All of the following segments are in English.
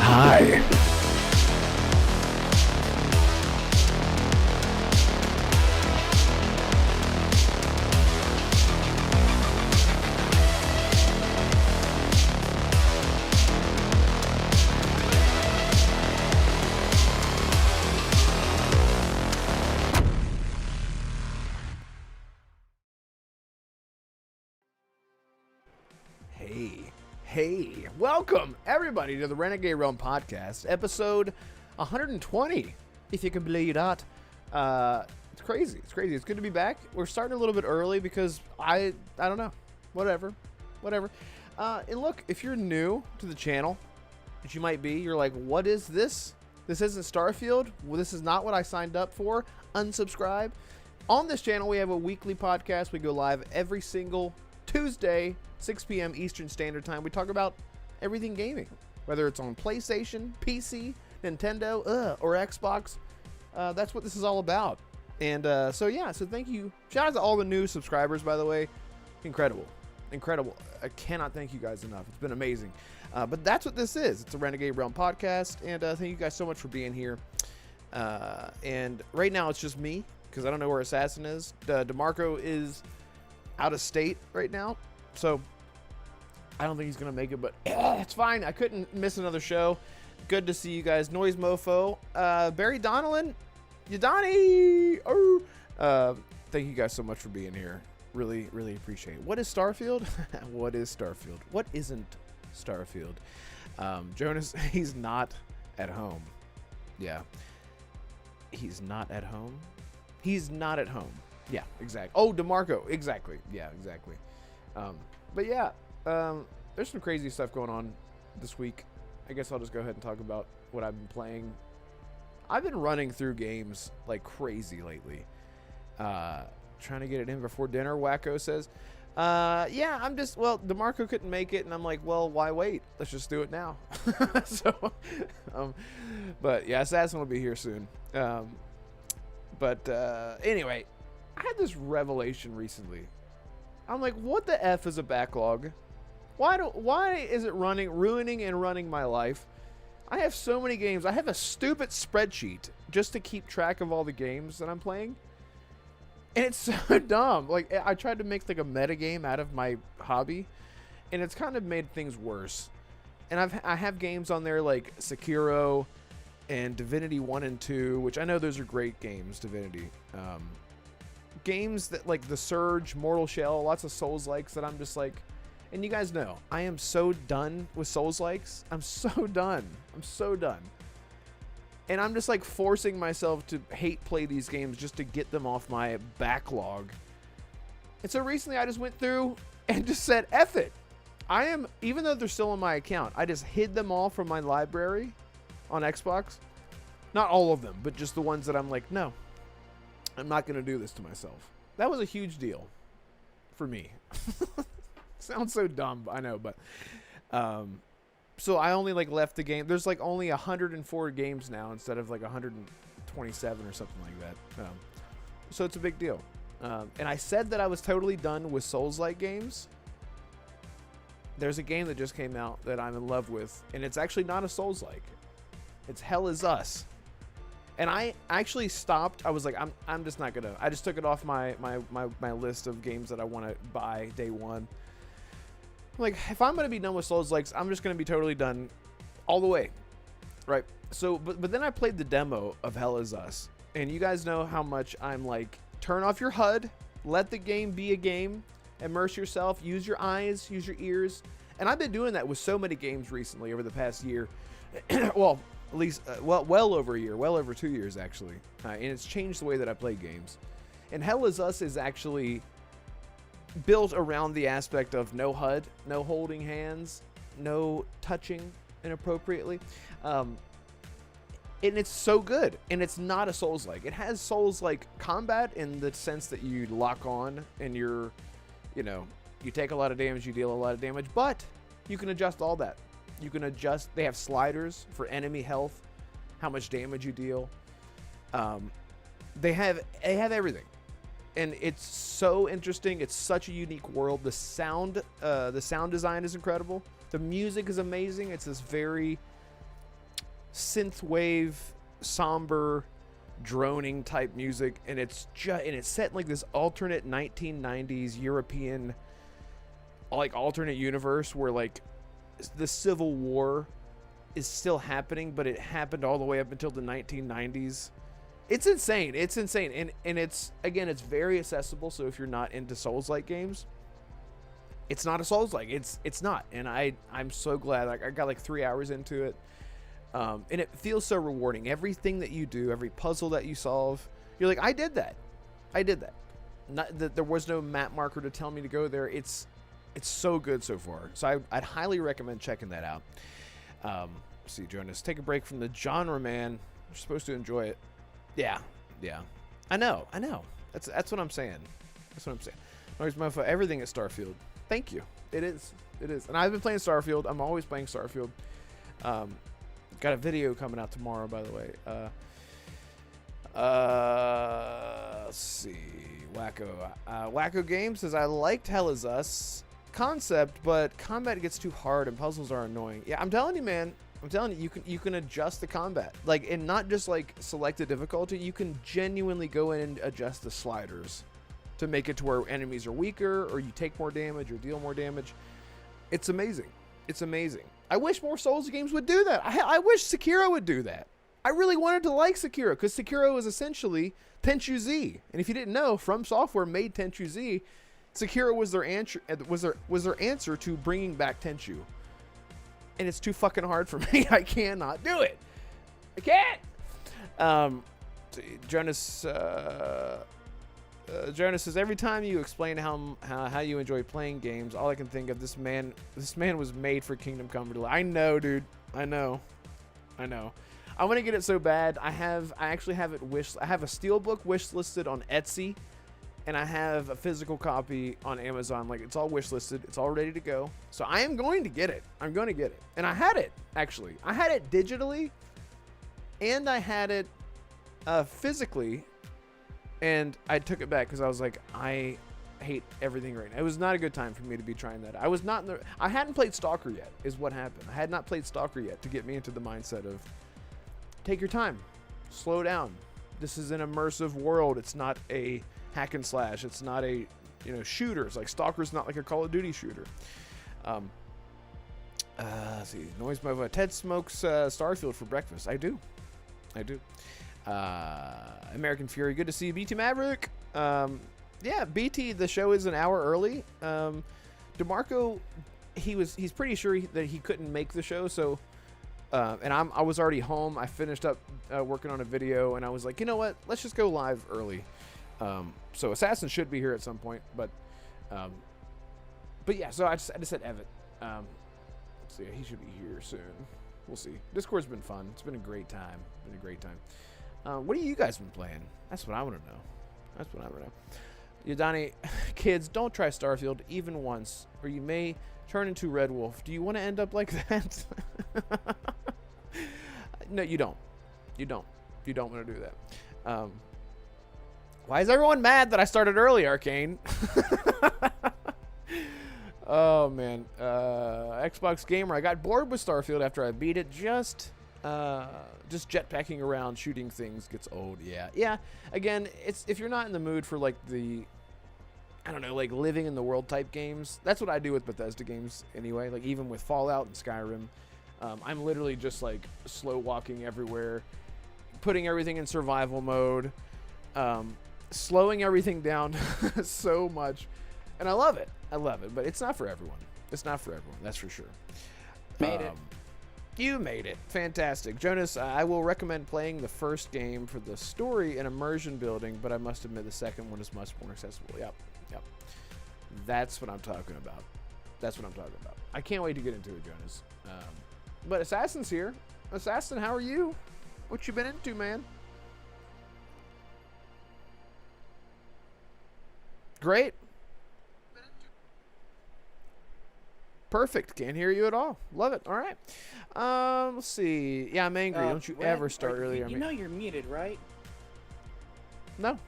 Hi. Hey, welcome everybody to the Renegade Realm podcast, episode 120, if you can believe that. It's crazy. It's good to be back. We're starting a little bit early because I don't know, whatever. And look, if you're new to the channel, which you might be, you're like, what is this? This isn't Starfield. Well, this is not what I signed up for. Unsubscribe. On this channel, we have a weekly podcast. We go live every single Tuesday, 6 p.m. Eastern Standard Time. We talk about everything gaming, whether it's on PlayStation, PC, Nintendo, or Xbox. That's what this is all about. And so thank you. Shout out to all the new subscribers, by the way. Incredible. I cannot thank you guys enough. It's been amazing. But that's what this is. It's a Renegade Realm podcast, and thank you guys so much for being here. And right now it's just me, because I don't know where Assassin is. Damarco is out of state right now, so I don't think he's gonna make it, but it's fine. I couldn't miss another show. Good to see you guys. Noise Mofo, Barry Donnellan, Yadani. Thank you guys so much for being here. Really appreciate it. What is Starfield? What is Starfield? What isn't Starfield? Jonas, he's not at home. Yeah, he's not at home. Yeah, exactly. Oh, Damarco. Exactly. Yeah, exactly. But yeah, there's some crazy stuff going on this week. I guess I'll just go ahead and talk about what I've been playing. I've been running through games like crazy lately. Trying to get it in before dinner, Wacko says. Yeah, DeMarco couldn't make it, and I'm like, well, why wait? Let's just do it now. But yeah, Assassin will be here soon. Anyway, I had this revelation recently. I'm like, what the F is a backlog? Why is it ruining and running my life? I have so many games. I have a stupid spreadsheet just to keep track of all the games that I'm playing. And it's so dumb. Like, I tried to make like a metagame out of my hobby, and it's kind of made things worse. And I have games on there like Sekiro and Divinity 1 and 2, which I know those are great games, Divinity. Games that like The Surge, Mortal Shell, lots of Souls-likes that I'm just like, and you guys know, I am so done with Souls-likes. I'm so done. And I'm just like forcing myself to hate play these games just to get them off my backlog. And so recently I just went through and just said, F it. Even though they're still on my account, I just hid them all from my library on Xbox. Not all of them, but just the ones that I'm like, no, I'm not going to do this to myself. That was a huge deal for me. Sounds so dumb, I know, but so I only like left the game. There's like only 104 games now instead of like 127 or something like that. So it's a big deal. And I said that I was totally done with Souls-like games. There's a game that just came out that I'm in love with, and it's actually not a Souls-like. It's Hell Is Us. And I actually stopped. I was like, I'm just not gonna. I just took it off my list of games that I want to buy day one. Like, if I'm gonna be done with Souls-likes, I'm just gonna be totally done, all the way, right? So, but then I played the demo of Hell Is Us, and you guys know how much I'm like, turn off your HUD, let the game be a game, immerse yourself, use your eyes, use your ears, and I've been doing that with so many games recently over the past year. Well, at least, well over a year, well over 2 years actually, and it's changed the way that I play games. And Hell Is Us is actually built around the aspect of no HUD, no holding hands, no touching inappropriately, and it's so good. And it's not a Souls-like. It has Souls-like combat in the sense that you lock on and you take a lot of damage, you deal a lot of damage, but you can adjust all that. You can adjust. They have sliders for enemy health, how much damage you deal. They have everything, and it's so interesting. It's such a unique world. The sound design is incredible. The music is amazing. It's this very synthwave, somber, droning type music, and it's set in like this alternate 1990s European, like alternate universe where like the Civil War is still happening, but it happened all the way up until the 1990s. It's insane. It's insane. And it's, again, it's very accessible. So if you're not into Souls-like games, it's not a Souls-like. It's not. And I'm so glad. Like, I got like 3 hours into it. And it feels so rewarding. Everything that you do, every puzzle that you solve, you're like, I did that. Not that there was no map marker to tell me to go there. It's so good so far. So I'd highly recommend checking that out. Let's see, Jonas, take a break from the genre, man. You're supposed to enjoy it. Yeah. I know. That's what I'm saying. Noise Mofo, everything at Starfield. Thank you. It is. And I've been playing Starfield. I'm always playing Starfield. Got a video coming out tomorrow, by the way. Let's see. Wacko Game says, I liked Hell Is Us concept, but combat gets too hard and puzzles are annoying. Yeah, I'm telling you, man. You can adjust the combat, like, and not just like select the difficulty. You can genuinely go in and adjust the sliders to make it to where enemies are weaker, or you take more damage or deal more damage. It's amazing. I wish more Souls games would do that. I wish Sekiro would do that. I really wanted to like Sekiro, because Sekiro is essentially Tenchu Z. And if you didn't know, From Software made Tenchu Z. Sekiro was their answer to bringing back Tenchu. And it's too fucking hard for me. I cannot do it. I can't. Jonas says, every time you explain how you enjoy playing games, all I can think of, this man was made for Kingdom Come Deliverance. I know, dude. I know. I want to get it so bad. I actually have it I have a steelbook wish listed on Etsy, and I have a physical copy on Amazon. Like, it's all wish listed. It's all ready to go. So I am going to get it. And I had it, actually. I had it digitally, and I had it physically, and I took it back because I was like, I hate everything right now. It was not a good time for me to be trying that. I hadn't played Stalker yet, is what happened. I had not played Stalker yet to get me into the mindset of, take your time, slow down. This is an immersive world. It's not a hack and slash. It's not a shooter. It's like Stalker's not like a Call of Duty shooter. Let's see. Noise Mova. Ted smokes Starfield for breakfast. I do. American Fury. Good to see you, BT Maverick. Yeah, BT. The show is an hour early. Damarco, he's pretty sure that he couldn't make the show, so And I was already home. I finished up working on a video, and I was like, you know what? Let's just go live early. So Assassin should be here at some point, but yeah. So I just said Evan. So yeah, he should be here soon. We'll see. Discord's been fun. It's been a great time. What have you guys been playing? That's what I want to know. Yadani, kids, don't try Starfield even once, or you may turn into Red Wolf. Do you want to end up like that? No, you don't. You don't want to do that. Why is everyone mad that I started early, Arcane? Oh, man. Xbox Gamer, I got bored with Starfield after I beat it. Just jetpacking around, shooting things gets old. Yeah. Again, if you're not in the mood for, like, I don't know, like living in the world type games. That's what I do with Bethesda games anyway. Like even with Fallout and Skyrim, I'm literally just like slow walking everywhere, putting everything in survival mode, slowing everything down so much, and I love it. But it's not for everyone. That's for sure. Made it. You made it. Fantastic. Jonas, I will recommend playing the first game for the story and immersion building, but I must admit the second one is much more accessible. Yep. That's what I'm talking about. I can't wait to get into it, Jonas. But Assassin's here. Assassin, how are you? What you been into, man? Great. Perfect. Can't hear you at all. Love it. All right. Let's see. Yeah, I'm angry. Don't you ever start earlier. You know you're muted, right? No.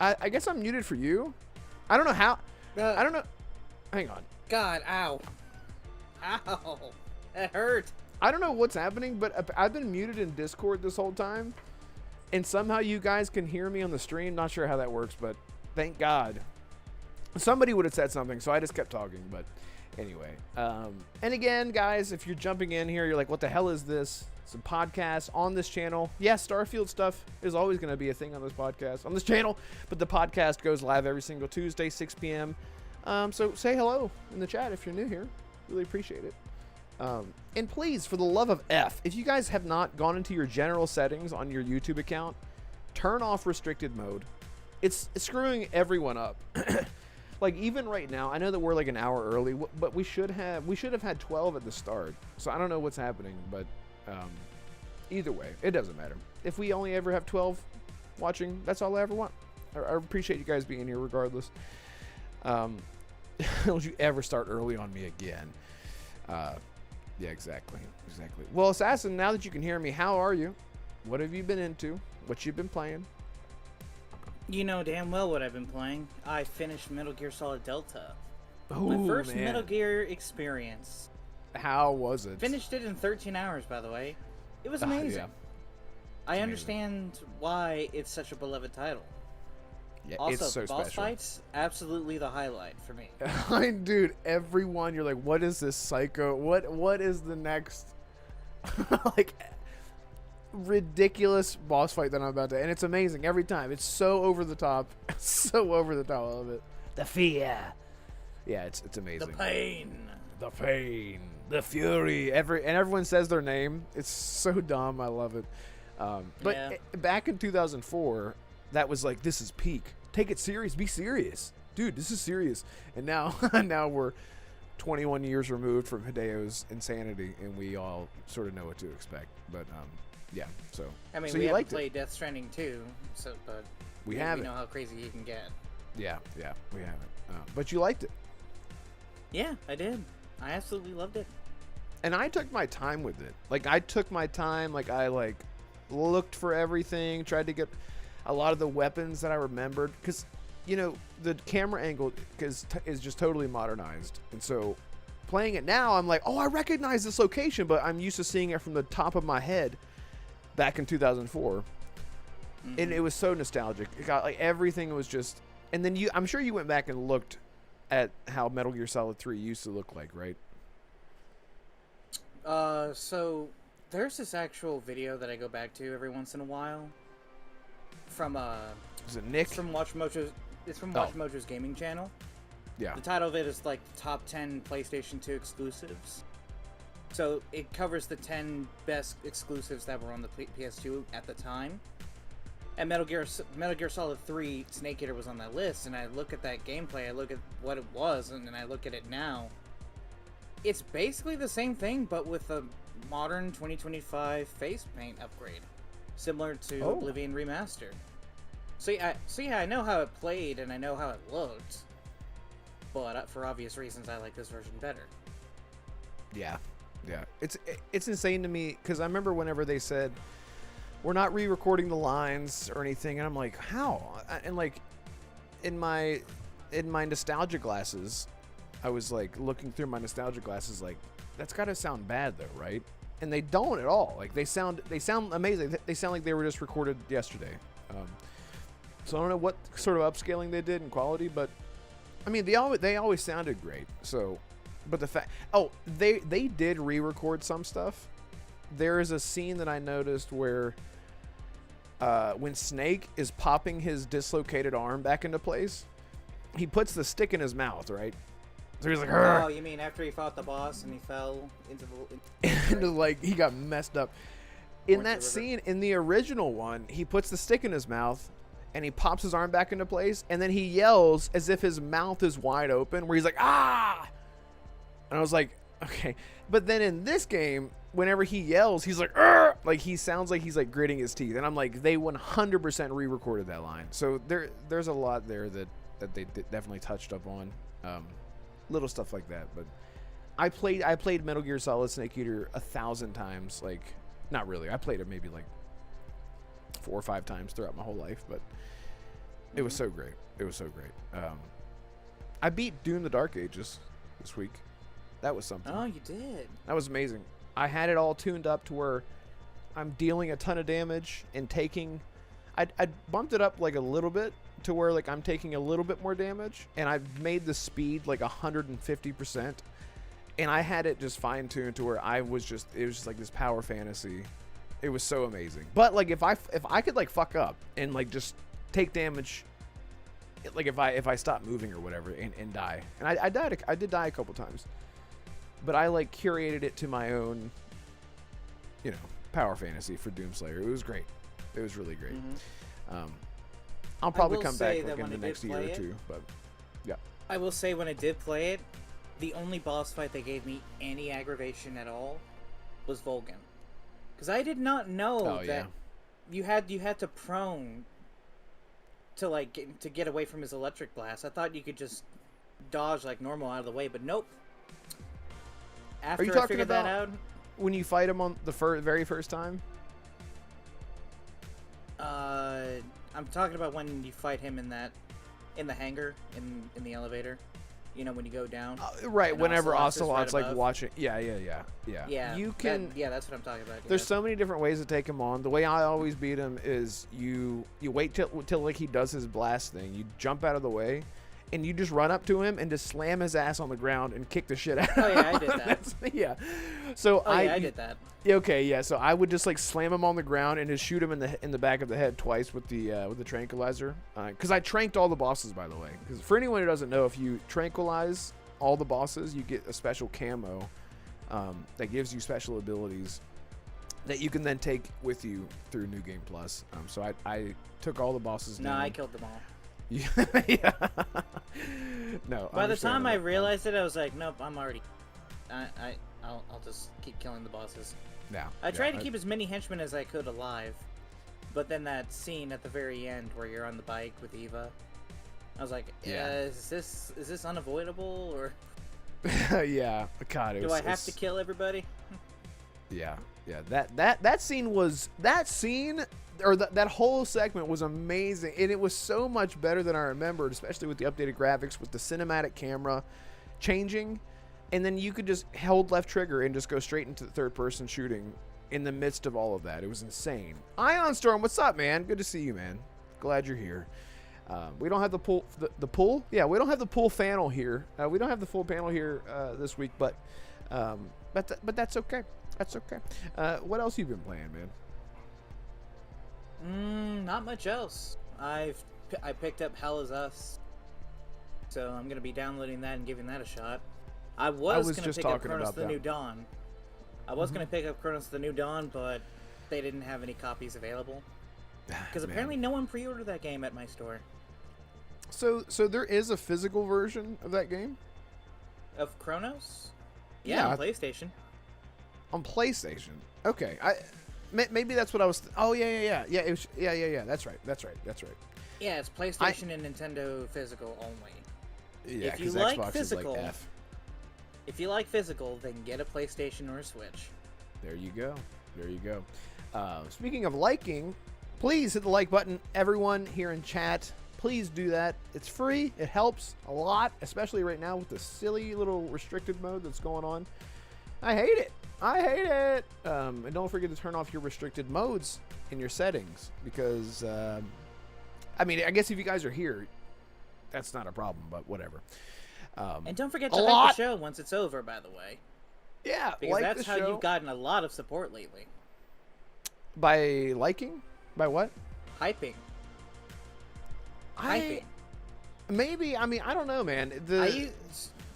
I guess I'm muted for you. I don't know how. I don't know. Hang on. God, ow. Ow. That hurt. I don't know what's happening, but I've been muted in Discord this whole time. And somehow you guys can hear me on the stream. Not sure how that works, but thank God. Somebody would have said something, so I just kept talking. But anyway. And again, guys, if you're jumping in here, you're like, what the hell is this? Some podcasts on this channel. Yeah, Starfield stuff is always going to be a thing on this podcast, on this channel. But the podcast goes live every single Tuesday, 6 p.m. So say hello in the chat if you're new here. Really appreciate it. And please, for the love of F, if you guys have not gone into your general settings on your YouTube account, turn off restricted mode. It's screwing everyone up. Like even right now, I know that we're like an hour early, but we should have had 12 at the start. So I don't know what's happening, but either way, it doesn't matter. If we only ever have 12 watching, that's all I ever want. I appreciate you guys being here regardless. Don't you ever start early on me again. Yeah, exactly. Well, Assassin, now that you can hear me, how are you? What have you been into? What you've been playing? You know damn well what I've been playing. I finished Metal Gear Solid Delta. Ooh, my first man. Metal Gear experience. How was it? Finished it in 13 hours, by the way. It was amazing. Yeah. I understand why it's such a beloved title. Yeah, Also, it's so boss special. fights, absolutely the highlight for me. Dude, everyone, you're like, what is this psycho? What is the next like ridiculous boss fight that I'm about to? And it's amazing every time. It's so over the top. So over the top. I love it. The fear. Yeah, it's amazing. The pain. The fury. Everyone says their name. It's so dumb. I love it. But Yeah. Back in 2004, that was like, this is peak. Take it serious. Be serious. Dude, this is serious. And now we're 21 years removed from Hideo's insanity, and we all sort of know what to expect. But, yeah, so. I mean, so we you haven't liked played Death Stranding 2, so, but We we haven't. know how crazy he can get. Yeah, we haven't. But you liked it. Yeah, I did. I absolutely loved it. And I took my time with it. Like, I took my time. Like, I, looked for everything, tried to get a lot of the weapons that I remembered. Because, you know, the camera angle is just totally modernized. And so, playing it now, I'm like, oh, I recognize this location, but I'm used to seeing it from the top of my head back in 2004. Mm-hmm. And it was so nostalgic. It got, everything was just... And then I'm sure you went back and looked at how Metal Gear Solid 3 used to look like, right? So there's this actual video that I go back to every once in a while from Is it Nick? it's from Watch Mojo's gaming channel. Yeah. The title of it is like top 10 PlayStation 2 exclusives. So it covers the 10 best exclusives that were on the PS2 at the time. And Metal Gear Solid 3 Snake Eater was on that list, and I look at that gameplay, I look at what it was, and then I look at it now. It's basically the same thing, but with a modern 2025 face paint upgrade, similar to Oblivion Remastered. So yeah, I know how it played, and I know how it looked, but for obvious reasons, I like this version better. Yeah. It's insane to me, because I remember whenever they said, we're not re-recording the lines or anything, and I'm like, how? And like, in my nostalgia glasses, I was like looking through my nostalgia glasses, like, that's gotta sound bad though, right? And they don't at all. Like, they sound amazing. They sound like they were just recorded yesterday. So I don't know what sort of upscaling they did in quality, but I mean, they always sounded great. So, but the fact, they did re-record some stuff. There is a scene that I noticed where when Snake is popping his dislocated arm back into place, he puts the stick in his mouth, right? So he's like, "Arr!" Oh, you mean after he fought the boss and he fell into the... into like, he got messed up. In that scene, in the original one, he puts the stick in his mouth and he pops his arm back into place, and then he yells as if his mouth is wide open, where he's like, "Ah!" And I was like, okay. But then in this game, whenever he yells, he's like, "Arr!" Like, he sounds like he's like gritting his teeth. And I'm like, they 100% re-recorded that line. So there's a lot there that they definitely touched up on. Little stuff like that. But I played Metal Gear Solid Snake Eater 1,000 times. Like, not really. I played it maybe like 4 or 5 times throughout my whole life. But it was so great. It was so great. I beat Doom the Dark Ages this week. That was something. Oh, you did? That was amazing. I had it all tuned up to where I'm dealing a ton of damage and taking... I bumped it up like a little bit to where like I'm taking a little bit more damage, and I've made the speed like 150%, and I had it just fine-tuned to where it was just like this power fantasy. It was so amazing. But like if I could like fuck up and like just take damage, like if I stop moving or whatever and die, and I did die a couple times. But I like curated it to my own, power fantasy for Doomslayer. It was great. It was really great. I'll probably come back like in the next year or two. But yeah. I will say when I did play it, the only boss fight that gave me any aggravation at all was Volgan, because I did not know that you had to prone to get away from his electric blast. I thought you could just dodge like normal out of the way, but nope. After Are you talking that out, when you fight him on the very first time? I'm talking about when you fight him in the hangar in the elevator. You know, when you go down. Right. Whenever Ocelot's right like watching. Yeah. You can. That's what I'm talking about. There's so many different ways to take him on. The way I always beat him is you wait till like he does his blast thing. You jump out of the way, and you just run up to him and just slam his ass on the ground and kick the shit out of him. Oh yeah, I did that. Yeah. So I did that. Okay, yeah. So I would just like slam him on the ground and just shoot him in the back of the head twice with the tranquilizer. Because I tranked all the bosses, by the way. Because for anyone who doesn't know, if you tranquilize all the bosses, you get a special camo that gives you special abilities that you can then take with you through New Game Plus. So I took all the bosses down. No, I killed them all. Yeah. No. By the time I realized it, I was like, nope, I'm already. I'll just keep killing the bosses. Yeah. I tried to keep as many henchmen as I could alive, but then that scene at the very end where you're on the bike with Eva, I was like, is this unavoidable or? Yeah. God. Do I have to kill everybody? Yeah. That scene or that whole segment was amazing, and it was so much better than I remembered, especially with the updated graphics, with the cinematic camera changing, and then you could just hold left trigger and just go straight into the third person shooting in the midst of all of that. It was insane. Ion Storm, what's up, man? Good to see you, man. Glad you're here. We don't have the pool. Yeah, we don't have the pool panel here. We don't have the full panel here this week, but that's okay. That's okay. What else you been playing, man? Not much else. I picked up Hell Is Us. so I'm gonna be downloading that and giving that a shot. I was gonna just pick up talking Chronos about the that. New Dawn. I was gonna pick up Chronos the New Dawn, but they didn't have any copies available. Because apparently no one pre-ordered that game at my store. So there is a physical version of that game Of Chronos? Yeah, on PlayStation. on PlayStation. Okay, maybe that's what I was. Oh yeah. It was, yeah. That's right. Yeah, it's PlayStation and Nintendo physical only. Yeah, If you 'cause like Xbox physical- is like F. If you like physical, then get a PlayStation or a Switch. There you go. Speaking of liking, please hit the like button. Everyone here in chat, please do that. It's free. It helps a lot, especially right now with the silly little restricted mode that's going on. I hate it. And don't forget to turn off your restricted modes in your settings because, I mean, I guess if you guys are here, that's not a problem, but whatever. And don't forget a to lot- like the show once it's over, by the way. Yeah, Because like that's the how show. you've gotten a lot of support lately. By liking? By what? Hyping. Maybe. I mean, I don't know, man.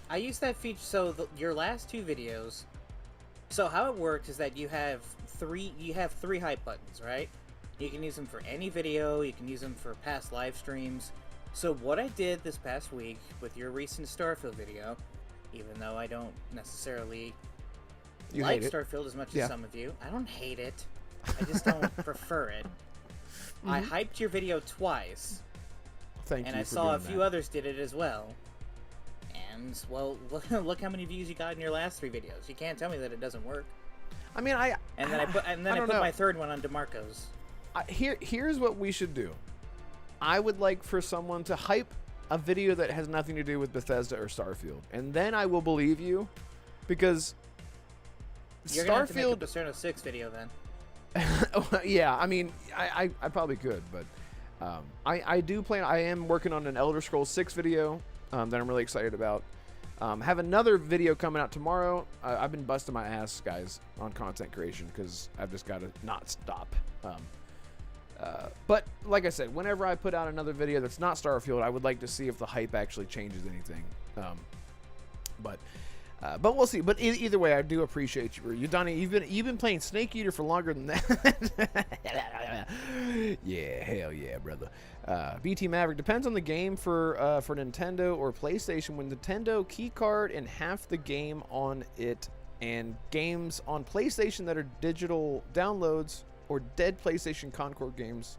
I use that feature. So your last two videos. So how it works is that you have three hype buttons, right? You can use them for any video. You can use them for past live streams. So what I did this past week with your recent Starfield video, even though I don't necessarily like hate it. Starfield as much Yeah. as some of you, I don't hate it. I just don't prefer it. I hyped your video twice. Thank And you I for saw a doing few that. others did it as well. And, well, look how many views you got in your last three videos. You can't tell me that it doesn't work. I mean, I put don't know. my third one on Damarco's. Here's what we should do. I would like for someone to hype a video that has nothing to do with Bethesda or Starfield, and then I will believe you, because You're gonna have to make a Starfield. Persona 6 video then. Yeah, I mean, I probably could, but I do plan. I am working on an Elder Scrolls 6 video that I'm really excited about. Have another video coming out tomorrow. I've been busting my ass, guys, on content creation because I've just got to not stop. But like I said, whenever I put out another video that's not Starfield, I would like to see if the hype actually changes anything. But we'll see. But either way, I do appreciate you, Donnie. You've been playing Snake Eater for longer than that. Yeah, hell yeah, brother. BT Maverick depends on the game for Nintendo or PlayStation. When Nintendo keycard and half the game on it, and games on PlayStation that are digital downloads or dead PlayStation Concord games.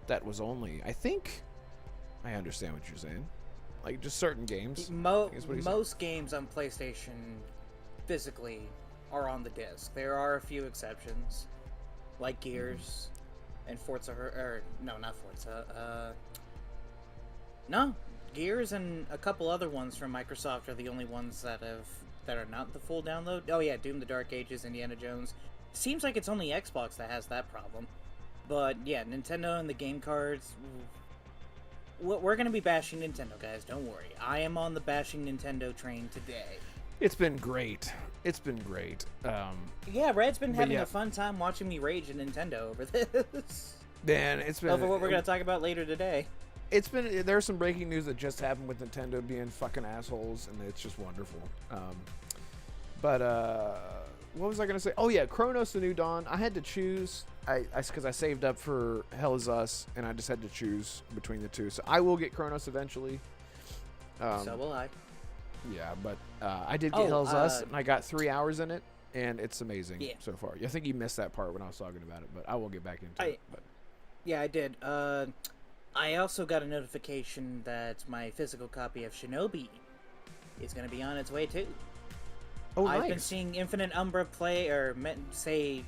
That was only, I think, I understand what you're saying. Like, just certain games. Is what he's saying. Most games on PlayStation physically are on the disc. There are a few exceptions, like Gears and Forza, or no, not Forza. No, Gears and a couple other ones from Microsoft are the only ones that are not the full download. Oh yeah, Doom: The Dark Ages, Indiana Jones. Seems like it's only Xbox that has that problem. But yeah, Nintendo and the game cards. We're going to be bashing Nintendo, guys. Don't worry. I am on the bashing Nintendo train today. It's been great. Yeah, Red's been having yeah. a fun time watching me rage at Nintendo over this. Man, it's been Over what we're going to talk about later today. There's some breaking news that just happened with Nintendo being fucking assholes, and it's just wonderful. What was I gonna say? Oh yeah, Chronos: The New Dawn. I had to choose. Because I saved up for Hell Is Us, and I just had to choose between the two. So I will get Chronos eventually. So will I. Yeah, but I did get Hell Is Us, and I got 3 hours in it, and it's amazing so far. I think you missed that part when I was talking about it, but I will get back into it. But. Yeah, I did. I also got a notification that my physical copy of Shinobi is going to be on its way too. Oh, I've nice. been seeing Infinite Umbra play or say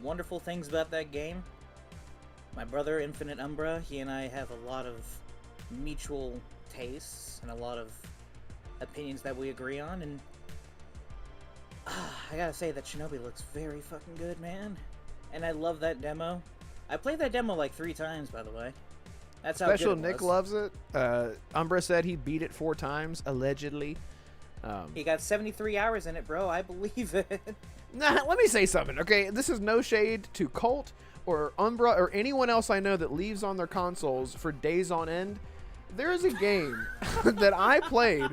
wonderful things about that game. My brother, Infinite Umbra, he and I have a lot of mutual tastes and a lot of opinions that we agree on, and I gotta say that Shinobi looks very fucking good, man. And I love that demo. I played that demo like 3 times, by the way. That's how Special good it Nick was. loves it. Umbra said he beat it 4 times, allegedly. He got 73 hours in it, bro. I believe it. Nah, let me say something, okay? This is no shade to Colt or Umbra or anyone else I know that leaves on their consoles for days on end. there is a game that I played.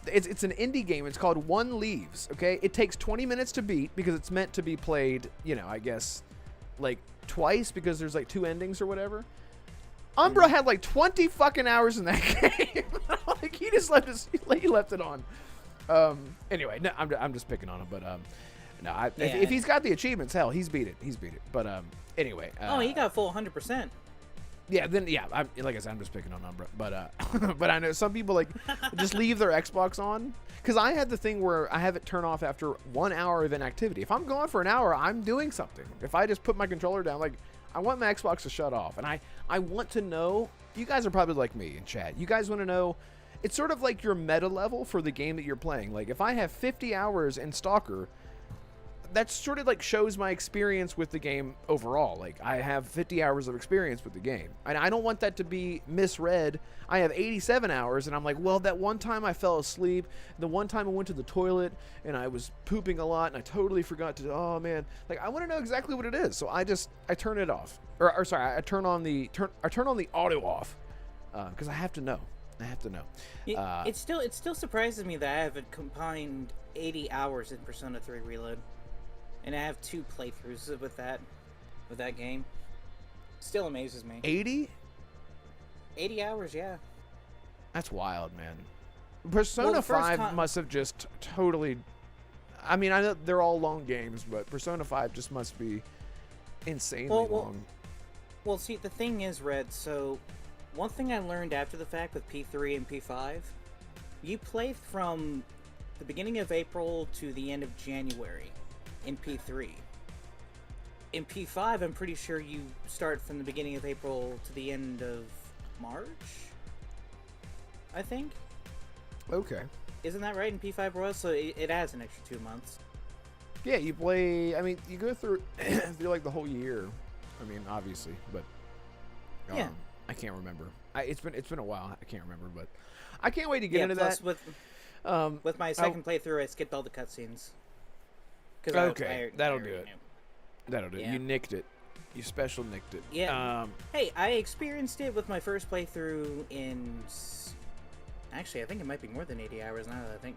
It's an indie game. It's called One Leaves. Okay, it takes 20 minutes to beat because it's meant to be played. You know, I guess like twice because there's like 2 endings or whatever. Umbra had like 20 fucking hours in that game. Like he just he left it on. Anyway, no, I'm just picking on him, but no, if he's got the achievements, hell, he's beat it. But anyway. He got full 100%. Yeah, then like I said, I'm just picking on Umbra, but but I know some people like just leave their Xbox on because I had the thing where I have it turn off after 1 hour of inactivity. If I'm gone for an hour, I'm doing something. If I just put my controller down, like I want my Xbox to shut off, and I want to know. You guys are probably like me in chat. You guys want to know. It's sort of like your meta level for the game that you're playing. Like if I have 50 hours in Stalker, that sort of like shows my experience with the game overall. Like I have 50 hours of experience with the game, and I don't want that to be misread. I have 87 hours, and I'm like, well, that one time I fell asleep, the one time I went to the toilet, and I was pooping a lot, and I totally forgot to. Oh man, like I want to know exactly what it is, so I turn it off, or sorry, I turn on the auto off, because I have to know. It still surprises me that I have a combined 80 hours in Persona 3 Reload. And I have 2 playthroughs with that game. Still amazes me. 80? 80 hours, yeah. That's wild, man. Persona 5 must have just totally... I mean, I know they're all long games, but Persona 5 just must be insanely long. Well, see, the thing is, Red, so one thing I learned after the fact with P3 and P5, you play from the beginning of April to the end of January. In P3. In P5, I'm pretty sure you start from the beginning of April to the end of March? I think? Okay. Isn't that right in P5 Royal? So it adds an extra 2 months. Yeah, you play... I mean, you go through like the whole year. I mean, obviously, but... yeah. I can't remember. It's been a while. I can't remember, but... I can't wait to get into plus that. With my second playthrough, I skipped all the cutscenes. Okay, that'll do it. That'll do it. Yeah. You nicked it. You special nicked it. Yeah. Hey, I experienced it with my first playthrough in... Actually, I think it might be more than 80 hours now that I think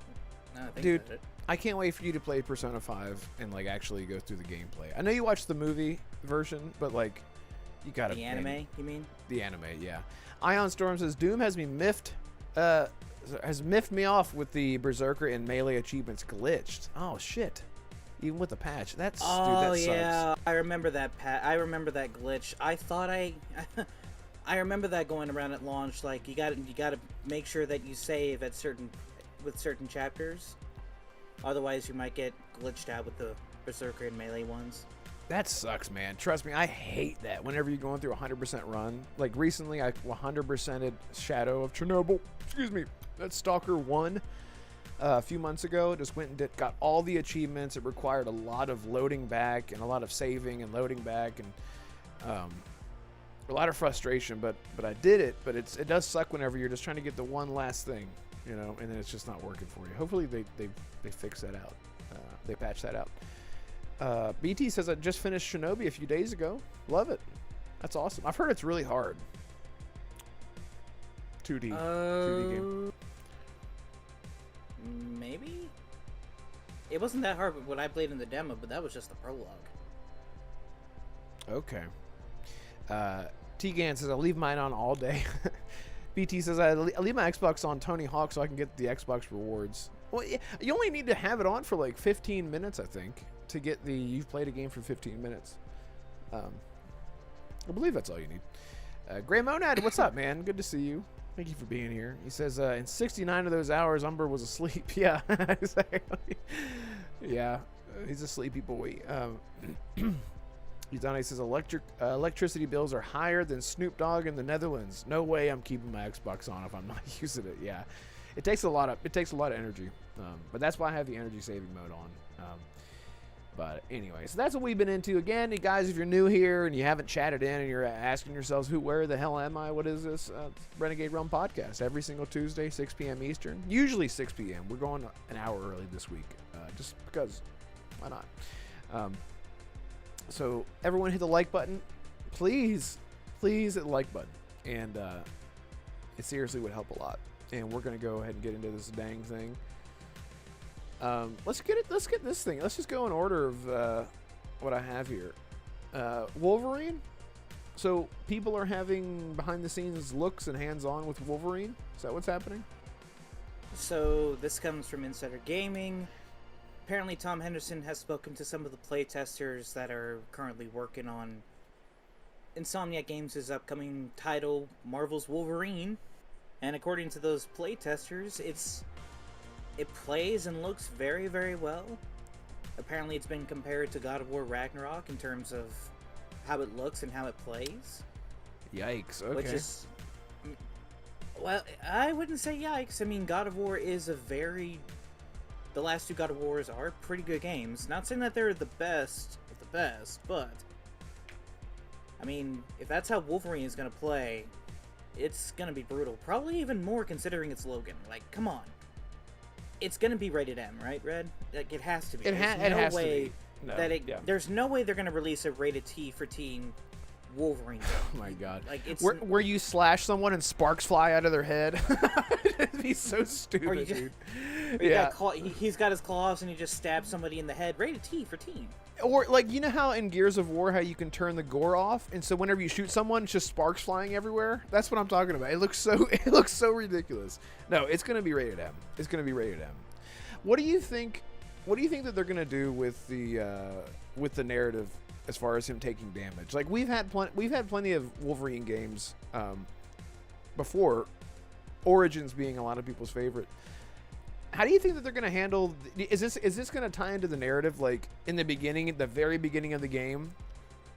Dude, about it. I can't wait for you to play Persona 5 and, like, actually go through the gameplay. I know you watched the movie version, but, like, you gotta... The anime, you mean? The anime, yeah. Ion Storm says, Doom has miffed me off with the Berserker and Melee achievements glitched. Oh, shit. Even with the patch, dude, that sucks. I remember that I remember that glitch. I thought I remember that going around at launch. Like you got to make sure that you save at certain chapters, otherwise you might get glitched out with the Berserker and Melee ones. That sucks, man. Trust me, I hate that. Whenever you're going through a 100% run, like recently, I 100%ed Shadow of Chernobyl. Excuse me, that's Stalker 1. A few months ago, just went and got all the achievements. It required a lot of loading back and a lot of saving and loading back and a lot of frustration. But I did it. But it does suck whenever you're just trying to get the one last thing, you know, and then it's just not working for you. Hopefully they fix that out. They patch that out. BT says I just finished Shinobi a few days ago. Love it. That's awesome. I've heard it's really hard. 2D game. Maybe? It wasn't that hard with what I played in the demo, but that was just the prologue. Okay. T-Gan says, I leave mine on all day. BT says, I leave my Xbox on Tony Hawk so I can get the Xbox rewards. Well, you only need to have it on for like 15 minutes, I think, to get the you've played a game for 15 minutes. I believe that's all you need. Gray Monad, what's up, man? Good to see you. Thank you for being here. He says, in 69 of those hours, Umber was asleep. Yeah, exactly. Yeah, he's a sleepy boy. He says, electricity bills are higher than Snoop Dogg in the Netherlands. No way I'm keeping my Xbox on if I'm not using it. Yeah, it takes a lot of energy. But that's why I have the energy saving mode on. But anyway, so that's what we've been into. Again, you guys, if you're new here and you haven't chatted in and you're asking yourselves, where the hell am I? What is this? It's Renegade Realm Podcast. Every single Tuesday, 6 p.m. Eastern. Usually 6 p.m. We're going an hour early this week. Just because. Why not? So everyone hit the like button. Please hit the like button. And It seriously would help a lot. And we're gonna go ahead and get into this dang thing. Let's get this thing. Let's just go in order of what I have here. Wolverine. So people are having behind the scenes looks and hands on with Wolverine. Is that what's happening? So this comes from Insider Gaming. Apparently Tom Henderson has spoken to some of the playtesters that are currently working on Insomniac Games' upcoming title, Marvel's Wolverine. And according to those playtesters, it plays and looks very, very well. Apparently it's been compared to God of War Ragnarok in terms of how it looks and how it plays. Yikes, okay. Which is... Well, I wouldn't say yikes. I mean, God of War is the last two God of Wars are pretty good games. Not saying that they're the best of the best, but... I mean, if that's how Wolverine is going to play, it's going to be brutal. Probably even more considering it's Logan. Like, come on. It's going to be rated M, right, Red? Like, it has to be. It has to be. No, There's no way they're going to release a rated T for teen Wolverine game. Oh my god. Like, it's... Where you slash someone and sparks fly out of their head? It'd be so stupid, dude. Yeah. He's got his claws and he just stabs somebody in the head. Rated T for teen. Or, like, you know how in Gears of War, how you can turn the gore off, and so whenever you shoot someone, it's just sparks flying everywhere? That's what I'm talking about. It looks so ridiculous. No, it's going to be rated M. It's going to be rated M. What do you think that they're going to do with the narrative as far as him taking damage? Like, we've had plenty of Wolverine games before, Origins being a lot of people's favorite. How do you think that they're going to handle... Is this going to tie into the narrative, like, in the beginning, the very beginning of the game?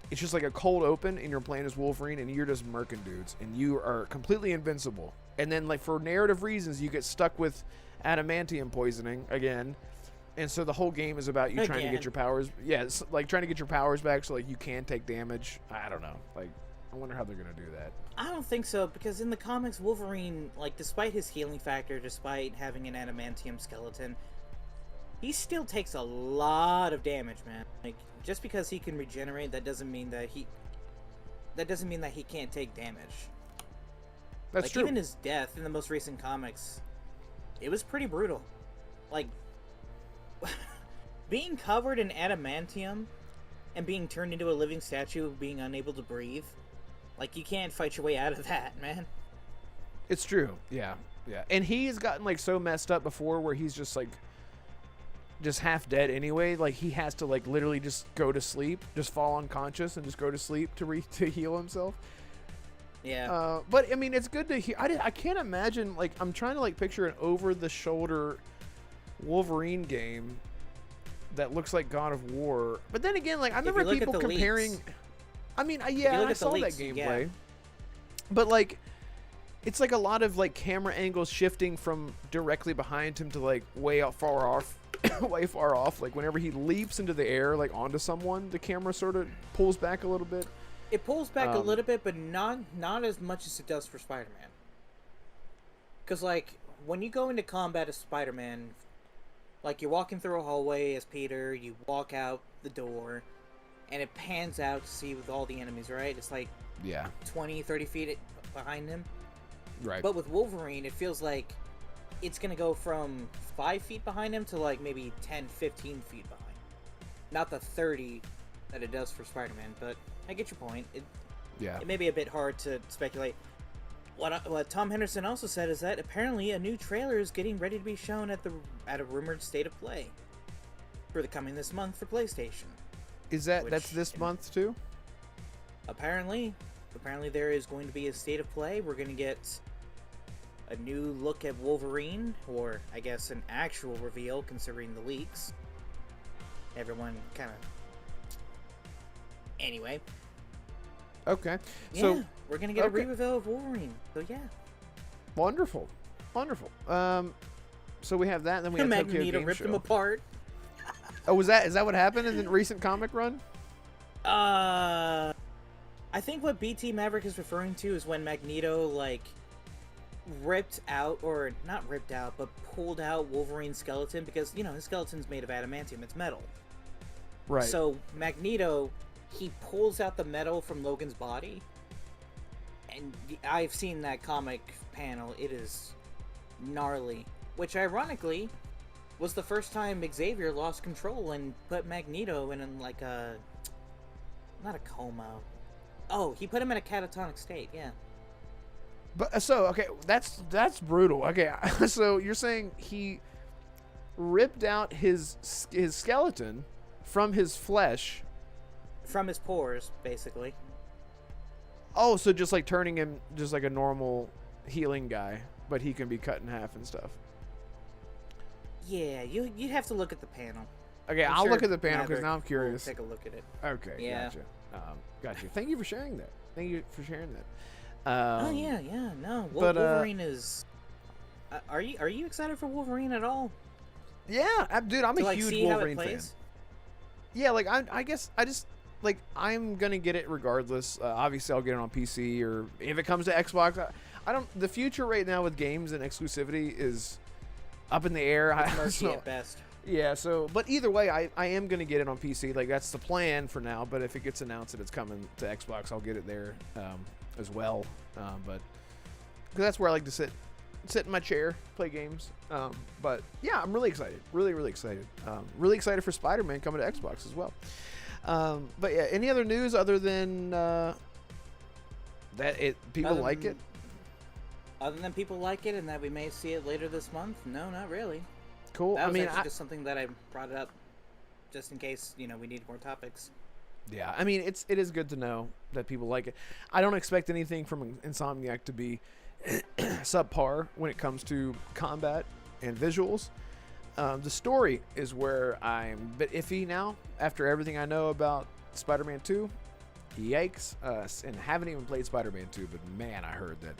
It's just like a cold open, and you're playing as Wolverine, and you're just murking dudes, and you are completely invincible. And then, like, for narrative reasons, you get stuck with adamantium poisoning again, and so the whole game is about you trying to get your powers... Yeah, it's like trying to get your powers back so, like, you can take damage. I don't know. Like, I wonder how they're going to do that. I don't think so, because in the comics, Wolverine, like, despite his healing factor, despite having an adamantium skeleton, he still takes a lot of damage, man. Like, just because he can regenerate, that doesn't mean that he can't take damage. That's like, true. Even his death in the most recent comics, it was pretty brutal. Like, being covered in adamantium and being turned into a living statue of being unable to breathe, like, you can't fight your way out of that, man. It's true. Yeah. And he's gotten, like, so messed up before where he's just, like, just half dead anyway. Like, he has to, like, literally just go to sleep, just fall unconscious and just go to sleep to heal himself. Yeah. But, I mean, it's good to hear. I can't imagine, like, I'm trying to, like, picture an over-the-shoulder Wolverine game that looks like God of War. But then again, like, I remember people comparing... Leaks. I mean, yeah, I saw that gameplay. Yeah. But, like, it's like a lot of, like, camera angles shifting from directly behind him to, like, way out far off. Way far off. Like, whenever he leaps into the air, like, onto someone, the camera sort of pulls back a little bit. It pulls back a little bit, but not as much as it does for Spider-Man. Because, like, when you go into combat as Spider-Man, like, you're walking through a hallway as Peter, you walk out the door, and it pans out to see with all the enemies, right? It's like 20, 30 feet behind him. Right. But with Wolverine, it feels like it's going to go from 5 feet behind him to like maybe 10, 15 feet behind. Not the 30 that it does for Spider-Man, but I get your point. It may be a bit hard to speculate. What Tom Henderson also said is that apparently a new trailer is getting ready to be shown at a rumored state of play for the coming this month for PlayStation. Is that's this month too? Apparently there is going to be a state of play. We're going to get a new look at Wolverine, or I guess an actual reveal considering the leaks. Everyone kind of... Anyway. Okay. Yeah, so we're going to get a re-reveal of Wolverine. So yeah. Wonderful. So we have that, and then we have Tokyo Magneto Game ripped Show. him apart. Oh, is that what happened in the recent comic run? I think what BT Maverick is referring to is when Magneto, like, ripped out, or not ripped out, but pulled out Wolverine's skeleton, because, you know, his skeleton's made of adamantium, it's metal. Right. So Magneto, he pulls out the metal from Logan's body, And I've seen that comic panel. It is gnarly. Which, ironically, was the first time Xavier lost control and put Magneto in like a... Not a coma. Oh, he put him in a catatonic state, yeah. But so, okay, that's brutal. Okay, so you're saying he ripped out his skeleton from his flesh, from his pores, basically. Oh, so just like turning him just like a normal healing guy, but he can be cut in half and stuff. Yeah, you have to look at the panel. Okay, I'll look at the panel because now I'm curious. Take a look at it. Okay, yeah. Gotcha. Thank you for sharing that. Oh yeah, no. Wolverine is. Are you excited for Wolverine at all? Yeah, dude, I'm a huge Wolverine fan. Yeah, like I guess I just like I'm gonna get it regardless. Obviously, I'll get it on PC or if it comes to Xbox. I don't. The future right now with games and exclusivity is up in the air. It's murky at best. Yeah, so, but either way, I am going to get it on PC. Like, that's the plan for now, but if it gets announced that it's coming to Xbox, I'll get it there as well. But, because that's where I like to sit in my chair, play games. But, yeah, I'm really excited. Really, really excited. Really excited for Spider-Man coming to Xbox as well. But, yeah, any other news other than people like it? Other than people like it and that we may see it later this month? No, not really. Cool. That was just something that I brought it up just in case, we need more topics. Yeah, I mean, it is good to know that people like it. I don't expect anything from Insomniac to be subpar when it comes to combat and visuals. The story is where I'm a bit iffy now after everything I know about Spider-Man 2. Yikes. And haven't even played Spider-Man 2, but man, I heard that...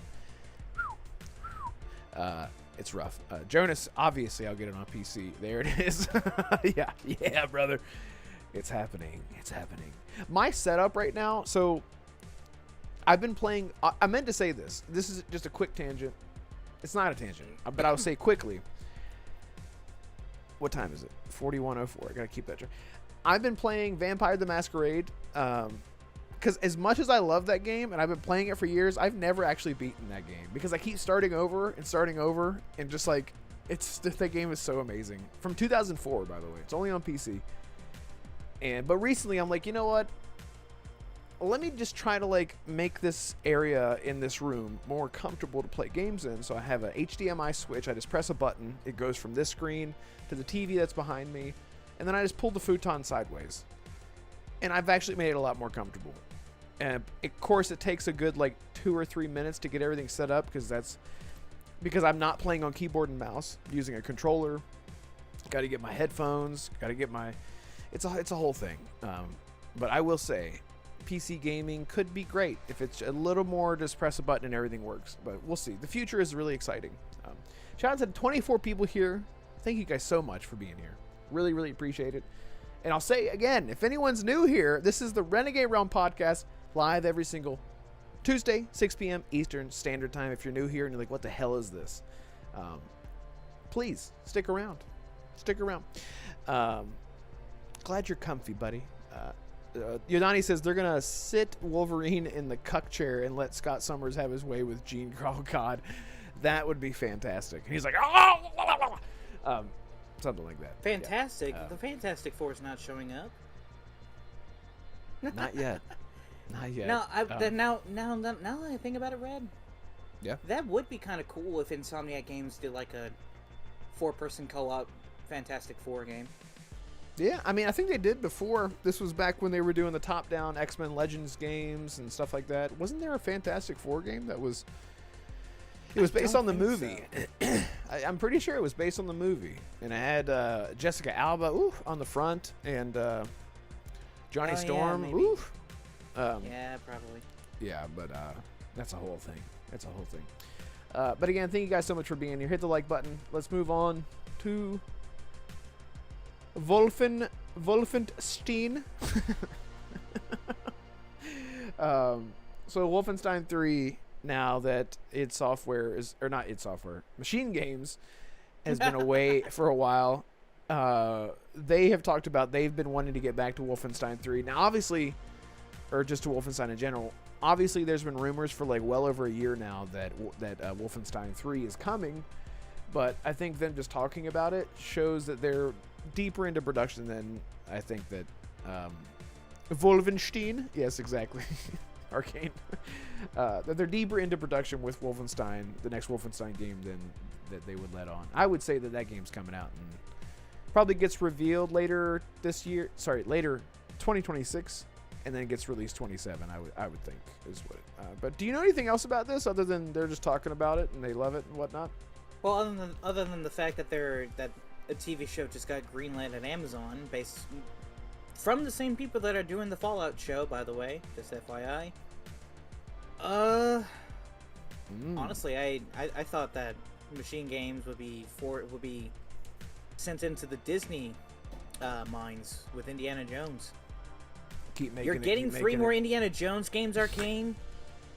it's rough. Jonas, obviously, I'll get it on PC. There it is. yeah, brother. It's happening. My setup right now, so I've been playing... I meant to say this. This is just a quick tangent. It's not a tangent, but I'll say quickly. What time is it? 41:04. I gotta keep that track. I've been playing Vampire the Masquerade, because as much as I love that game, and I've been playing it for years, I've never actually beaten that game. Because I keep starting over, and just like, that game is so amazing. From 2004, by the way. It's only on PC. But recently, I'm like, you know what? Let me just try to, like, make this area in this room more comfortable to play games in. So I have a HDMI switch. I just press a button. It goes from this screen to the TV that's behind me. And then I just pull the futon sideways. And I've actually made it a lot more comfortable. And of course, it takes a good like 2 or 3 minutes to get everything set up because I'm not playing on keyboard and mouse, using a controller. Got to get my headphones. Got to get my. It's a whole thing. But I will say, PC gaming could be great if it's a little more. Just press a button and everything works. But we'll see. The future is really exciting. Shout out to 24 people here. Thank you guys so much for being here. Really, really appreciate it. And I'll say again, if anyone's new here, this is the Renegade Realm podcast, live every single Tuesday, 6 p.m. Eastern Standard Time. If you're new here and you're like, what the hell is this? Please, stick around. Glad you're comfy, buddy. Yodani says they're going to sit Wolverine in the cuck chair and let Scott Summers have his way with Jean Carl. God, that would be fantastic. And he's like, something like that. Fantastic. The Fantastic Four is not showing up. Not yet. Now that I think about it, Red. Yeah. That would be kind of cool if Insomniac Games did like a 4-person co-op Fantastic Four game. Yeah, I mean, I think they did before. This was back when they were doing the top-down X-Men Legends games and stuff like that. Wasn't there a Fantastic Four game that was... It was based on the movie. So. I'm pretty sure it was based on the movie. And it had Jessica Alba on the front and Johnny Storm. Yeah, probably. Yeah, but that's a whole thing. But again, thank you guys so much for being here. Hit the like button. Let's move on to Wolfenstein. So Wolfenstein 3... Now that id Software is, or not id Software, Machine Games has been away for a while. They have talked about they've been wanting to get back to Wolfenstein 3. Now, obviously, or just to Wolfenstein in general. Obviously, there's been rumors for like well over a year now that Wolfenstein 3 is coming, but I think them just talking about it shows that they're deeper into production than I think that Wolfenstein, yes, exactly, Arcane, that they're deeper into production with Wolfenstein, the next Wolfenstein game, than that they would let on. I would say that game's coming out and probably gets revealed later this year. Sorry, later 2026. And then gets released 27. I would think is what. But do you know anything else about this other than they're just talking about it and they love it and whatnot? Well, other than the fact that a TV show just got greenlit at Amazon, based from the same people that are doing the Fallout show, by the way, just FYI. Honestly, I thought that Machine Games would be sent into the Disney mines with Indiana Jones. You're getting 3 more Indiana Jones games, Arcane.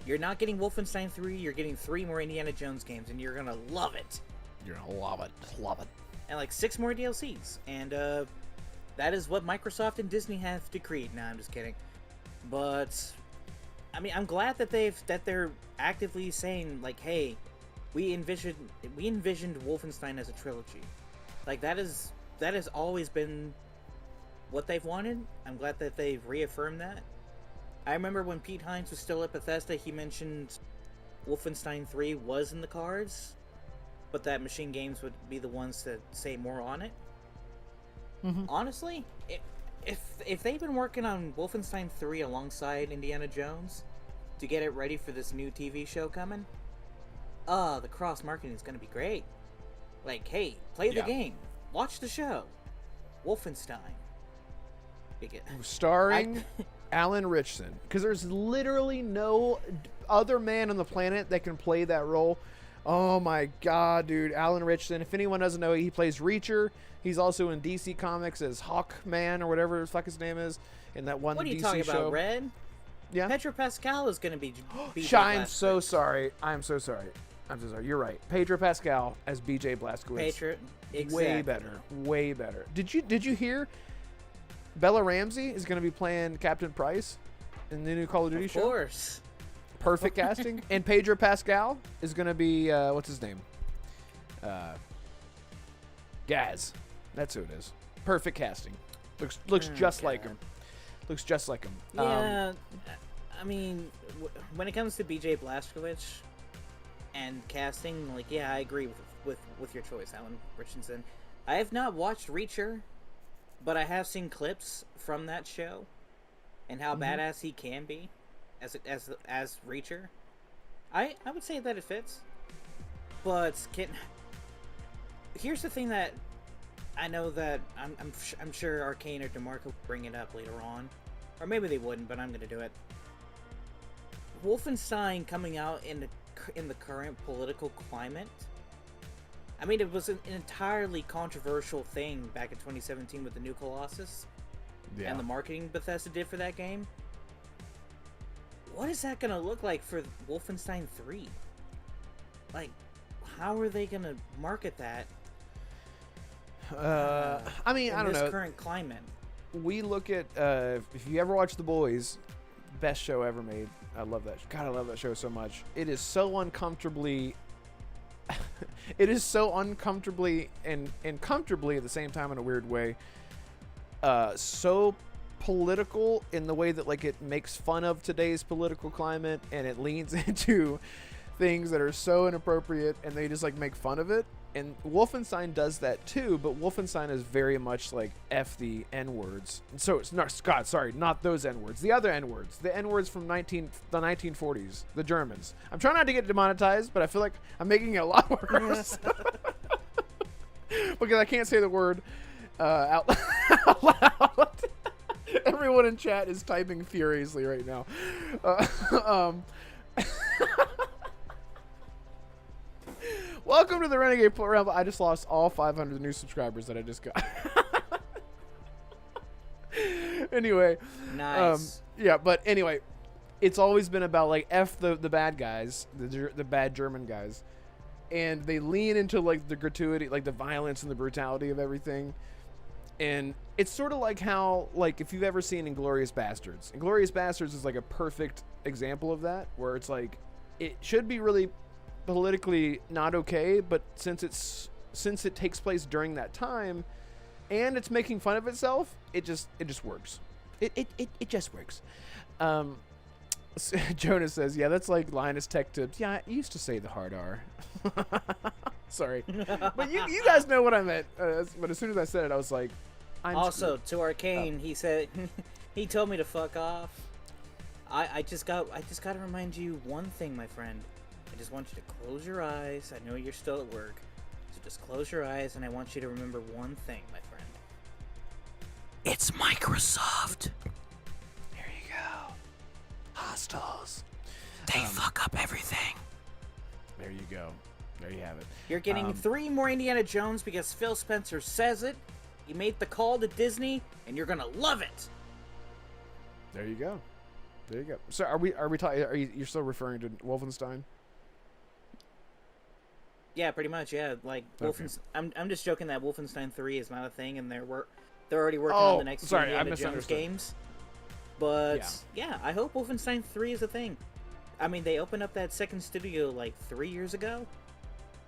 You're not getting Wolfenstein 3. You're getting 3 more Indiana Jones games, and you're gonna love it. You're gonna love it, love it. And like 6 more DLCs, and that is what Microsoft and Disney have decreed. Nah, I'm just kidding. But I mean, I'm glad that they're actively saying like, hey, we envisioned Wolfenstein as a trilogy. Like that has always been what they've wanted. I'm glad that they've reaffirmed that. I remember when Pete Hines was still at Bethesda, he mentioned Wolfenstein 3 was in the cards, but that Machine Games would be the ones to say more on it. Mm-hmm. Honestly, if they've been working on Wolfenstein 3 alongside Indiana Jones to get it ready for this new TV show coming, the cross-marketing is going to be great. Like, hey, play the game, watch the show, Wolfenstein. Starring Alan Ritchson, because there's literally no other man on the planet that can play that role. Oh my god, dude, Alan Ritchson. If anyone doesn't know, he plays Reacher. He's also in DC Comics as Hawkman or whatever the fuck his name is in that one DC show. What are you talking about, Red? Yeah. Pedro Pascal is going to be I'm so sorry. I'm so sorry. You're right. Pedro Pascal as BJ Blazkowicz. Exactly. Way better. Did you hear? Bella Ramsey is going to be playing Captain Price in the new Call of Duty show. Of course. Perfect casting. And Pedro Pascal is going to be, what's his name? Gaz. That's who it is. Perfect casting. Looks just like him. Looks just like him. Yeah. I mean, when it comes to BJ Blazkowicz and casting, like, yeah, I agree with your choice, Alan Richardson. I have not watched Reacher, but I have seen clips from that show and how badass he can be as Reacher. I would say that it fits. But here's the thing that I know that I'm sure Arcane or Damarco will bring it up later on, or maybe they wouldn't, but I'm gonna do it. Wolfenstein coming out in the current political climate. I mean, it was an entirely controversial thing back in 2017 with the new Colossus and the marketing Bethesda did for that game. What is that going to look like for Wolfenstein 3? Like, how are they going to market that? I mean, I don't know. In this current climate. We look at, if you ever watch The Boys, best show ever made. I love that. God, I love that show so much. It is so uncomfortably... it is so uncomfortably and comfortably at the same time in a weird way. So political in the way that like it makes fun of today's political climate and it leans into things that are so inappropriate and they just like make fun of it. And Wolfenstein does that too, but Wolfenstein is very much like F the N-words. So it's not, Scott, sorry, not those N-words. The other N-words. The N-words from the 1940s. The Germans. I'm trying not to get demonetized, but I feel like I'm making it a lot worse. Because I can't say the word out loud. Everyone in chat is typing furiously right now. Welcome to the Renegade Rumble. I just lost all 500 new subscribers that I just got. Anyway. Nice. Yeah, but anyway, it's always been about like F the bad guys, the bad German guys. And they lean into like the gratuity, like the violence and the brutality of everything. And it's sort of like how, like, if you've ever seen Inglourious Bastards. Inglourious Bastards is like a perfect example of that, where it's like, it should be really politically not okay, but since it takes place during that time, and it's making fun of itself, it just works. It just works. Jonas says, yeah, that's like Linus Tech Tips. Yeah, I used to say the hard R. Sorry. But you guys know what I meant. But as soon as I said it, I was like, also, to Arcane, he said, he told me to fuck off. I just got to remind you one thing, my friend. I just want you to close your eyes. I know you're still at work. So just close your eyes, and I want you to remember one thing, my friend. It's Microsoft. There you go. Hostiles. They fuck up everything. There you go. There you have it. You're getting 3 more Indiana Jones because Phil Spencer says it. He made the call to Disney, and you're gonna love it. There you go. There you go. So are we talking? You're still referring to Wolfenstein? Yeah, pretty much. Yeah, like Okay. I'm just joking that Wolfenstein 3 is not a thing, and they're already working on the next sorry, Indiana Jones games. But yeah, I hope Wolfenstein 3 is a thing. I mean, they opened up that second studio like 3 years ago.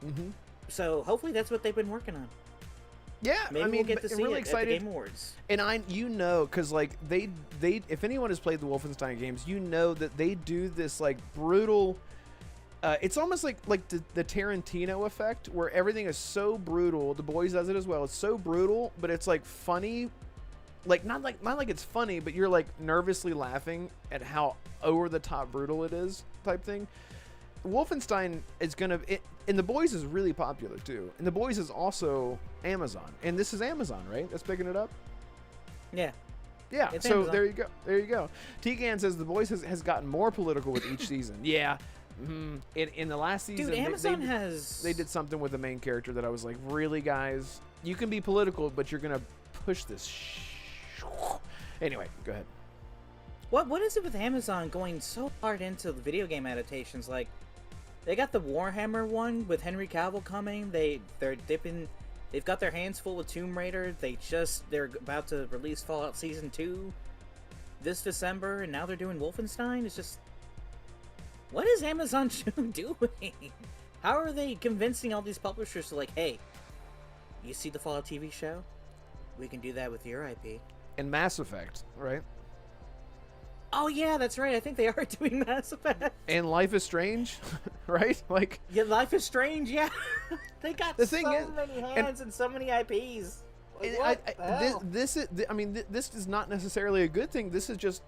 Mm-hmm. So hopefully that's what they've been working on. Yeah, Maybe I mean, we'll get to see really it excited. at the Game Awards. And because like they if anyone has played the Wolfenstein games, you know that they do this like brutal. It's almost like the Tarantino effect, where everything is so brutal. The Boys does it as well. It's so brutal, but it's like funny, like not like it's funny, but you're like nervously laughing at how over the top brutal it is, type thing. Wolfenstein is and The Boys is really popular too. And The Boys is also Amazon, and this is Amazon, right? That's picking it up. Yeah. Yeah. It's So Amazon. there you go. There you go. Tegan says The Boys has gotten more political with each season. Yeah. Mm-hmm. In the last season, Dude, Amazon has... They did something with the main character that I was like, really, guys? You can be political, but you're gonna push this. Anyway, go ahead. What is it with Amazon going so hard into the video game adaptations? Like, they got the Warhammer one with Henry Cavill coming. They've got their hands full with Tomb Raider. They're about to release Fallout Season 2 this December, and now they're doing Wolfenstein. It's just, what is Amazon doing? How are they convincing all these publishers to, like, hey, you see the Fallout TV show? We can do that with your IP. And Mass Effect, right? Oh yeah, that's right. I think they are doing Mass Effect. And Life is Strange, right? Like, yeah, Life is Strange. Yeah, they got The thing so is- many hands and so many IPs. Like, and what the hell? this is not necessarily a good thing. This is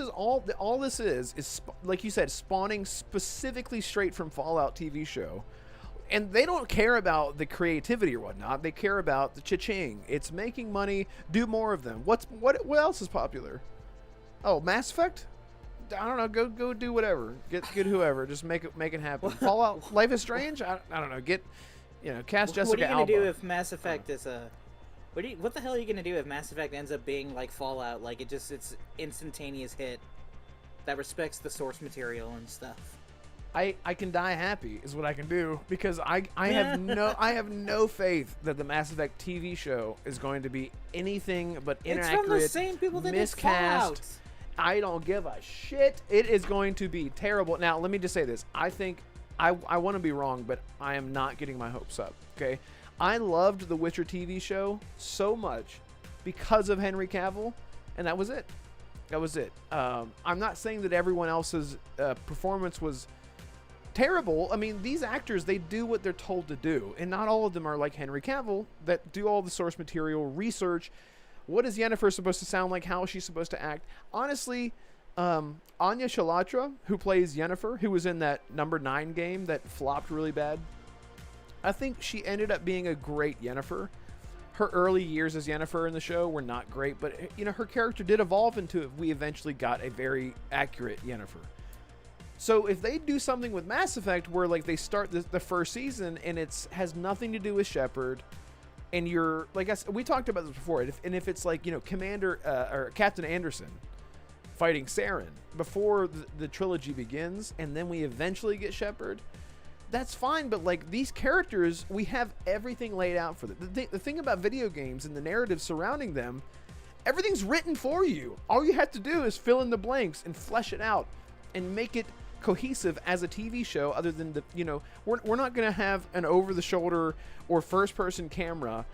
all this is like you said, spawning specifically straight from Fallout TV show. And they don't care about the creativity or whatnot. They care about the cha-ching. It's making money. Do more of them. What else is popular? Oh, Mass Effect? I don't know. Go do whatever. Get whoever. Just make it happen. Fallout. Life is Strange. I don't know. Cast Jessica Alba. What are you gonna do if Mass Effect is a? What the hell are you gonna do if Mass Effect ends up being like Fallout? Like it's instantaneous hit that respects the source material and stuff. I can die happy is what I can do, because I have no faith that the Mass Effect TV show is going to be anything but inaccurate. It's from the same people that did Fallout. I don't give a shit. It is going to be terrible. Now, let me just say this. I think I want to be wrong, but I am not getting my hopes up. Okay, I loved the Witcher TV show so much because of Henry Cavill, and that was it. That was it. I'm not saying that everyone else's performance was terrible. I mean, these actors, they do what they're told to do, and not all of them are like Henry Cavill that do all the source material research. What is Yennefer supposed to sound like? How is she supposed to act? Honestly, Anya Shalatra, who plays Yennefer, who was in that number 9 game that flopped really bad, I think she ended up being a great Yennefer. Her early years as Yennefer in the show were not great, but her character did evolve into it. We eventually got a very accurate Yennefer. So if they do something with Mass Effect where like they start the first season and it has nothing to do with Shepard, and you're like we talked about this before, if it's like Commander or Captain Anderson fighting Saren before the trilogy begins, and then we eventually get Shepard, that's fine, but like these characters, we have everything laid out for them. The thing about video games and the narrative surrounding them, everything's written for you. All you have to do is fill in the blanks and flesh it out and make it cohesive as a TV show. Other than the, we're not going to have an over-the-shoulder or first-person camera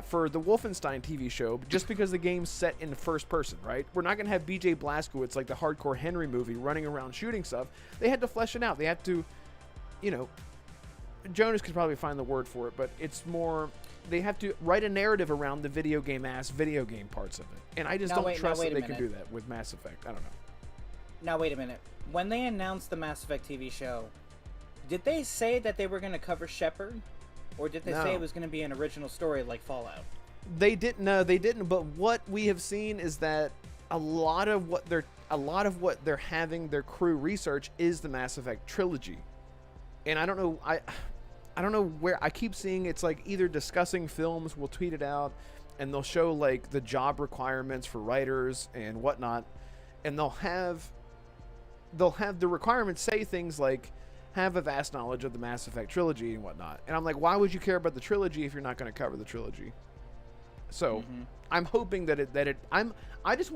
for the Wolfenstein TV show just because the game's set in first person, right? We're not going to have BJ Blazkowicz, like the Hardcore Henry movie, running around shooting stuff. They had to flesh it out. They had to, Jonas could probably find the word for it, but it's more, they have to write a narrative around the video game parts of it. And I just don't trust that they can do that with Mass Effect. I don't know. Now, wait a minute. When they announced the Mass Effect TV show, did they say that they were going to cover Shepard? Or did they say it was going to be an original story like Fallout? They didn't. No, they didn't. But what we have seen is that a lot of what they're having their crew research is the Mass Effect trilogy. And I don't know. I don't know where. I keep seeing it's like either discussing films. We'll tweet it out, and they'll show like the job requirements for writers and whatnot, and they'll have the requirements say things like, have a vast knowledge of the Mass Effect trilogy and whatnot. And I'm like, why would you care about the trilogy if you're not going to cover the trilogy? So I'm hoping I just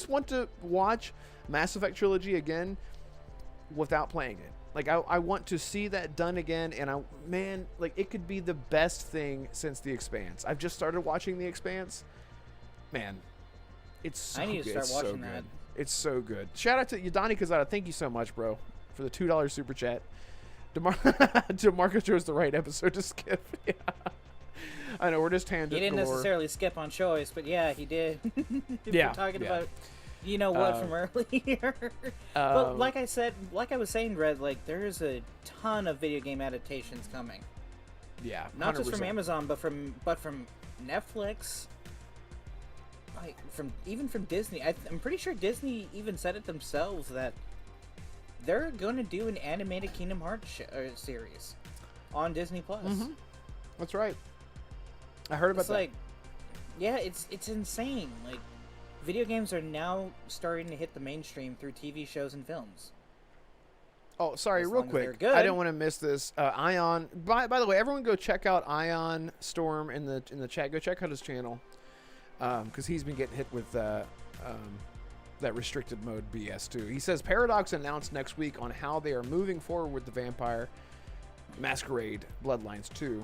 want to watch Mass Effect trilogy again without playing it. Like I want to see that done again, and like it could be the best thing since The Expanse. I've just started watching The Expanse. Man, it's so good. I need to start watching that. It's so good. Shout out to Yadani Kazada. Thank you so much, bro, for the $2 super chat. Damarco chose the right episode to skip. Yeah. I know, we're just tangent He didn't galore. necessarily skip on choice, but yeah, he did. Yeah. We're talking about what from earlier. But like I was saying, Red, like there's a ton of video game adaptations coming. Yeah. 100%. Not just from Amazon, but from Netflix. Like even from Disney. I'm pretty sure Disney even said it themselves that they're going to do an animated Kingdom Hearts series on Disney Plus. Mm-hmm. That's right. I heard about that. Like, yeah, it's insane. Like, video games are now starting to hit the mainstream through TV shows and films. Oh, sorry, real quick. I don't want to miss this. Ion. By the way, everyone go check out Ion Storm in the chat. Go check out his channel, because he's been getting hit with that restricted mode BS too. He says Paradox announced next week on how they are moving forward with the Vampire Masquerade Bloodlines 2.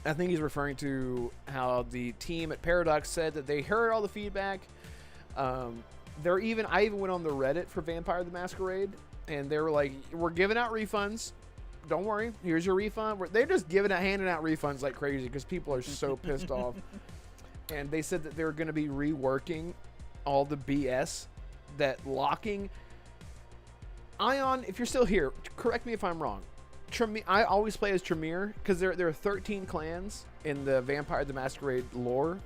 I think he's referring to how the team at Paradox said that they heard all the feedback. I even went on the Reddit for Vampire the Masquerade, and they were like, we're giving out refunds. Don't worry, here's your refund. They're just handing out refunds like crazy because people are so pissed off. And they said that they're going to be reworking all the BS that locking. Ion, if you're still here, correct me if I'm wrong. I always play as Tremere because there are 13 clans in the Vampire the Masquerade lore,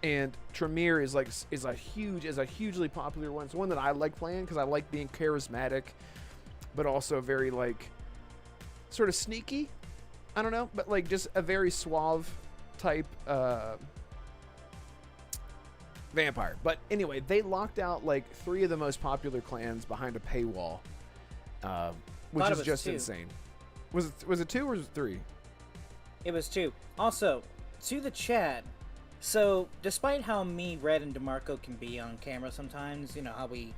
and Tremere is a hugely popular one. It's one that I like playing because I like being charismatic, but also very like sort of sneaky. I don't know, but like just a very suave type vampire. But anyway, they locked out like 3 of the most popular clans behind a paywall, which is just insane. Was it 2 or was it 3? It was 2. Also, to the chat. So, despite how me, Red, and Damarco can be on camera sometimes, you know how we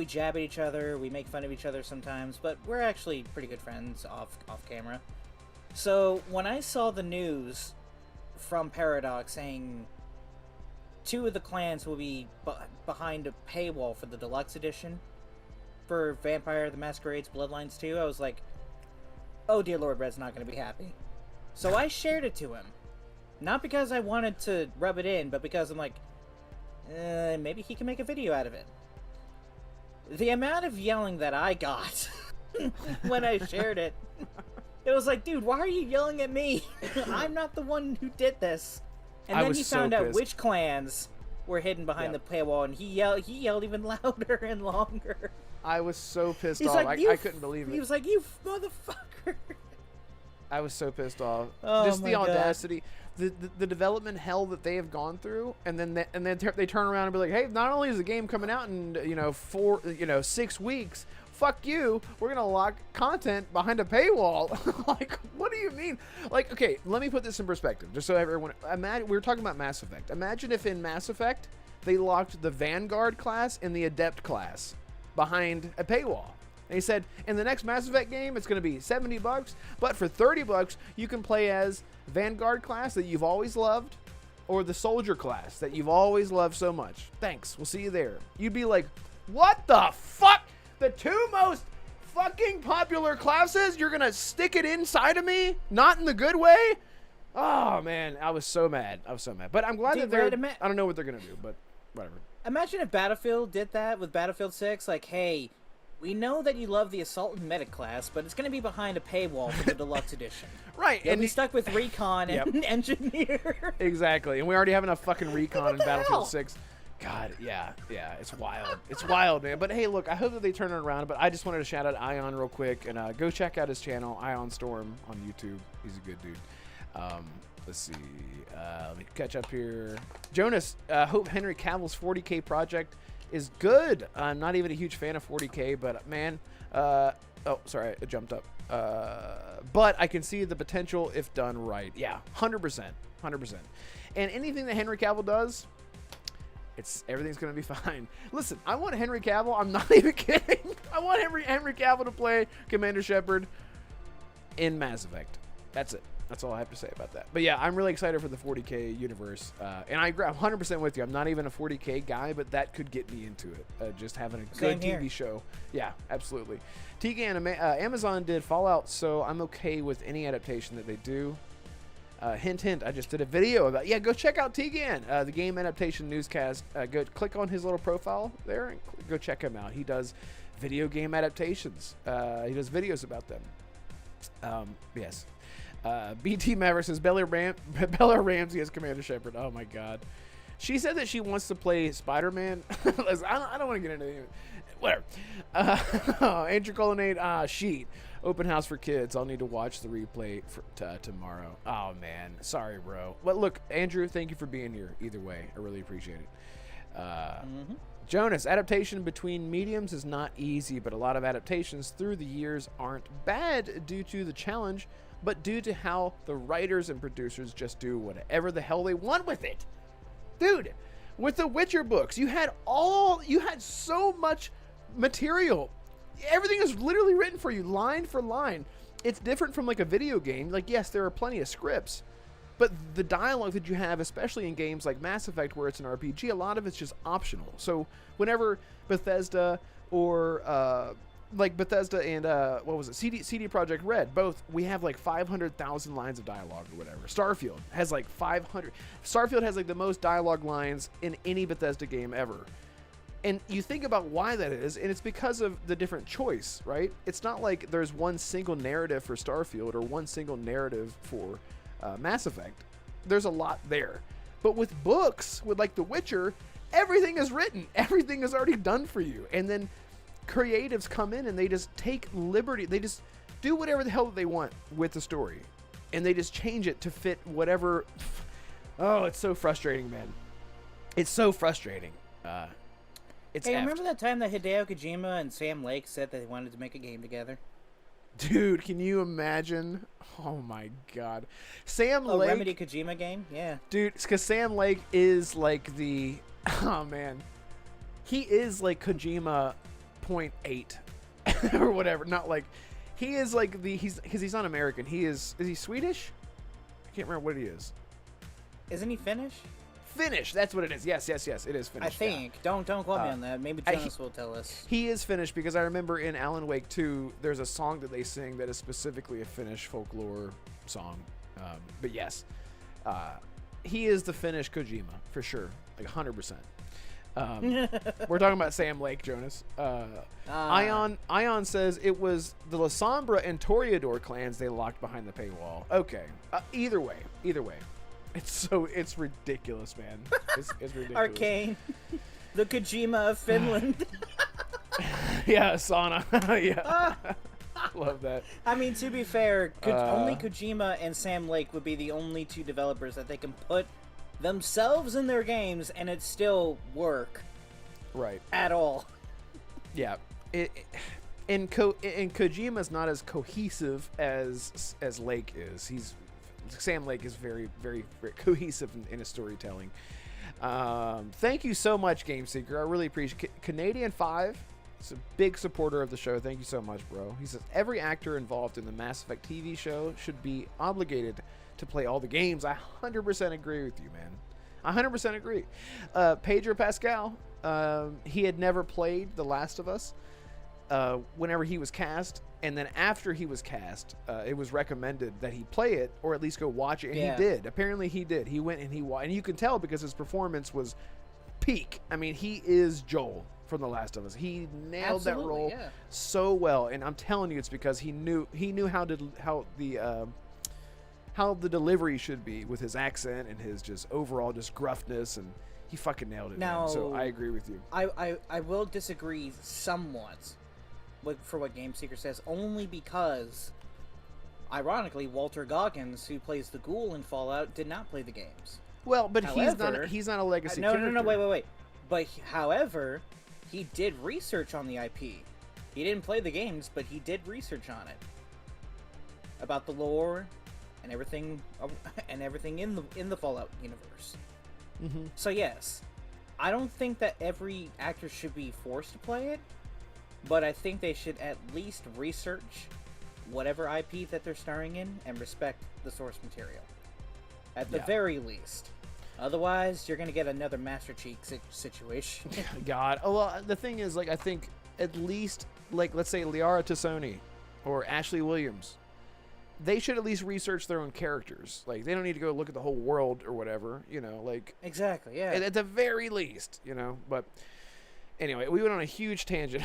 jab at each other, we make fun of each other sometimes, but we're actually pretty good friends off camera. So, when I saw the news from Paradox saying 2 of the clans will be behind a paywall for the deluxe edition for Vampire the Masquerade's Bloodlines 2, I was like, oh dear Lord, Red's not going to be happy. So I shared it to him. Not because I wanted to rub it in, but because I'm like, maybe he can make a video out of it. The amount of yelling that I got when I shared it, it was like, dude, why are you yelling at me? I'm not the one who did this. And then he found out which clans were hidden behind the paywall, and he yelled even louder and longer. I was so pissed off. Like, I couldn't believe it. He was like, you motherfucker. I was so pissed off. Oh, just the audacity, the development hell that they have gone through, and then they turn around and be like, hey, not only is the game coming out in 6 weeks, fuck you, we're gonna lock content behind a paywall. Like, what do you mean? Like, okay, let me put this in perspective, just so everyone. Imagine we were talking about Mass Effect. Imagine if in Mass Effect they locked the Vanguard class and the Adept class behind a paywall. And he said, in the next Mass Effect game, it's going to be $70, but for $30, you can play as Vanguard class that you've always loved, or the Soldier class that you've always loved so much. Thanks, we'll see you there. You'd be like, what the fuck? The two most fucking popular classes? You're going to stick it inside of me? Not in the good way? Oh, man, I was so mad. But I'm glad that they're... I don't know what they're going to do, but whatever. Imagine if Battlefield did that with Battlefield 6. Like, hey, we know that you love the Assault and Medic class, but it's going to be behind a paywall for the Deluxe Edition. Right. You'll be stuck with Recon and Engineer. Exactly. And we already have enough fucking Recon in Battlefield 6. God, yeah, it's wild. It's wild, man. But hey, look, I hope that they turn it around. But I just wanted to shout out Ion real quick. And go check out his channel, Ion Storm, on YouTube. He's a good dude. Let's see. Let me catch up here. Jonas, hope Henry Cavill's 40K project is good. I'm not even a huge fan of 40K, but man, oh, sorry, it jumped up. But I can see the potential if done right. Yeah, 100%. And anything that Henry Cavill does, everything's gonna be fine. Listen, I want Henry Cavill. I'm not even kidding. I want Henry Cavill to play Commander Shepard in Mass Effect. That's it. That's all I have to say about that. But yeah, I'm really excited for the 40K universe. And I'm 100% with you. I'm not even a 40K guy, but that could get me into it. Just having a good TV show. Yeah, absolutely. Tegan, Amazon did Fallout, so I'm okay with any adaptation that they do. Hint, hint, I just did a video about... Yeah, go check out Tegan, the game adaptation newscast. Go click on his little profile there and go check him out. He does video game adaptations. He does videos about them. Yes. BT Maverick says Bella Ramsey as Commander Shepard. Oh my god. She said that she wants to play Spider-Man. I don't want to get into it. Whatever. Andrew Colonnade, sheet. Open house for kids. I'll need to watch the replay tomorrow. Oh man. Sorry, bro. But look, Andrew, thank you for being here. Either way, I really appreciate it. Jonas, adaptation between mediums is not easy, but a lot of adaptations through the years aren't bad due to the challenge, but due to how the writers and producers just do whatever the hell they want with it. Dude, with the Witcher books, you had so much material. Everything is literally written for you, line for line. It's different from like a video game. Like, yes, there are plenty of scripts, but the dialogue that you have, especially in games like Mass Effect where it's an RPG, a lot of it's just optional. So whenever Bethesda or like Bethesda and what was it, CD Projekt Red, both, we have like 500,000 lines of dialogue or whatever. Starfield has like 500. Starfield has like the most dialogue lines in any Bethesda game ever. And you think about why that is, and it's because of the different choice, right? It's not like there's one single narrative for Starfield or one single narrative for Mass Effect. There's a lot there. But with books, with like The Witcher, everything is written. Everything is already done for you. And then creatives come in and they just take liberty. They just do whatever the hell they want with the story. And they just change it to fit whatever. Oh, it's so frustrating, man. It's so frustrating. Hey, remember that time that Hideo Kojima and Sam Lake said that they wanted to make a game together? Dude, can you imagine? Oh my god. Sam Lake. Remedy Kojima game? Yeah. Dude, because Sam Lake is like the... Oh man. He is like Kojima 0.8 or whatever. Not like... He is like the... Because he's not American. He is... Is he Swedish? I can't remember what he is. Isn't he Finnish? Finnish, that's what it is. Yes, it is Finnish. I think. Yeah. Don't quote me on that. Maybe Jonas will tell us. He is Finnish because I remember in Alan Wake 2, there's a song that they sing that is specifically a Finnish folklore song. But yes, he is the Finnish Kojima for sure, like 100%. We're talking about Sam Lake, Jonas. Ion says it was the La Sombra and Toreador clans they locked behind the paywall. Okay, either way. It's ridiculous, man. It's ridiculous. Arcane, the Kojima of Finland. Yeah, Sauna. Yeah, love that. I mean, to be fair, only Kojima and Sam Lake would be the only two developers that they can put themselves in their games and it still work. Right. At all. Yeah. And Kojima's not as cohesive as Lake is. Sam Lake is very, very, very cohesive in his storytelling. Thank you so much, Game Seeker. I really appreciate it. Canadian 5 is a big supporter of the show. Thank you so much, bro. He says, every actor involved in the Mass Effect TV show should be obligated to play all the games. I 100% agree with you, man. I 100% agree. Pedro Pascal, he had never played The Last of Us whenever he was cast. And then after he was cast, it was recommended that he play it or at least go watch it. And he did. Apparently he did. He went and he watched. And you can tell because his performance was peak. I mean, he is Joel from The Last of Us. He nailed that role so well. And I'm telling you, it's because he knew how the delivery should be with his accent and his just overall just gruffness. And he fucking nailed it. Now, man. So I agree with you. I will disagree somewhat for what Game Seeker says, only because, ironically, Walter Goggins, who plays the Ghoul in Fallout, did not play the games. Well, but However, he's not a legacy character. No, wait. But, however, he did research on the IP. He didn't play the games, but he did research on it. About the lore and everything in the Fallout universe. Mm-hmm. So, yes, I don't think that every actor should be forced to play it, but I think they should at least research whatever IP that they're starring in and respect the source material. At the very least. Otherwise, you're going to get another Master Chief situation. God. Oh, well, the thing is, like, I think at least, like, let's say Liara Tassoni or Ashley Williams, they should at least research their own characters. Like, they don't need to go look at the whole world or whatever, you know, like... Exactly, yeah. At the very least, you know, but... Anyway, we went on a huge tangent.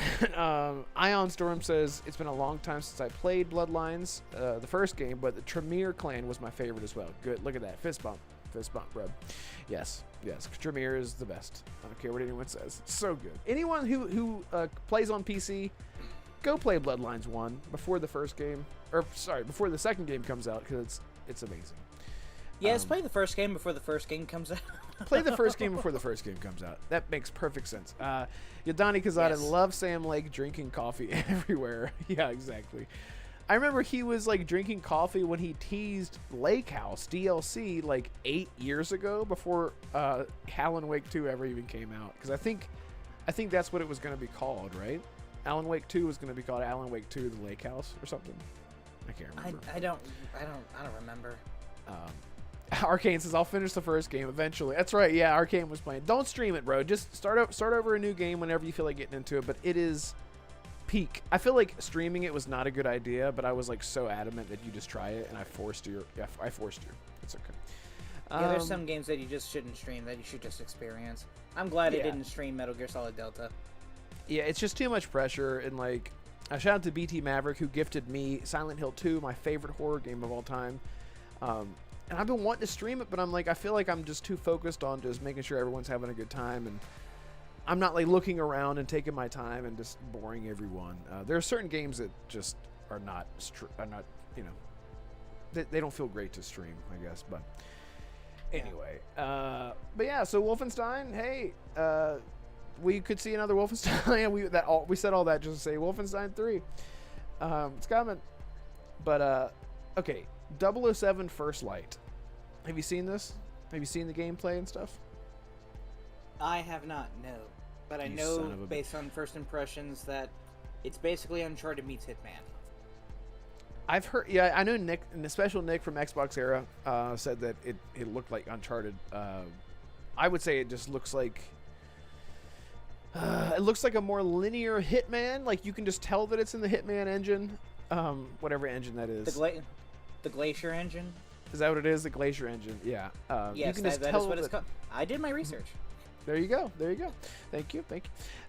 Ion Storm says, it's been a long time since I played Bloodlines, the first game, but the Tremere clan was my favorite as well. Good. Look at that. Fist bump. Fist bump, bro. Yes. Tremere is the best. I don't care what anyone says. It's so good. Anyone who plays on PC, go play Bloodlines 1 before the first game. Or, sorry, before the second game comes out, because it's amazing. Yes, play the first game before the first game comes out. Play the first game before the first game comes out. That makes perfect sense. Yadani Kazada loves Sam Lake drinking coffee everywhere. Yeah, exactly. I remember he was like drinking coffee when he teased Lake House DLC like 8 years ago before Alan Wake 2 ever even came out. Because I think that's what it was going to be called, right? Alan Wake 2 was going to be called Alan Wake 2: The Lake House or something. I can't remember. I don't remember. Arcane says, I'll finish the first game eventually. That's right, yeah, Arcane was playing. Don't stream it, bro. Just start over a new game whenever you feel like getting into it, but it is peak. I feel like streaming it was not a good idea, but I was like so adamant that you just try it, and I forced you. It's okay. Yeah, there's some games that you just shouldn't stream, that you should just experience. I'm glad it didn't stream Metal Gear Solid Delta. Yeah, it's just too much pressure, and like, a shout out to BT Maverick, who gifted me Silent Hill 2, my favorite horror game of all time. And I've been wanting to stream it, but I'm like, I feel like I'm just too focused on just making sure everyone's having a good time, and I'm not like looking around and taking my time and just boring everyone. There are certain games that just are not, you know, they don't feel great to stream, I guess. But anyway, but yeah. So Wolfenstein, hey, we could see another Wolfenstein. we said all that just to say Wolfenstein 3. It's coming, but okay. 007 First Light. Have you seen this? Have you seen the gameplay and stuff? I have not, no. But I know, based on first impressions, that it's basically Uncharted meets Hitman. I've heard, yeah, I know Nick, and the special Nick from Xbox Era, said that it looked like Uncharted. I would say it just looks like... it looks like a more linear Hitman. Like, you can just tell that it's in the Hitman engine. Whatever engine that is. The Glacier engine? Is that what it is? The Glacier engine, yeah. Yes, you can just that tell is what it's called. I did my research. There you go. Thank you.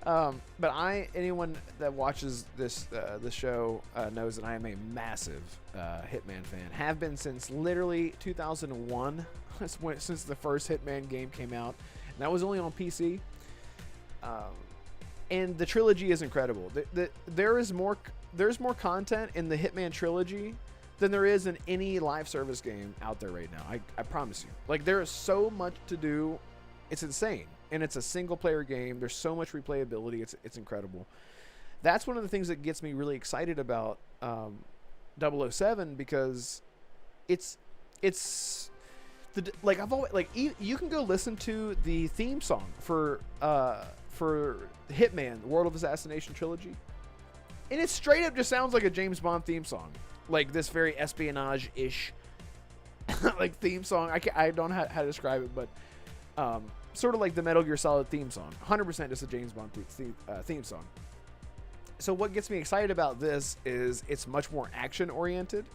But anyone that watches this show knows that I am a massive Hitman fan. Have been since literally 2001, since the first Hitman game came out. And that was only on PC. And the trilogy is incredible. There's more content in the Hitman trilogy than there is in any live service game out there right now. I promise you. Like, there is so much to do. It's insane. And it's a single player game. There's so much replayability. It's incredible. that's one of the things that gets me really excited about 007 because it's like I've always like you can go listen to the theme song for Hitman, the World of Assassination trilogy, and it straight up just sounds like a James Bond theme song, like this very espionage-ish like theme song. I don't know how to describe it, but sort of like the Metal Gear Solid theme song, 100% just a James Bond theme song. So what gets me excited about this is it's much more action oriented.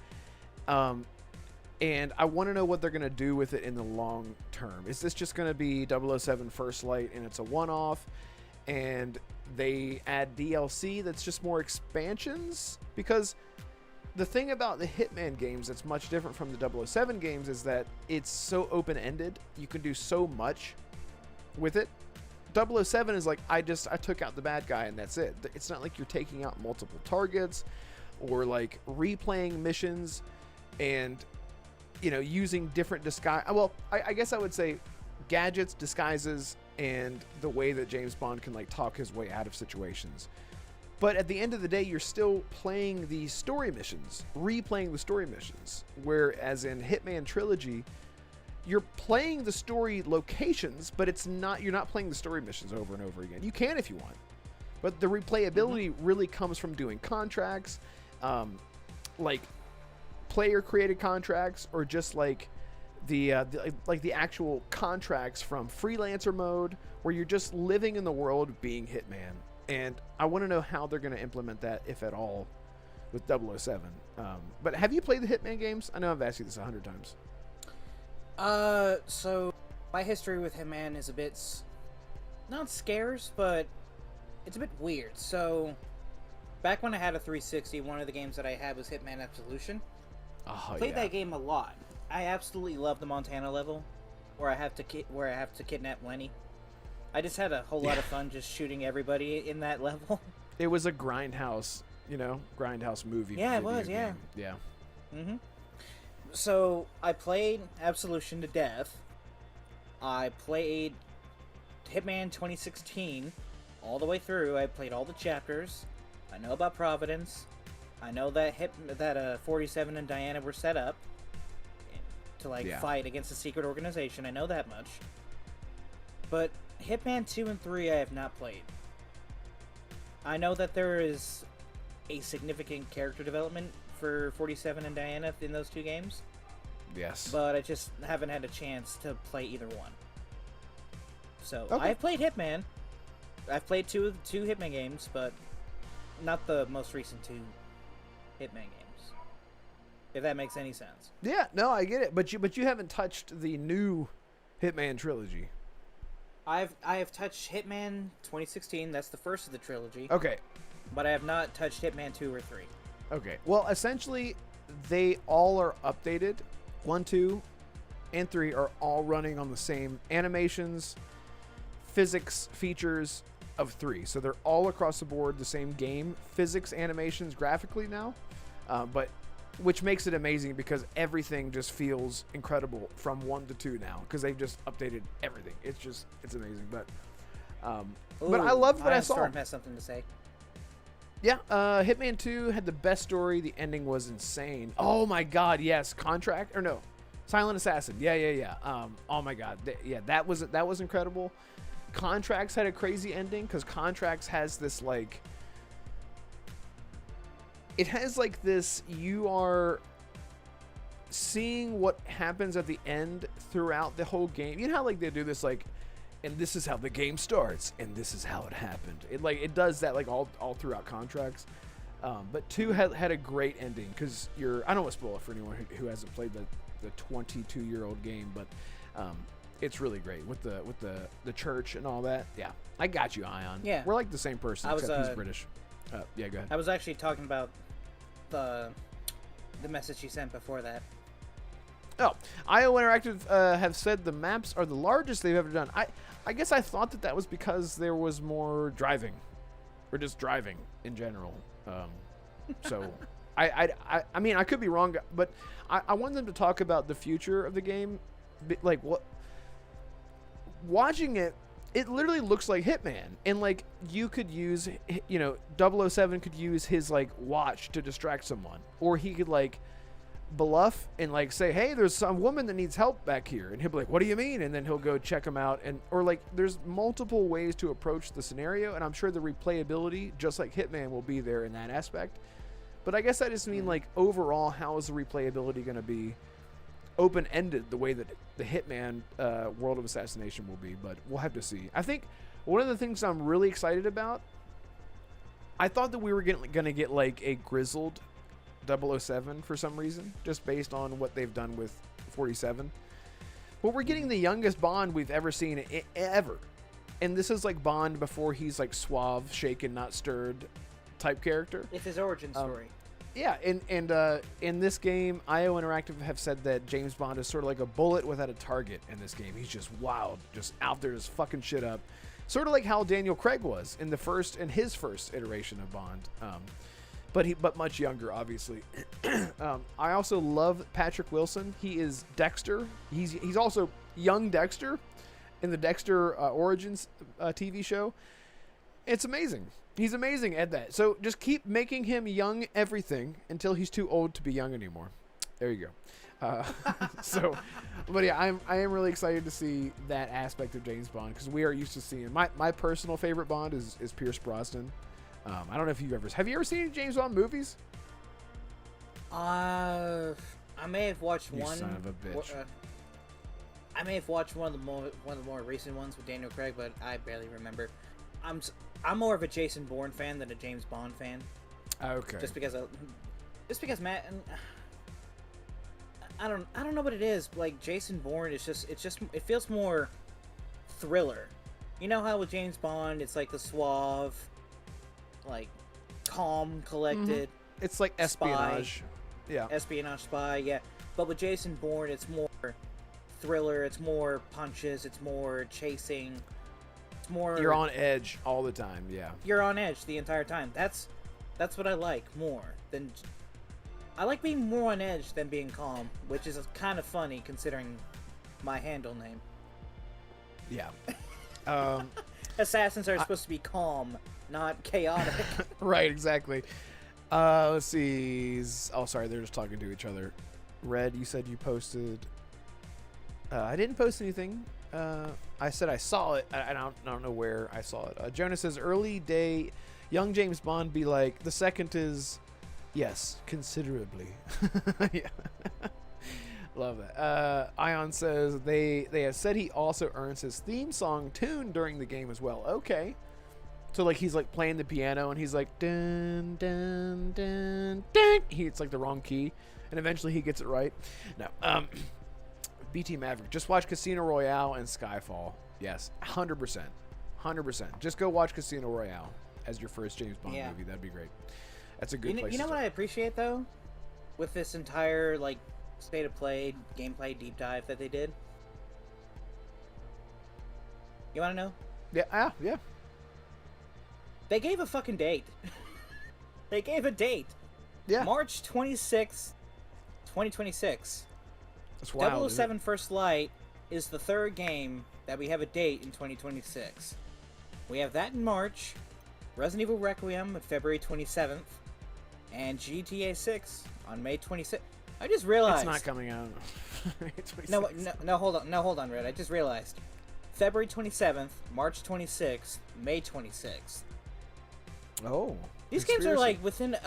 And I want to know what they're going to do with it in the long term. Is this just going to be 007 First Light and it's a one-off and they add DLC that's just more expansions? Because the thing about the Hitman games that's much different from the 007 games is that it's so open-ended. You can do so much with it. 007 is like, I took out the bad guy and that's it. It's not like you're taking out multiple targets or like replaying missions and, you know, using different disguise. Well, I guess I would say gadgets, disguises, and the way that James Bond can like talk his way out of situations. But at the end of the day, you're still playing the story missions, replaying the story missions. Whereas in Hitman Trilogy, you're playing the story locations, but you're not playing the story missions over and over again. You can if you want, but the replayability really comes from doing contracts, like player created contracts, or just like the actual contracts from freelancer mode, where you're just living in the world being Hitman. And I want to know how they're going to implement that, if at all, with 007. But have you played the Hitman games? I know I've asked you this 100 times. So my history with Hitman is a bit, not scarce, but it's a bit weird. So back when I had a 360, one of the games that I had was Hitman Absolution. Oh, Played that game a lot. I absolutely love the Montana level, where I have to kidnap Lenny. I just had a whole lot of fun just shooting everybody in that level. It was a grindhouse, grindhouse movie. Yeah, it was. Game. Yeah. Mm-hmm. So I played Absolution to death. I played Hitman 2016 all the way through. I played all the chapters. I know about Providence. I know that 47 and Diana were set up to fight against a secret organization. I know that much. But Hitman 2 and 3 I have not played. I know that there is a significant character development for 47 and Diana in those two games. Yes. But I just haven't had a chance to play either one. So, okay. I've played Hitman. I've played two Hitman games, but not the most recent two Hitman games. If that makes any sense. Yeah, no, I get it. But you haven't touched the new Hitman trilogy. I have touched Hitman 2016. That's the first of the trilogy. Okay. But I have not touched Hitman 2 or 3. Okay. Well, essentially, they all are updated. 1, 2, and 3 are all running on the same animations, physics, features of 3. So they're all across the board the same game, physics, animations, graphically now. But which makes it amazing because everything just feels incredible from 1 to 2 now because they've just updated everything. It's amazing. But I loved what I saw. Storm has something to say. Yeah, Hitman 2 had the best story. The ending was insane. Oh my god, yes. Silent Assassin. Yeah. Oh my god. That was incredible. Contracts had a crazy ending because Contracts has this you are seeing what happens at the end throughout the whole game. You know how they do this and this is how the game starts and this is how it happened. It does that all throughout Contracts. But 2 had a great ending because I don't want to spoil it for anyone who hasn't played the 22-year-old game, but it's really great with the church and all that. Yeah, I got you, Ion. Yeah, we're like the same person except he's British. Yeah, go ahead. I was actually talking about the message you sent before that. Oh, IO Interactive have said the maps are the largest they've ever done. I guess I thought that was because there was more driving, or just driving in general. So I mean I could be wrong, but I want them to talk about the future of the game, watching it. it literally looks like Hitman, and like you could use, you know, 007 could use his like watch to distract someone, or he could like bluff and like say, hey, there's some woman that needs help back here, and he'll be like, what do you mean? And then he'll go check him out, and or like there's multiple ways to approach the scenario, and I'm sure the replayability, just like Hitman, will be there in that aspect. But I guess I just mean like overall, how is the replayability going to be open-ended the way that the Hitman World of Assassination will be? But we'll have to see. I think one of the things I'm really excited about, I thought that we were going to get like a grizzled 007 for some reason, just based on what they've done with 47. But we're getting the youngest Bond we've ever seen ever. And this is like Bond before he's like suave, shaken, not stirred type character. It's his origin story. Yeah, and in this game, IO Interactive have said that James Bond is sort of like a bullet without a target in this game. He's just wild, just out there, just fucking shit up. Sort of like how Daniel Craig was in his first iteration of Bond. But much younger, obviously. I also love Patrick Wilson. He is Dexter. He's also young Dexter in the Dexter Origins TV show. It's amazing. He's amazing at that. So just keep making him young everything until he's too old to be young anymore. There you go. But yeah, I am really excited to see that aspect of James Bond, because we are used to seeing my personal favorite Bond is Pierce Brosnan. I don't know if have you ever seen any James Bond movies? I may have watched one. Son of a bitch. I may have watched one of the more recent ones with Daniel Craig, but I barely remember. I'm more of a Jason Bourne fan than a James Bond fan. Okay. Just because Matt, I don't know what it is. Like Jason Bourne, it feels more thriller. You know how with James Bond, it's like the suave, like calm, collected. Mm-hmm. It's like espionage. Spy. Yeah. Espionage spy, yeah. But with Jason Bourne, it's more thriller, it's more punches, it's more chasing. It's more You're on edge all the time, yeah. You're on edge the entire time. That's what I like more than I like being more on edge than being calm, which is kind of funny considering my handle name. Yeah. Assassins are supposed to be calm, not chaotic. Right, exactly. Let's see. Oh, sorry, they're just talking to each other. Red, you said you posted. I didn't post anything. I said I saw it. I don't know where I saw it. Jonas says early day, young James Bond be like. The second is, yes, considerably. Yeah. Love that. Ion says they have said he also earns his theme song tune during the game as well. Okay. So like he's like playing the piano and he's like dun dun dun dun. It's like the wrong key, and eventually he gets it right. No. BT Maverick, just watch Casino Royale and Skyfall. Yes, 100%. 100%. Just go watch Casino Royale as your first James Bond movie. That'd be great. That's a good place You know to what start. I appreciate, though? With this entire, like, state of play, gameplay deep dive that they did? You want to know? Yeah, yeah. They gave a fucking date. They gave a date. Yeah. March 26th, 2026. That's wild. 007 First Light is the third game that we have a date in 2026. We have that in March, Resident Evil Requiem on February 27th, and GTA 6 on May 26th. I just realized... It's not coming out. No, hold on, Red. I just realized. February 27th, March 26th, May 26th. Oh. These games are like with an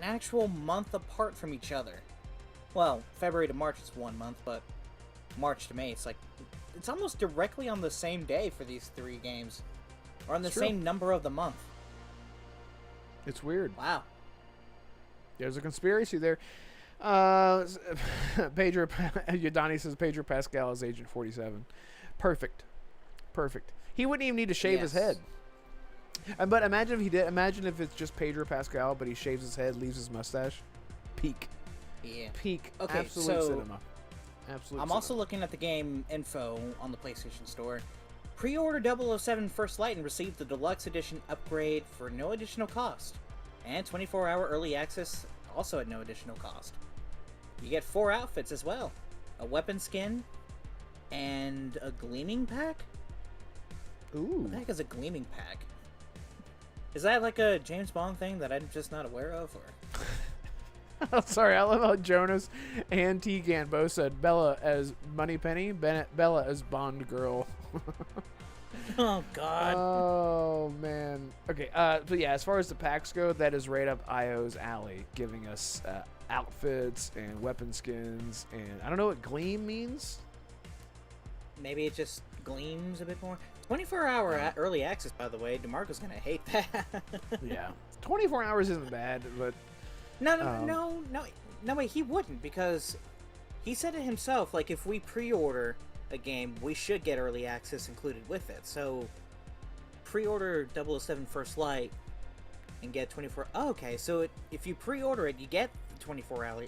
actual month apart from each other. Well, February to March is 1 month, but March to May, it's almost directly on the same day for these three games. Or on the same number of the month. It's weird. Wow. There's a conspiracy there. Pedro Yadani says Pedro Pascal is Agent 47. Perfect. He wouldn't even need to shave his head. But imagine if he did. Imagine if it's just Pedro Pascal, but he shaves his head, leaves his mustache. Peak. Yeah. Peak. Okay, Absolute so cinema. Absolute. I'm also looking at the game info on the PlayStation Store. Pre-order 007 First Light and receive the Deluxe Edition upgrade for no additional cost. And 24-hour early access also at no additional cost. You get 4 outfits as well. A weapon skin and a gleaming pack? Ooh. What the heck is a gleaming pack? Is that like a James Bond thing that I'm just not aware of? Or Sorry, I love how Jonas and Tegan both said Bella as Moneypenny, Bella as Bond Girl. oh God. Oh man. Okay. But yeah, as far as the packs go, that is right up IO's alley, giving us outfits and weapon skins, and I don't know what gleam means. Maybe it just gleams a bit more. 24-hour early access, by the way. Damarco's gonna hate that. Yeah. 24 hours isn't bad, but no, wait, he wouldn't, because he said it himself, like, if we pre-order a game, we should get early access included with it. So, pre-order 007 First Light and get 24... Oh, okay, so if you pre-order it, you get the 24-hour...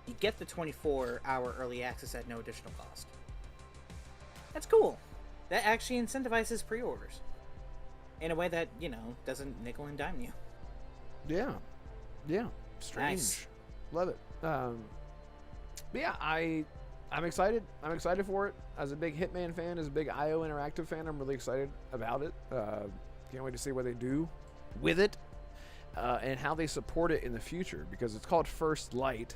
You get the 24-hour early access at no additional cost. That's cool. That actually incentivizes pre-orders. In a way that, doesn't nickel and dime you. Yeah. Yeah. Strange. Nice. Love it. But yeah, I'm excited. I'm excited for it. As a big Hitman fan, as a big IO Interactive fan, I'm really excited about it. Can't wait to see what they do with it and how they support it in the future, because it's called First Light.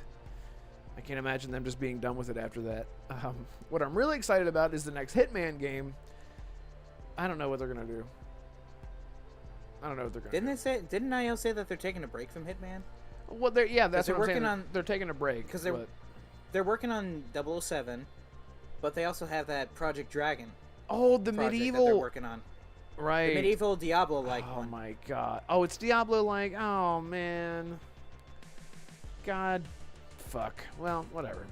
I can't imagine them just being done with it after that. What I'm really excited about is the next Hitman game. I don't know what they're going to do. I don't know what they're going to do. Didn't IO say that they're taking a break from Hitman? Well, that's what I'm working saying. They're taking a break. Because they're working on 007, but they also have that Project Dragon. Oh, the project medieval. that they're working on. Right. The medieval Diablo-like Oh one. my god. Oh, it's Diablo-like. Oh man. God. Fuck. Well, whatever.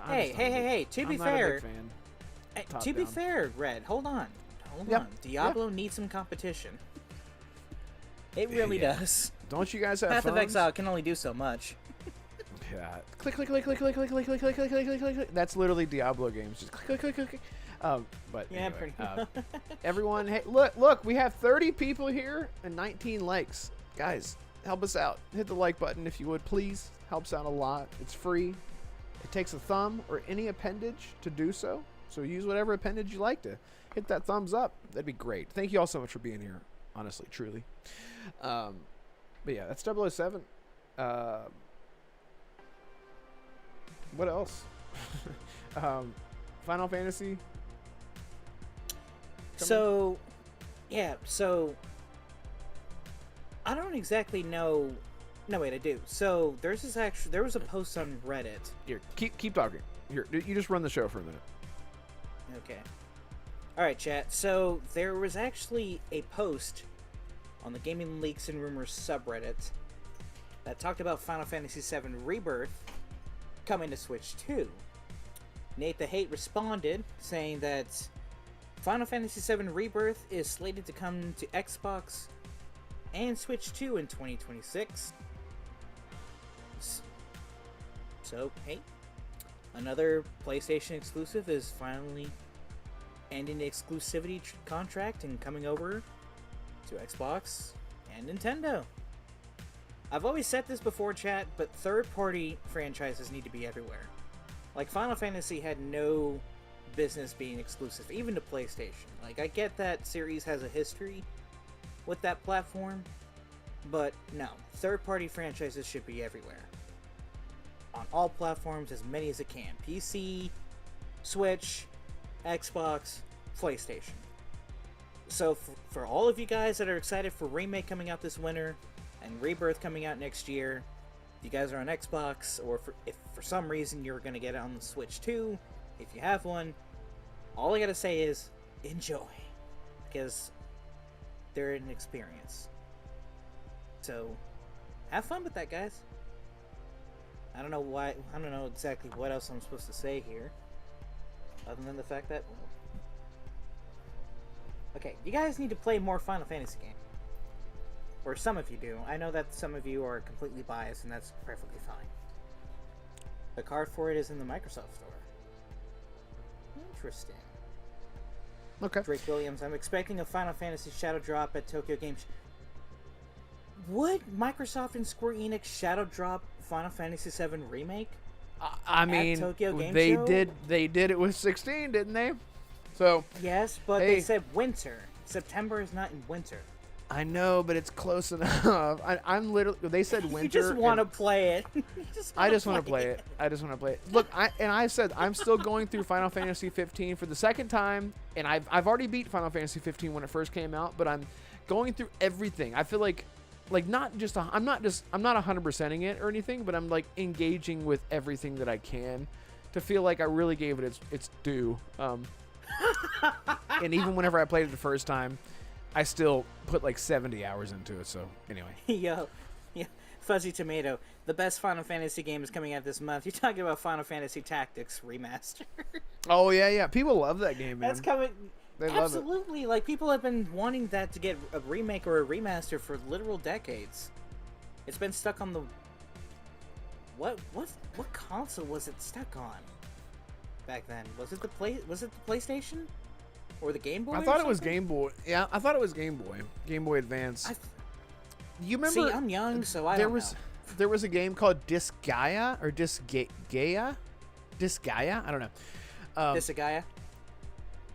Hey. To be fair, to be fair, Red, hold on. Diablo needs some competition. It really does. Don't you guys have Path of phones? Exile can only do so much. Yeah. Click, click, click, click, click, click, click, click, click, click, click, click, click. That's literally Diablo games. Just click, click, click, click. But yeah, anyway, pretty. everyone, hey, look, we have 30 people here and 19 likes. Guys, help us out. Hit the like button if you would, please. Helps out a lot. It's free. It takes a thumb or any appendage to do so. So use whatever appendage you like to hit that thumbs up. That'd be great. Thank you all so much for being here. Honestly, truly. But yeah, that's 007. What else? Final Fantasy. So I don't exactly know. No, wait, I do. So there was a post on Reddit. Here, keep talking. Here, you just run the show for a minute. Okay. All right, chat. So there was actually a post on the Gaming Leaks and Rumors subreddit that talked about Final Fantasy VII Rebirth coming to Switch 2. Nate the Hate responded saying that Final Fantasy VII Rebirth is slated to come to Xbox and Switch 2 in 2026. So, hey, another PlayStation exclusive is finally ending the exclusivity contract and coming over to Xbox and Nintendo. I've always said this before, chat, but third-party franchises need to be everywhere. Like, Final Fantasy had no business being exclusive, even to PlayStation. Like, I get that series has a history with that platform, but no, third-party franchises should be everywhere. On all platforms, as many as it can. PC, Switch, Xbox, PlayStation. So for all of you guys that are excited for Remake coming out this winter, and Rebirth coming out next year, if you guys are on Xbox, or if for some reason you're going to get it on the Switch too, if you have one, all I gotta say is, enjoy. Because they're an experience. So, have fun with that, guys. I don't know exactly what else I'm supposed to say here. Other than the fact that... Okay, you guys need to play more Final Fantasy games. Or some of you do. I know that some of you are completely biased, and that's perfectly fine. The card for it is in the Microsoft Store. Interesting. Okay. Drake Williams, I'm expecting a Final Fantasy Shadow Drop at Tokyo Game Show. Would Microsoft and Square Enix Shadow Drop Final Fantasy VII Remake? I mean, Tokyo Game they Show? did. They did it with 16, didn't they? So Yes, but hey, they said winter. September is not in winter. I know, but it's close enough. I'm literally. They said winter. You just want to play it. I just want to play it. I just want to play it. Look, I said I'm still going through Final Fantasy 15 for the second time, and I've already beat Final Fantasy 15 when it first came out, but I'm going through everything. I feel like not just I'm not 100%ing it or anything, but I'm like engaging with everything that I can to feel like I really gave it its due. And even whenever I played it the first time, I still put like 70 hours into it. So anyway, Yo, Fuzzy Tomato. The best Final Fantasy game is coming out this month. You're talking about Final Fantasy Tactics Remaster. oh yeah, people love that game, man. That's coming. They love it. Absolutely. Like, people have been wanting that to get a remake or a remaster for literal decades. It's been stuck on the... What console was it stuck on back then? Was it the PlayStation? Or the Game Boy? I thought it was Game Boy. Yeah, I thought it was Game Boy. Game Boy Advance. You remember? See, I'm young, so I don't know. There was a game called Disgaea or Disgaea? Disgaea? I don't know. Disgaea?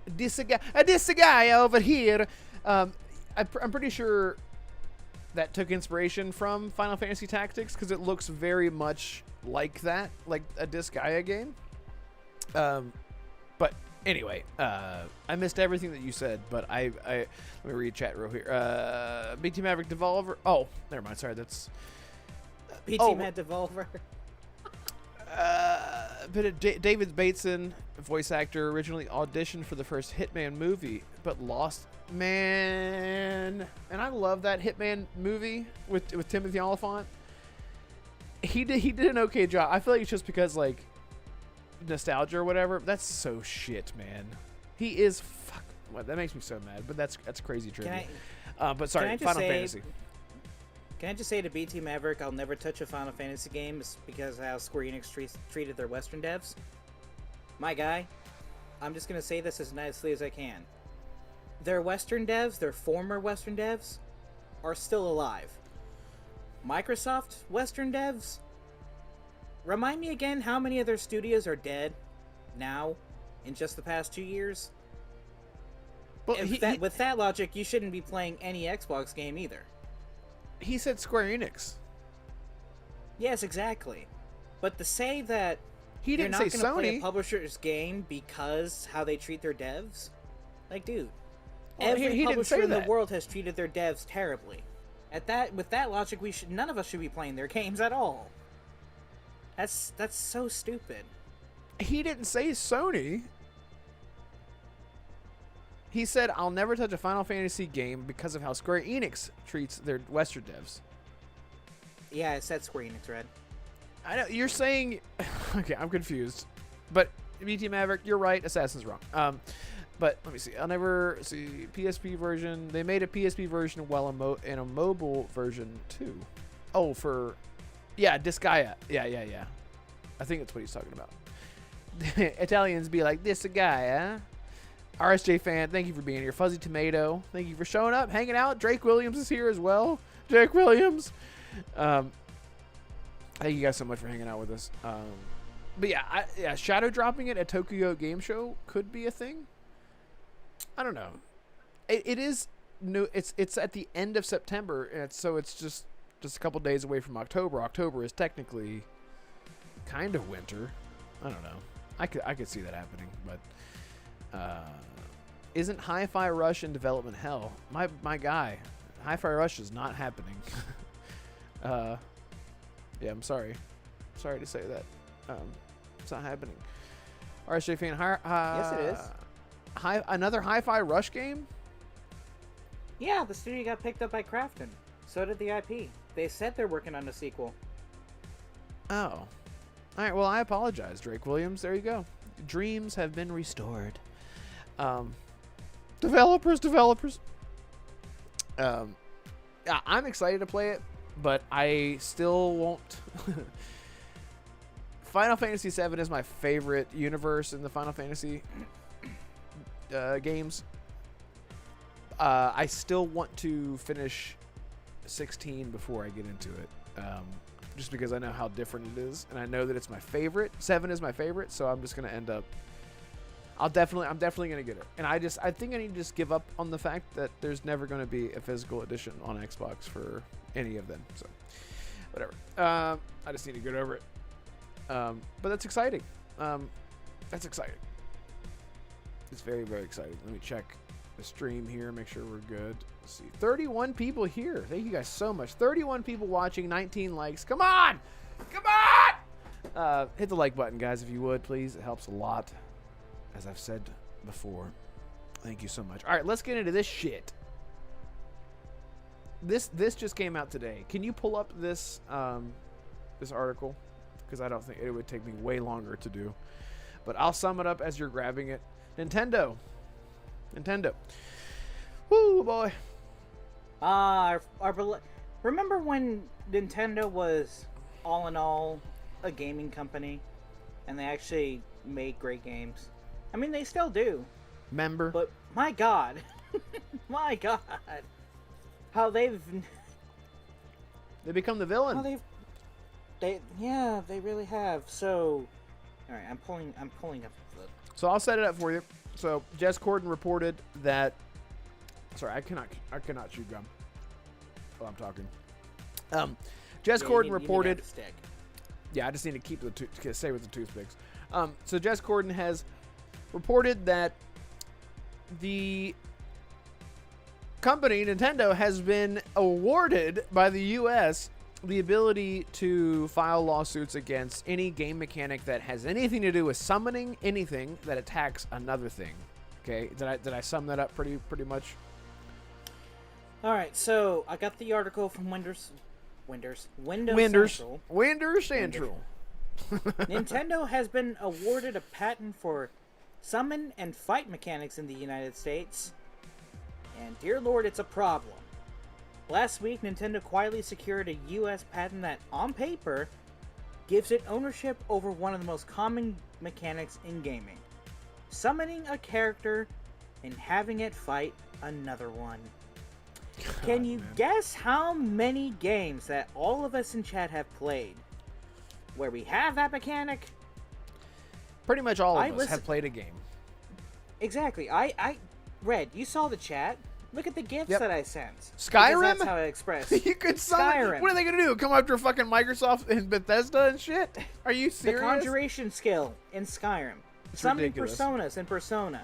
Disgaea over here. I'm pretty sure that took inspiration from Final Fantasy Tactics because it looks very much like that, like a Disgaea game. But anyway, I missed everything that you said, but I let me read chat real here. BT Maverick Devolver. Oh, never mind. Sorry, that's BT Mad Devolver. David Bateson, voice actor, originally auditioned for the first Hitman movie, but lost. Man, and I love that Hitman movie with Timothy Olyphant. He did an okay job. I feel like it's just because like nostalgia or whatever. That's so shit, man. He is fuck. Well, that makes me so mad. But that's crazy trivia. But sorry, Final Fantasy. Can I just say to BT Maverick, I'll never touch a Final Fantasy game because of how Square Enix treated their Western devs. My guy, I'm just gonna say this as nicely as I can. Their Western devs, their former Western devs, are still alive. Microsoft Western devs, remind me again how many of their studios are dead now in just the past 2 years? Well, with that logic, you shouldn't be playing any Xbox game either. He said Square Enix. Yes, exactly. But to say that he didn't say you're not going to play Sony. a publisher's game because how they treat their devs, like, dude, well, every publisher in the world has treated their devs terribly. With that logic, none of us should be playing their games at all. That's so stupid. He didn't say Sony. He said, I'll never touch a Final Fantasy game because of how Square Enix treats their Western devs. Yeah, it said Square Enix, Red. I know, you're saying... Okay, I'm confused. But, BT Maverick, you're right. Assassin's wrong. But, let me see. I'll never see PSP version. They made a PSP version and a mobile version, too. Oh, for... Yeah, Disgaea. Yeah. I think that's what he's talking about. Italians be like, Disgaea. RSJ fan, thank you for being here. Fuzzy Tomato, thank you for showing up, hanging out. Drake Williams is here as well. Drake Williams. Thank you guys so much for hanging out with us. But yeah, shadow dropping it at Tokyo Game Show could be a thing. I don't know. It is new. It's at the end of September, and so it's just a couple days away from October. October is technically kind of winter. I don't know. I could see that happening, but. Isn't Hi-Fi Rush in development hell? My guy, Hi-Fi Rush is not happening. Yeah, I'm sorry. Sorry to say that. It's not happening. RSJ fan, yes, it is. Another Hi-Fi Rush game? Yeah, the studio got picked up by Krafton. So did the IP. They said they're working on a sequel. Oh. All right, well, I apologize, Drake Williams. There you go. Dreams have been restored. Developers. I'm excited to play it, but I still won't. Final Fantasy VII is my favorite universe in the Final Fantasy games. I still want to finish 16 before I get into it, just because I know how different it is, and I know that it's my favorite. 7 is my favorite, so I'm just going to end up... I'm definitely gonna get it. And I think I need to just give up on the fact that there's never gonna be a physical edition on Xbox for any of them. So whatever. I just need to get over it. But that's exciting. That's exciting. It's very, very exciting. Let me check the stream here, make sure we're good. Let's see. 31 people here. Thank you guys so much. 31 people watching, 19 likes. Come on! Come on! Hit the like button, guys, if you would, please. It helps a lot. As I've said before. Thank you so much. All right, let's get into this shit. This just came out today. Can you pull up this this article? Because I don't think it would take me way longer to do. But I'll sum it up as you're grabbing it. Nintendo. Woo, boy. Remember when Nintendo was all in all a gaming company, and they actually made great games? I mean, they still do. Member. But my God, my God, how they become the villain. How they really have. So, all right, I'm pulling up the. So I'll set it up for you. So Jess Corden reported that. Sorry, I cannot chew gum while I'm talking. Jess Corden reported. Yeah, I just need to keep stay with the toothpicks. So Jess Corden has reported that the company Nintendo has been awarded by the U.S. the ability to file lawsuits against any game mechanic that has anything to do with summoning anything that attacks another thing. Okay, did I sum that up pretty much? All right, so I got the article from Windows Central. Nintendo has been awarded a patent for summon and fight mechanics in the United States. And dear Lord, it's a problem. Last week, Nintendo quietly secured a U.S. patent that, on paper, gives it ownership over one of the most common mechanics in gaming. Summoning a character and having it fight another one. Can you guess how many games that all of us in chat have played where we have that mechanic? Pretty much all of us have played a game. Exactly. Red, you saw the chat. Look at the gifts that I sent. Skyrim? That's how I express. You could summon. Skyrim. What are they gonna do? Come after fucking Microsoft and Bethesda and shit? Are you serious? The conjuration skill in Skyrim. It's Summoning ridiculous. personas in Persona.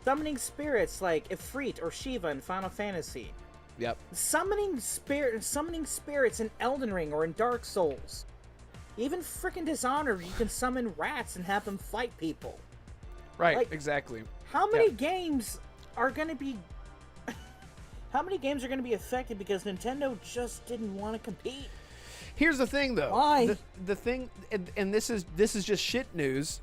Summoning spirits like Ifrit or Shiva in Final Fantasy. Yep. Summoning spirits in Elden Ring or in Dark Souls. Even frickin' Dishonored, you can summon rats and have them fight people. Right, Like, exactly. How many games are gonna be... How many games are gonna be affected because Nintendo just didn't want to compete? Here's the thing, though. Why? The thing, and this is just shit news.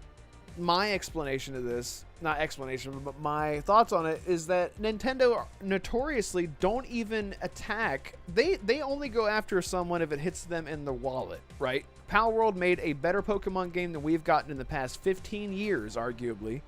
My explanation of this, not explanation, but my thoughts on it is that Nintendo notoriously don't even attack. They only go after someone if it hits them in the wallet, right? Pal World made a better Pokemon game than we've gotten in the past 15 years, arguably.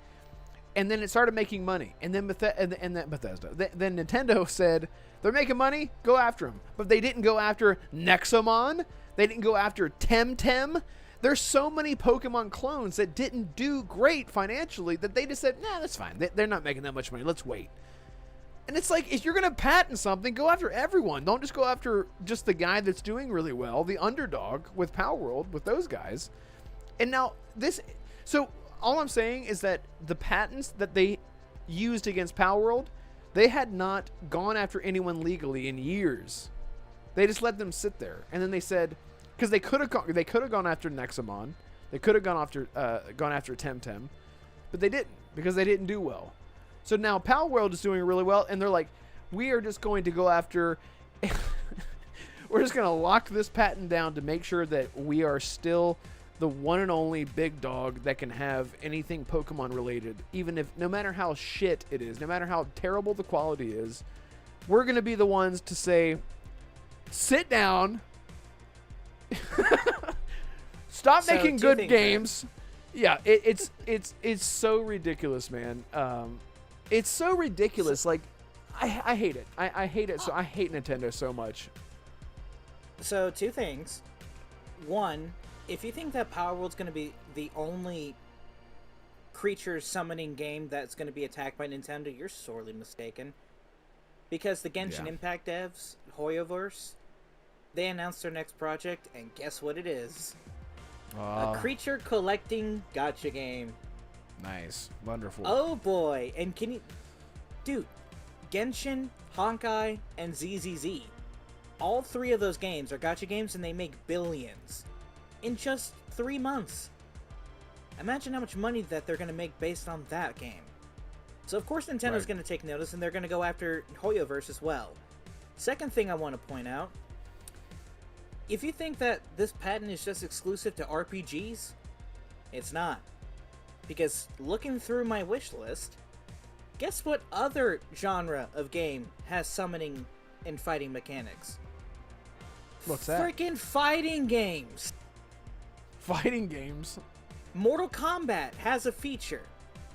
And then it started making money. And then Bethesda. Then Nintendo said, they're making money, go after them. But they didn't go after Nexomon. They didn't go after Temtem. There's so many Pokemon clones that didn't do great financially that they just said, nah, that's fine. They're not making that much money. Let's wait. And it's like, if you're going to patent something, go after everyone. Don't just go after just the guy that's doing really well, the underdog with Pal World, with those guys. And now this... So all I'm saying is that the patents that they used against Pal World, they had not gone after anyone legally in years. They just let them sit there. And then they said... Because they could have gone after Nexomon, they could have gone after Temtem, but they didn't because they didn't do well. So now Pal World is doing really well, and they're like, we are just going to go after. We're just going to lock this patent down to make sure that we are still the one and only big dog that can have anything Pokemon related, even if no matter how shit it is, no matter how terrible the quality is, we're going to be the ones to say, sit down. Stop making good games. Yeah, it's so ridiculous, man. It's so ridiculous. Like, I hate it. I hate it. So I hate Nintendo so much. So two things. One, if you think that Power World's going to be the only creature summoning game that's going to be attacked by Nintendo, you're sorely mistaken. Because the Genshin Impact devs, Hoyoverse, they announced their next project, and guess what it is? A creature collecting gacha game. Nice. Wonderful. Oh boy. And can you... Dude, Genshin, Honkai, and ZZZ. All 3 of those games are gacha games, and they make billions. In just 3 months. Imagine how much money that they're going to make based on that game. So of course Nintendo's going to take notice, and they're going to go after Hoyoverse as well. Second thing I want to point out, if you think that this patent is just exclusive to RPGs, it's not. Because looking through my wish list, guess what other genre of game has summoning and fighting mechanics? What's that? Freaking fighting games! Fighting games? Mortal Kombat has a feature.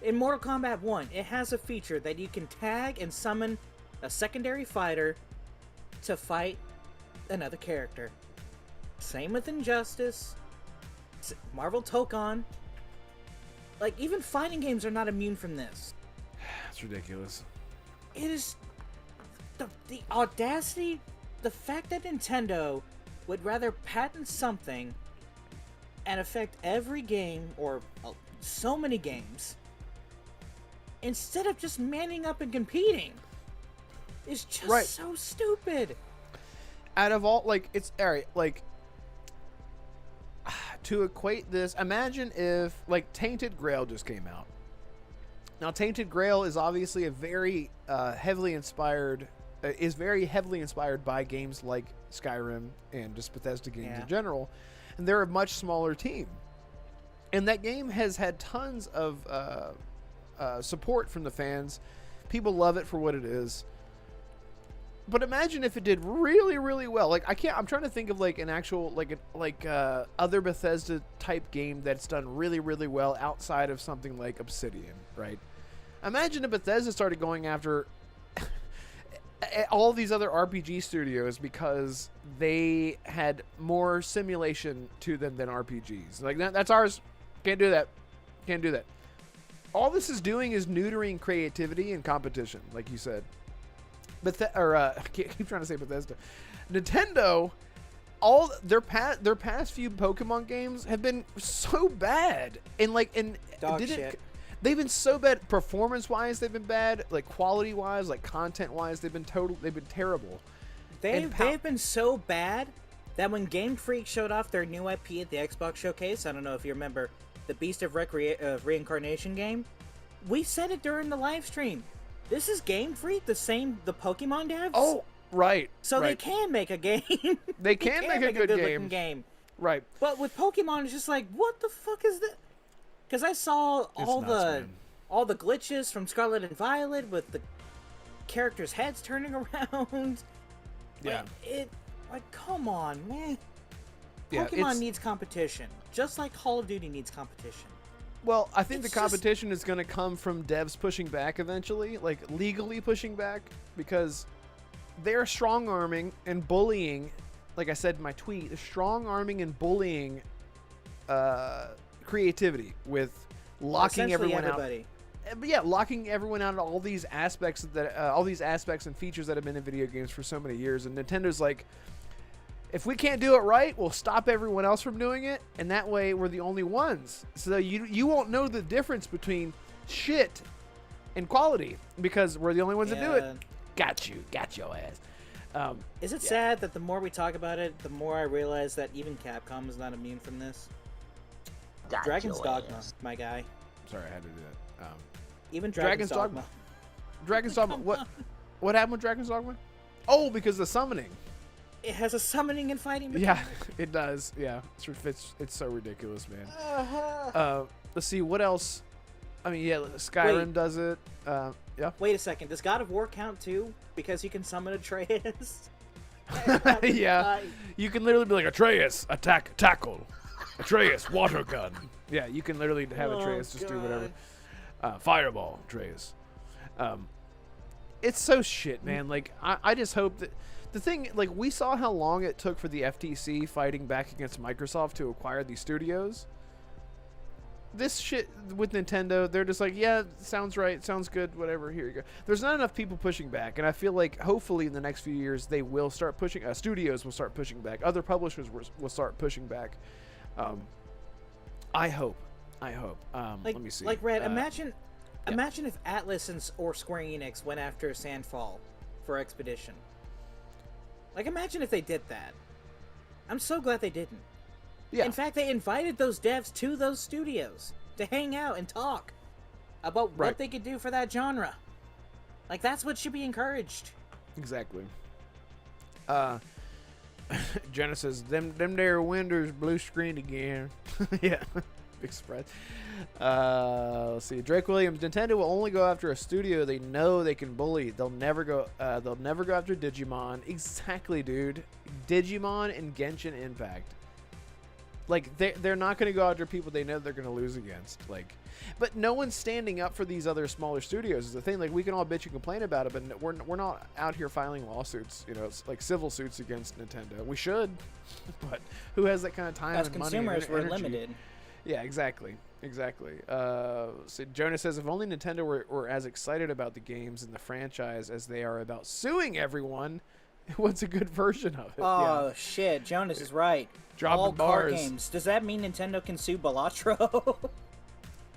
In Mortal Kombat 1, it has a feature that you can tag and summon a secondary fighter to fight another character. Same with Injustice, Marvel Tokon. Like, even fighting games are not immune from this. That's ridiculous. It is... The audacity, the fact that Nintendo would rather patent something and affect every game, or so many games, instead of just manning up and competing, is just so stupid. Out of all, like, it's, alright, like, to equate this, imagine if, like, Tainted Grail just came out. Now, Tainted Grail is obviously a very heavily inspired by games like Skyrim and just Bethesda games in general, and they're a much smaller team. And that game has had tons of support from the fans. People love it for what it is. But imagine if it did really, really well. Like, I'm trying to think of like an actual other Bethesda type game that's done really, really well outside of something like Obsidian, right? Imagine if Bethesda started going after all these other RPG studios because they had more simulation to them than RPGs. Like, that's ours. Can't do that. Can't do that. All this is doing is neutering creativity and competition, like you said. I keep trying to say Bethesda. Nintendo, all their past few Pokemon games have been so bad, and they've been so bad performance-wise. They've been bad, like quality-wise, like content-wise. They've been terrible. They've been so bad that when Game Freak showed off their new IP at the Xbox Showcase, I don't know if you remember, the Beast of Reincarnation game, we said it during the live stream. This is Game Freak, the Pokemon devs? Oh, right. So right. they can make a game. They can make a good game. Right. But with Pokemon, it's just like, what the fuck is that? Because I saw all the glitches from Scarlet and Violet with the characters' heads turning around. Yeah. Like, come on, man. Yeah, Pokemon needs competition, just like Call of Duty needs competition. Well, I think the competition is going to come from devs pushing back eventually, like legally pushing back, because they're strong-arming and bullying, like I said in my tweet, they're strong-arming and bullying creativity with locking everyone out. But yeah, locking everyone out of all these aspects and features that have been in video games for so many years, and Nintendo's like, if we can't do it right, we'll stop everyone else from doing it, and that way we're the only ones. So you won't know the difference between shit and quality because we're the only ones that do it. Got your ass. Is it sad that the more we talk about it, the more I realize that even Capcom is not immune from this? Dragon's Dogma, my guy. Sorry, I had to do that. Even Dragon's Dogma. Dragon's Dogma. What happened with Dragon's Dogma? Oh, because the summoning. It has a summoning and fighting mechanic. Yeah, it does. Yeah, it's so ridiculous, man. Let's see what else. I mean, yeah, Skyrim does it. Yeah. Wait a second. Does God of War count too? Because you can summon Atreus. Yeah. You can literally be like, Atreus, tackle. Atreus, water gun. Yeah, you can literally have Atreus just do whatever. Fireball, Atreus. It's so shit, man. Like, I just hope that. The thing, like, we saw how long it took for the FTC fighting back against Microsoft to acquire these studios. this shit with Nintendo, they're just like, yeah, sounds right, sounds good, whatever, here you go. There's not enough people pushing back, and I feel like hopefully in the next few years they will start pushing, studios will start pushing back, other publishers will start pushing back. I hope. Let me see. Like, Red, imagine if Atlas or Square Enix went after Sandfall for Expedition. Like, imagine if they did that. I'm so glad they didn't. Yeah. In fact, they invited those devs to those studios to hang out and talk about what they could do for that genre. Like, that's what should be encouraged. Exactly. Jenna says, them there windows blue screened again. Yeah. Big surprise. Let's see. Drake Williams, Nintendo will only go after a studio they know they can bully. They'll never go after Digimon. Exactly, dude. Digimon and Genshin Impact. Like, they're not going to go after people they know they're going to lose against. Like, but no one's standing up for these other smaller studios is the thing. Like, we can all bitch and complain about it, but we're not out here filing lawsuits, you know, it's like civil suits against Nintendo. We should, but who has that kind of time and money? As consumers, we're energy? limited. Yeah, exactly. So Jonah says, if only Nintendo were as excited about the games and the franchise as they are about suing everyone, what's a good version of it? Oh, shit. Jonas is right. Dropping all car bars. games. Does that mean Nintendo can sue Balatro?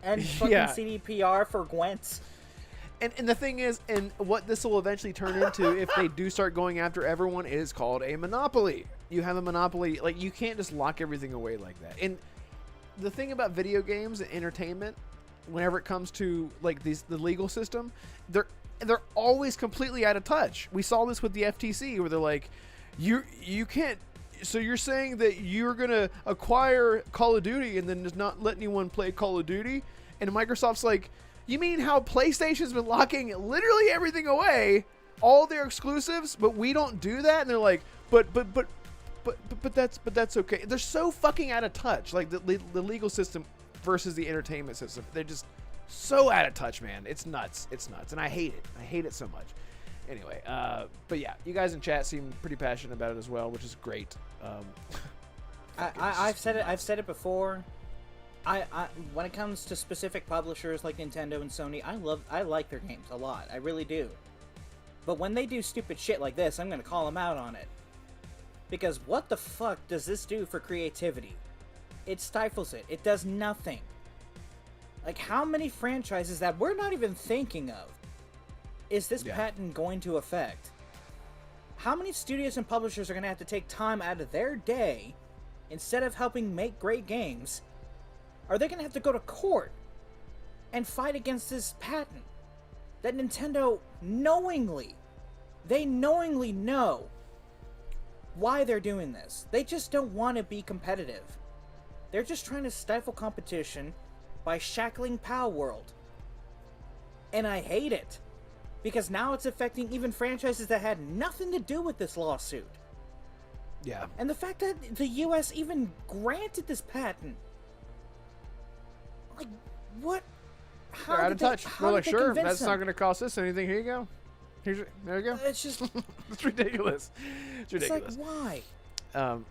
And fucking Yeah. CDPR for Gwent? And the thing is, and what this will eventually turn into if they do start going after everyone is called a monopoly. You have a monopoly. Like, you can't just lock everything away like that. And the thing about video games and entertainment, whenever it comes to like the legal system, they're always completely out of touch. We saw this with the FTC where they're like, you can't. So you're saying that you're gonna acquire Call of Duty and then just not let anyone play Call of Duty? And Microsoft's like, you mean how PlayStation's been locking literally everything away, all their exclusives, but we don't do that? And they're like, but that's okay. They're so fucking out of touch. Like the legal system versus the entertainment system. They're just so out of touch, man. It's nuts. It's nuts. And I hate it. I hate it so much. Anyway, but yeah, you guys in chat seem pretty passionate about it as well, which is great. I've said it. I've said it before. I when it comes to specific publishers like Nintendo and Sony, I like their games a lot. I really do. But when they do stupid shit like this, I'm gonna call them out on it. Because what the fuck does this do for creativity? It stifles it. It does nothing. Like, how many franchises that we're not even thinking of is this patent going to affect? How many studios and publishers are going to have to take time out of their day, instead of helping make great games, are they going to have to go to court and fight against this patent that Nintendo knowingly know why they're doing this? They just don't want to be competitive. They're just trying to stifle competition by shackling Pow World. And I hate it. Because now it's affecting even franchises that had nothing to do with this lawsuit. Yeah. And the fact that the US even granted this patent. Like, what? They're out of touch. We're like, sure, that's not going to cost us anything. Here you go. There you go. It's just... It's ridiculous. It's ridiculous. It's like, why?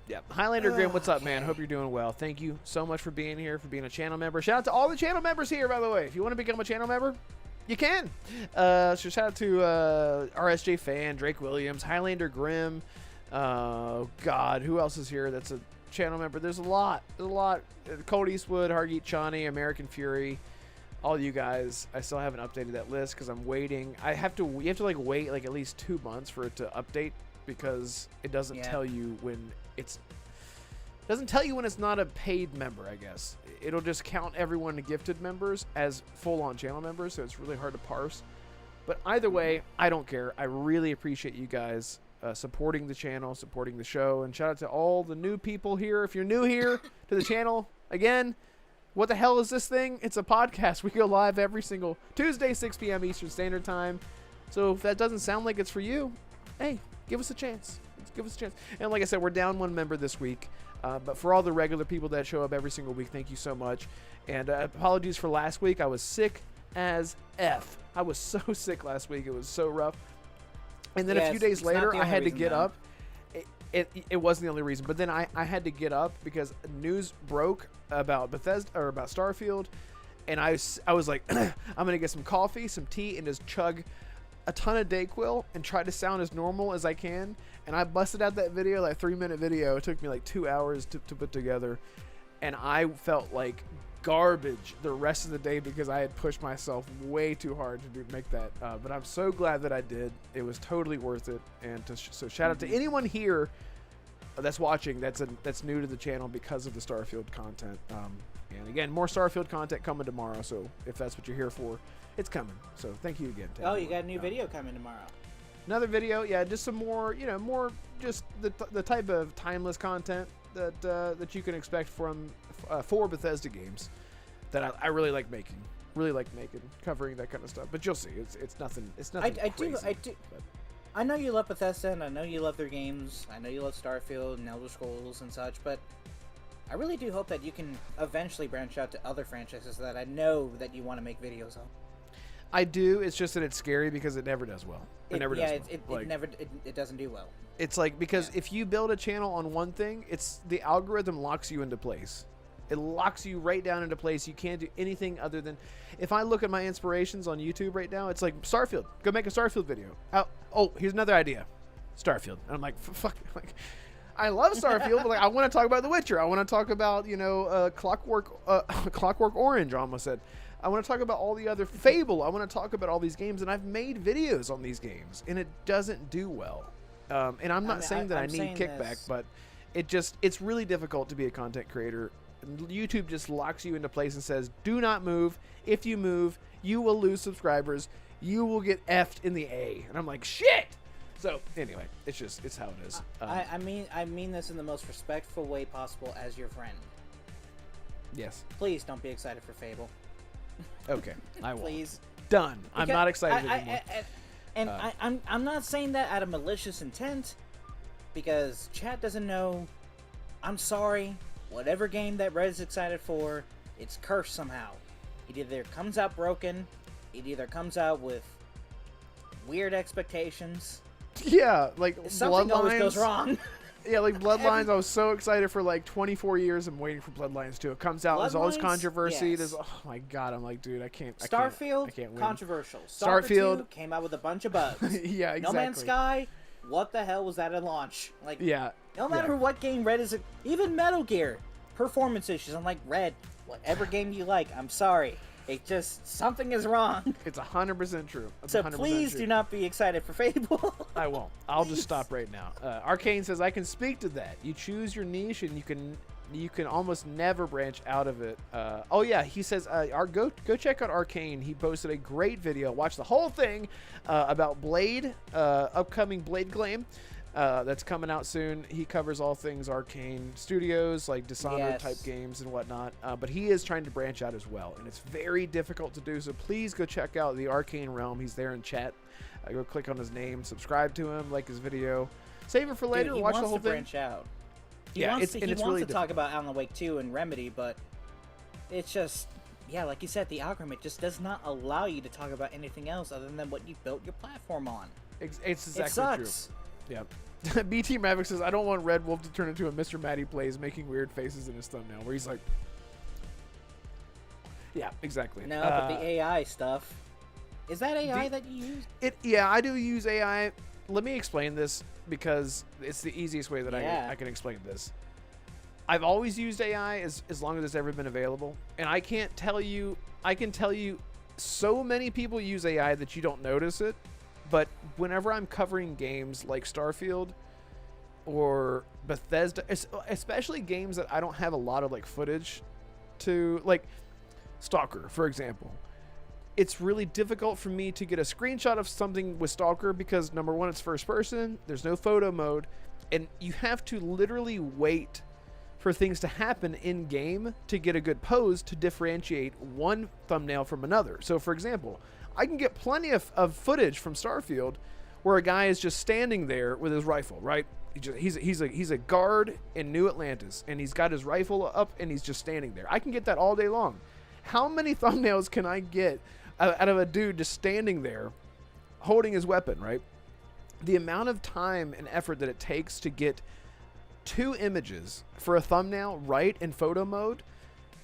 Yeah. Highlander Grim, what's up, man? Hope you're doing well. Thank you so much for being here, for being a channel member. Shout out to all the channel members here, by the way. If you want to become a channel member, you can. So shout out to RSJ Fan, Drake Williams, Highlander Grim. God, who else is here that's a channel member? There's a lot. Cold Eastwood, Hargeet Chani, American Fury. All you guys. I still haven't updated that list because I'm waiting. You have to like wait like at least 2 months for it to update because it doesn't tell you when it's not a paid member, I guess. It'll just count everyone to gifted members as full-on channel members, so it's really hard to parse. But either way, I don't care. I really appreciate you guys supporting the channel, supporting the show, and shout out to all the new people here. If you're new here to the channel, again, what the hell is this thing? It's a podcast. We go live every single Tuesday, 6 p.m. Eastern Standard Time. So if that doesn't sound like it's for you, hey, give us a chance. Give us a chance. And like I said, we're down 1 member this week. But for all the regular people that show up every single week, thank you so much. And apologies for last week. I was sick as F. I was so sick last week. It was so rough. And then a few days later, I had to get up. it wasn't the only reason. But then I had to get up because news broke about Bethesda or about Starfield, and I was like, I'm gonna get some coffee, some tea, and just chug a ton of Dayquil and try to sound as normal as I can. And I busted out that video, like 3-minute video. It took me like 2 hours to put together, and I felt like garbage the rest of the day because I had pushed myself way too hard to make that. But I'm so glad that I did. It was totally worth it. And so shout out to anyone here that's watching that's new to the channel because of the Starfield content. And again, more Starfield content coming tomorrow. So if that's what you're here for, it's coming. So thank you again. Oh, you got a new video coming tomorrow. Another video, yeah, just some more, more just the type of timeless content that you can expect from for Bethesda games that I really like making. Covering that kind of stuff. But you'll see, it's nothing. It's nothing. I do. But I know you love Bethesda, and I know you love their games. I know you love Starfield and Elder Scrolls and such. But I really do hope that you can eventually branch out to other franchises that I know that you want to make videos on. I do. It's just that it's scary because it never does well. It never does well. It doesn't do well. It's like, because if you build a channel on one thing, it's the algorithm locks you into place. It locks you right down into place. You can't do anything other than, if I look at my inspirations on YouTube right now, it's like Starfield. Go make a Starfield video. Oh, here's another idea. Starfield. And I'm like, fuck. Like, I love Starfield, but like, I want to talk about The Witcher. I want to talk about, Clockwork Orange, I almost said. I want to talk about all the other Fable. I want to talk about all these games, and I've made videos on these games, and it doesn't do well. And I'm not saying that I need kickback, but it's really difficult to be a content creator. YouTube just locks you into place and says, do not move. If you move, you will lose subscribers. You will get effed in the A. And I'm like, shit! So anyway, it's how it is. I mean this in the most respectful way possible as your friend. Yes. Please don't be excited for Fable. Okay, I won't. Please. Done. I'm not excited anymore. I'm not saying that out of malicious intent, because chat doesn't know. I'm sorry. Whatever game that Red is excited for, it's cursed somehow. It either comes out broken, it either comes out with weird expectations. Yeah, like something always goes wrong. Yeah, like Bloodlines, I was so excited for like 24 years. I'm waiting for Bloodlines 2. It comes out, there's all this controversy. Yes. There's, oh my god, I'm like, dude, I can't. Starfield, I can't win. Controversial. Starfield 2 came out with a bunch of bugs. Yeah, exactly. No Man's Sky, what the hell was that at launch? Like, yeah. No matter what game Red is, even Metal Gear, performance issues. I'm like, Red, whatever game you like, I'm sorry. It just, something is wrong. It's 100% true. It's so 100% please true. do not be excited for Fable. I won't. I'll just stop right now. Arcane says, I can speak to that. You choose your niche and you can almost never branch out of it. Oh yeah, he says, go check out Arcane. He posted a great video. Watch the whole thing about Blade, upcoming Blade claim. That's coming out soon. He covers all things Arcane Studios, like Dishonored type games and whatnot. But he is trying to branch out as well, and it's very difficult to do. So please go check out the Arcane Realm. He's there in chat. Go click on his name, subscribe to him, like his video, save it for later. Dude, watch the whole thing. Branch out. He yeah, wants it's to really talk about Alan Wake 2 and Remedy, but it's just, yeah, like you said, the algorithm just does not allow you to talk about anything else other than what you built your platform on. It's exactly it sucks. True. Yep. BT Maverick says, I don't want Red Wolf to turn into a Mr. Matty Plays making weird faces in his thumbnail where he's like, yeah, exactly. No, but the AI stuff, is that AI that you use? Yeah, I do use AI. Let me explain this because it's the easiest way that I can explain this. I've always used AI as long as it's ever been available, and I can tell you so many people use AI that you don't notice it. But whenever I'm covering games like Starfield or Bethesda, especially games that I don't have a lot of like footage to, like Stalker, for example, it's really difficult for me to get a screenshot of something with Stalker because number one, it's first person, there's no photo mode, and you have to literally wait for things to happen in game to get a good pose to differentiate one thumbnail from another. So for example, I can get plenty of footage from Starfield where a guy is just standing there with his rifle, right? He's a guard in New Atlantis, and he's got his rifle up, and he's just standing there. I can get that all day long. How many thumbnails can I get out of a dude just standing there holding his weapon, right? the amount of time and effort that it takes to get 2 images for a thumbnail right in photo mode,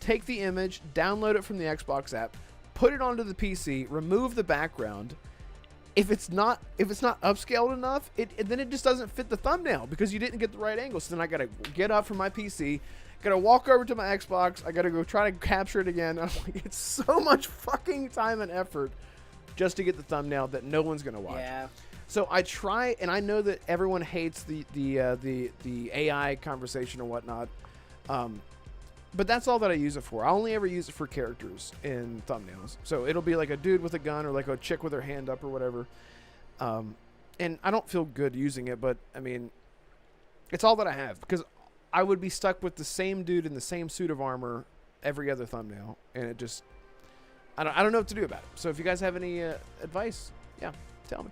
take the image, download it from the Xbox app, put it onto the PC, remove the background. If it's not upscaled enough, then it just doesn't fit the thumbnail because you didn't get the right angle. So then I gotta get up from my PC, gotta walk over to my Xbox, I gotta go try to capture it again. I'm like, it's so much fucking time and effort just to get the thumbnail that no one's gonna watch. Yeah. So I try, and I know that everyone hates the AI conversation and whatnot, but that's all that I use it for. I only ever use it for characters in thumbnails. So it'll be like a dude with a gun or like a chick with her hand up or whatever. And I don't feel good using it, but I mean, it's all that I have because I would be stuck with the same dude in the same suit of armor every other thumbnail, and it just I don't know what to do about it. So if you guys have any advice, yeah, tell me.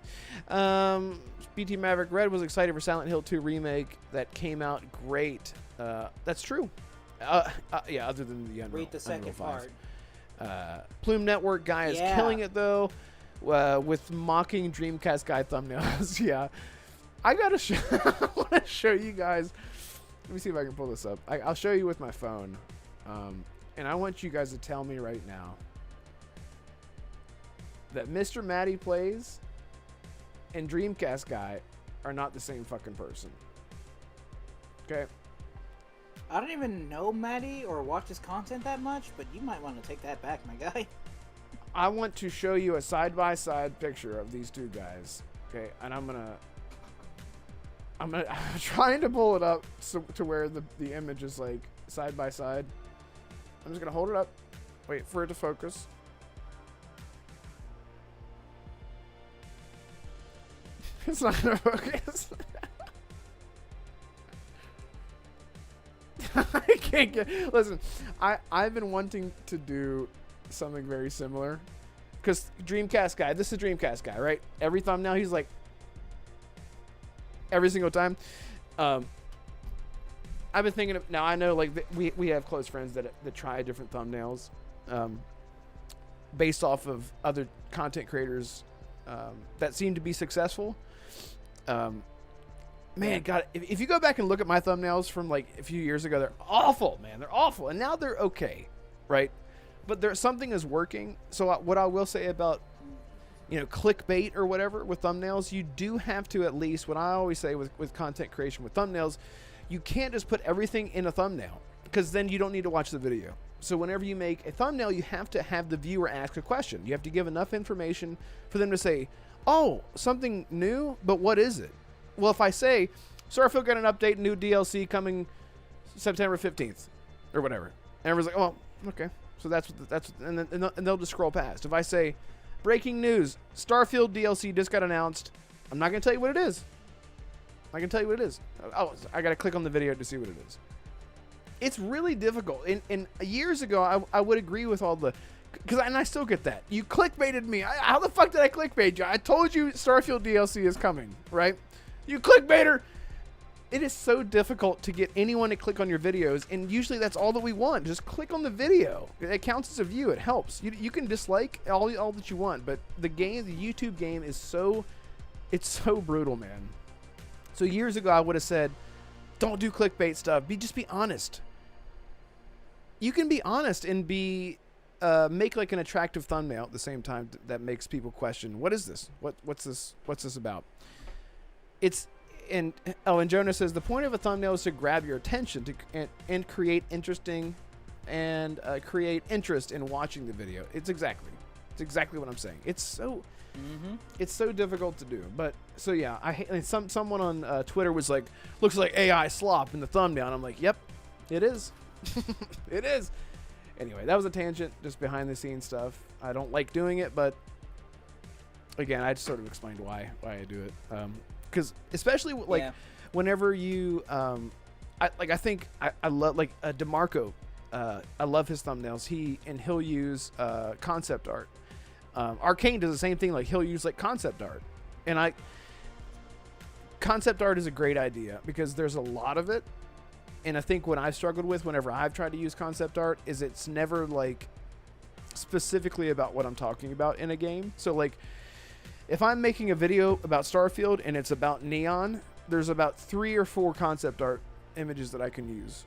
BT Maverick Red was excited for Silent Hill 2 remake that came out great. That's true. Yeah, other than the Unreal. Read the second part. Plume Network guy is killing it though, with mocking Dreamcast guy thumbnails. Yeah, I gotta I want to show you guys. Let me see if I can pull this up. I'll show you with my phone, and I want you guys to tell me right now that Mr. Matty Plays and Dreamcast guy are not the same fucking person. Okay. I don't even know Maddie or watch his content that much, but you might want to take that back, my guy. I want to show you a side-by-side picture of these two guys. Okay, and I'm trying to pull it up to where the image is like side by side. I'm just gonna hold it up, wait for it to focus. It's not gonna focus. I can't get. Listen, I've been wanting to do something very similar, because Dreamcast guy. This is Dreamcast guy, right? Every thumbnail, he's like, every single time. I've been thinking of now. I know, like we have close friends that try different thumbnails, based off of other content creators that seem to be successful. Man, God, if you go back and look at my thumbnails from like a few years ago, they're awful, man. They're awful. And now they're okay, right? But there's something is working. So what I will say about, clickbait or whatever with thumbnails, you do have to at least, what I always say with content creation with thumbnails, you can't just put everything in a thumbnail because then you don't need to watch the video. So whenever you make a thumbnail, you have to have the viewer ask a question. You have to give enough information for them to say, oh, something new, but what is it? Well, if I say, Starfield got an update, new DLC coming September 15th or whatever, and everyone's like, oh, okay. So and they'll just scroll past. If I say, breaking news, Starfield DLC just got announced, I'm not going to tell you what it is. I can tell you what it is. Oh, I got to click on the video to see what it is. It's really difficult. And years ago, I would agree with all the, and I still get that. You clickbaited me. How the fuck did I clickbait you? I told you Starfield DLC is coming, right? You clickbaiter. It is so difficult to get anyone to click on your videos, and usually that's all that we want. Just click on the video. It counts as a view. It helps. You can dislike all that you want, but the YouTube game is so brutal, man. So years ago, I would have said, don't do clickbait stuff. Just be honest. You can be honest and make like an attractive thumbnail at the same time that makes people question, what is this? What's this about? And Jonah says the point of a thumbnail is to grab your attention and create interesting and create interest in watching the video. It's exactly what I'm saying. It's so difficult to do. But so yeah, I hate. Someone on Twitter was like, looks like AI slop in the thumbnail, and I'm like, yep, it is. It is. Anyway, that was a tangent, just behind the scenes stuff. I don't like doing it, but again, I just sort of explained why I do it. Because especially whenever you, I think I love like Damarco. I love his thumbnails. He'll use concept art. Arcane does the same thing. Like he'll use like concept art, and concept art is a great idea because there's a lot of it. And I think what I've struggled with whenever I've tried to use concept art is it's never like specifically about what I'm talking about in a game. So like if I'm making a video about Starfield and it's about neon, there's about 3 or 4 concept art images that I can use.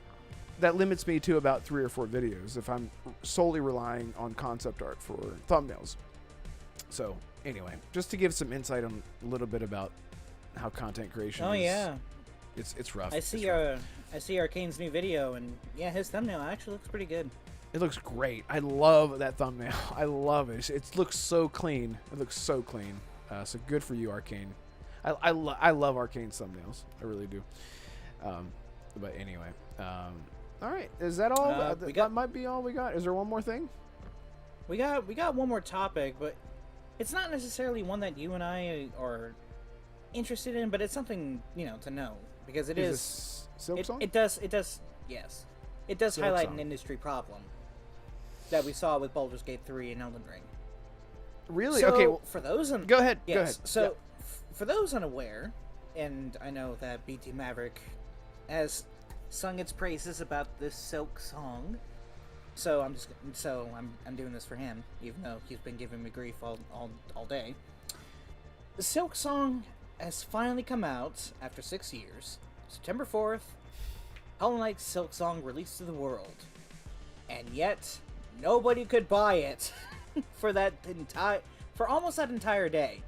That limits me to about 3 or 4 videos if I'm solely relying on concept art for thumbnails. So anyway, just to give some insight on a little bit about how content creation is. Oh yeah. It's rough. I see Arcane's new video, and yeah, his thumbnail actually looks pretty good. It looks great. I love that thumbnail. I love it. It looks so clean. It looks so clean. So good for you, Arcane. I love Arcane's thumbnails. I really do. But anyway, all right. Is that all? That might be all we got. Is there one more thing? We got one more topic, but it's not necessarily one that you and I are interested in, but it's something to know because it is Silksong? It does yes. It does highlight an industry problem that we saw with Baldur's Gate 3 and Elden Ring. Really? So, okay. Well, for those go ahead. Yes, go ahead. So, for those unaware, and I know that BT Maverick has sung its praises about this Silksong, so I'm doing this for him, even though he's been giving me grief all day. Silksong has finally come out after 6 years. September 4th, Hollow Knight Silksong released to the world, and yet nobody could buy it for almost that entire day.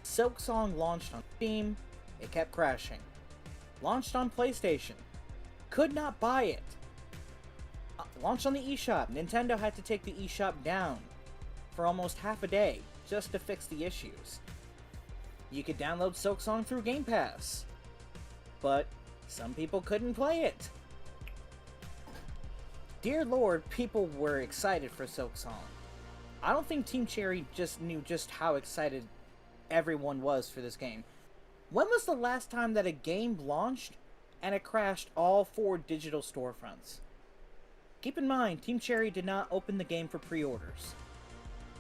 Silksong launched on Steam, it kept crashing. Launched on PlayStation, could not buy it. Launched on the eShop, Nintendo had to take the eShop down for almost half a day just to fix the issues. You could download Silksong through Game Pass, but some people couldn't play it. Dear Lord, people were excited for Silksong. I don't think Team Cherry just knew just how excited everyone was for this game. When was the last time that a game launched and it crashed all 4 digital storefronts? Keep in mind, Team Cherry did not open the game for pre-orders.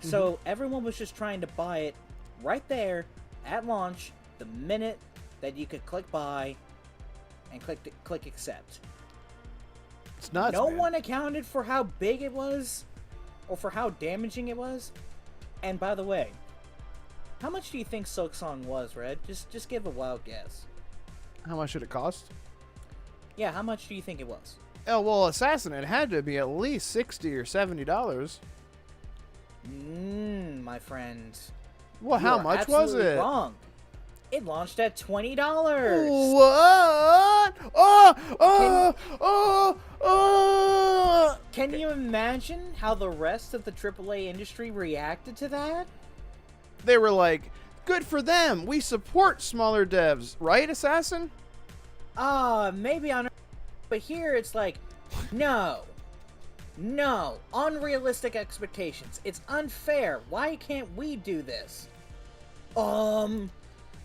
So everyone was just trying to buy it right there at launch the minute that you could click buy and click accept. It's nuts, No man. one accounted for how big it was or for how damaging it was. And by the way, how much do you think Silksong was, Red? Just give a wild guess. How much did it cost? Yeah, how much do you think it was? Oh, well, Assassin, it had to be at least $60 or $70. My friend. Well, You how are much was absolutely it? Wrong. It launched at $20. What? Oh! Can you imagine how the rest of the AAA industry reacted to that? They were like, good for them. We support smaller devs. Right, Assassin? Maybe on... But here it's like, no, unrealistic expectations. It's unfair. Why can't we do this?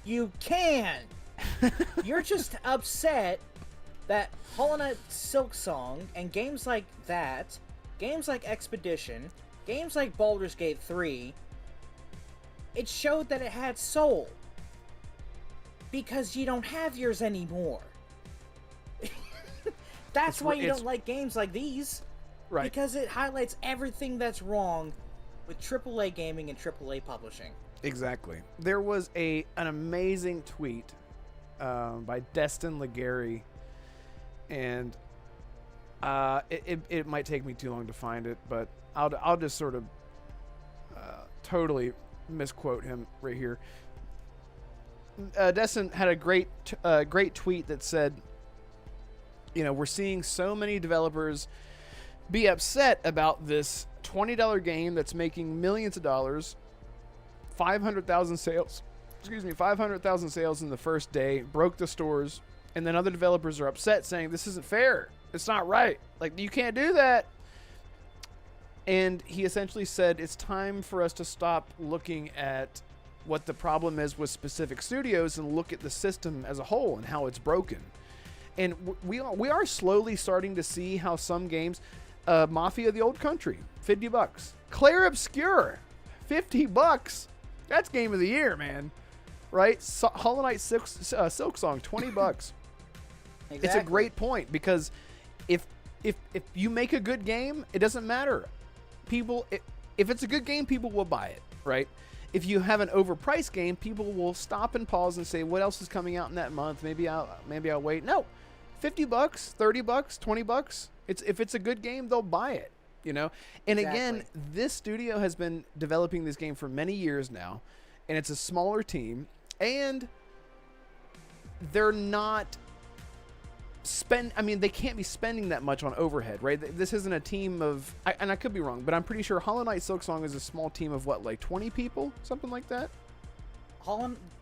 You can. You're just upset that Hollow Knight Silksong and games like that, games like Expedition, games like Baldur's Gate 3, it showed that it had soul. Because you don't have yours anymore. That's why you don't like games like these. Right. Because it highlights everything that's wrong with AAA gaming and AAA publishing. Exactly. There was an amazing tweet by Destin Legary, and it might take me too long to find it, but I'll just sort of totally misquote him right here. Destin had a great tweet that said, we're seeing so many developers be upset about this $20 game that's making millions of dollars, 500,000 sales. 500,000 sales in the first day, broke the stores, and then other developers are upset saying this isn't fair. It's not right. Like, you can't do that. And he essentially said it's time for us to stop looking at what the problem is with specific studios and look at the system as a whole and how it's broken. And we are slowly starting to see how some games, Mafia of the Old Country, $50. Claire Obscure, $50. That's game of the year, man. Right? Hollow Knight Silksong, $20. Exactly. It's a great point because if you make a good game, it doesn't matter. If it's a good game, people will buy it, right? if you have an overpriced game, people will stop and pause and say, what else is coming out in that month? Maybe I'll wait. No, $50, $30, $20. If it's a good game, they'll buy it, you know? And again, this studio has been developing this game for many years now, and it's a smaller team, and they're not they can't be spending that much on overhead, right? This isn't a team of, and I could be wrong, but I'm pretty sure Hollow Knight Silksong is a small team of what, like 20 people? Something like that?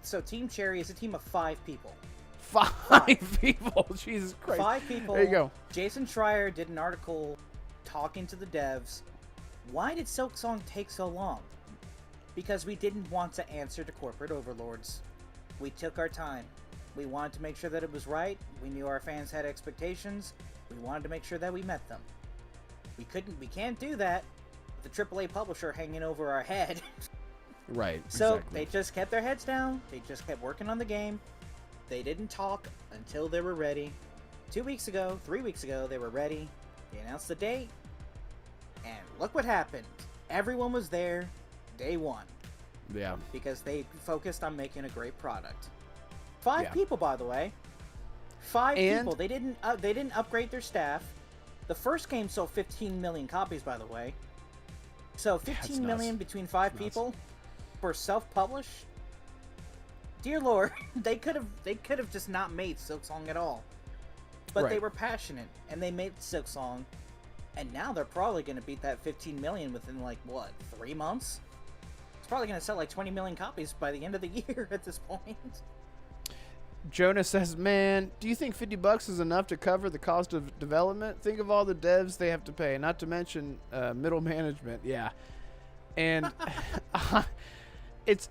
So Team Cherry is a team of 5 people. Five people? Jesus Christ. 5 people. There you go. Jason Schreier did an article talking to the devs. Why did Silksong take so long? Because we didn't want to answer to corporate overlords. We took our time. We wanted to make sure that it was right. We knew our fans had expectations. We wanted to make sure that we met them. We can't do that with the AAA publisher hanging over our head. Right. So exactly. they just kept their heads down. They just kept working on the game. They didn't talk until they were ready. 3 weeks ago, they were ready. They announced the date. And look what happened. Everyone was there day one. Yeah. Because they focused on making a great product. 5 Yeah. people, by the way. 5 people. They didn't upgrade their staff. The first game sold 15 million copies, by the way. So 15 million between 5 people for self-publish. Dear Lord, they could have just not made Silksong at all. But they were passionate and they made Silksong, and now they're probably going to beat that 15 million within like what, 3 months? It's probably going to sell like 20 million copies by the end of the year at this point. Jonah says, man, do you think $50 is enough to cover the cost of development? Think of all the devs they have to pay, not to mention middle management. Yeah. And it's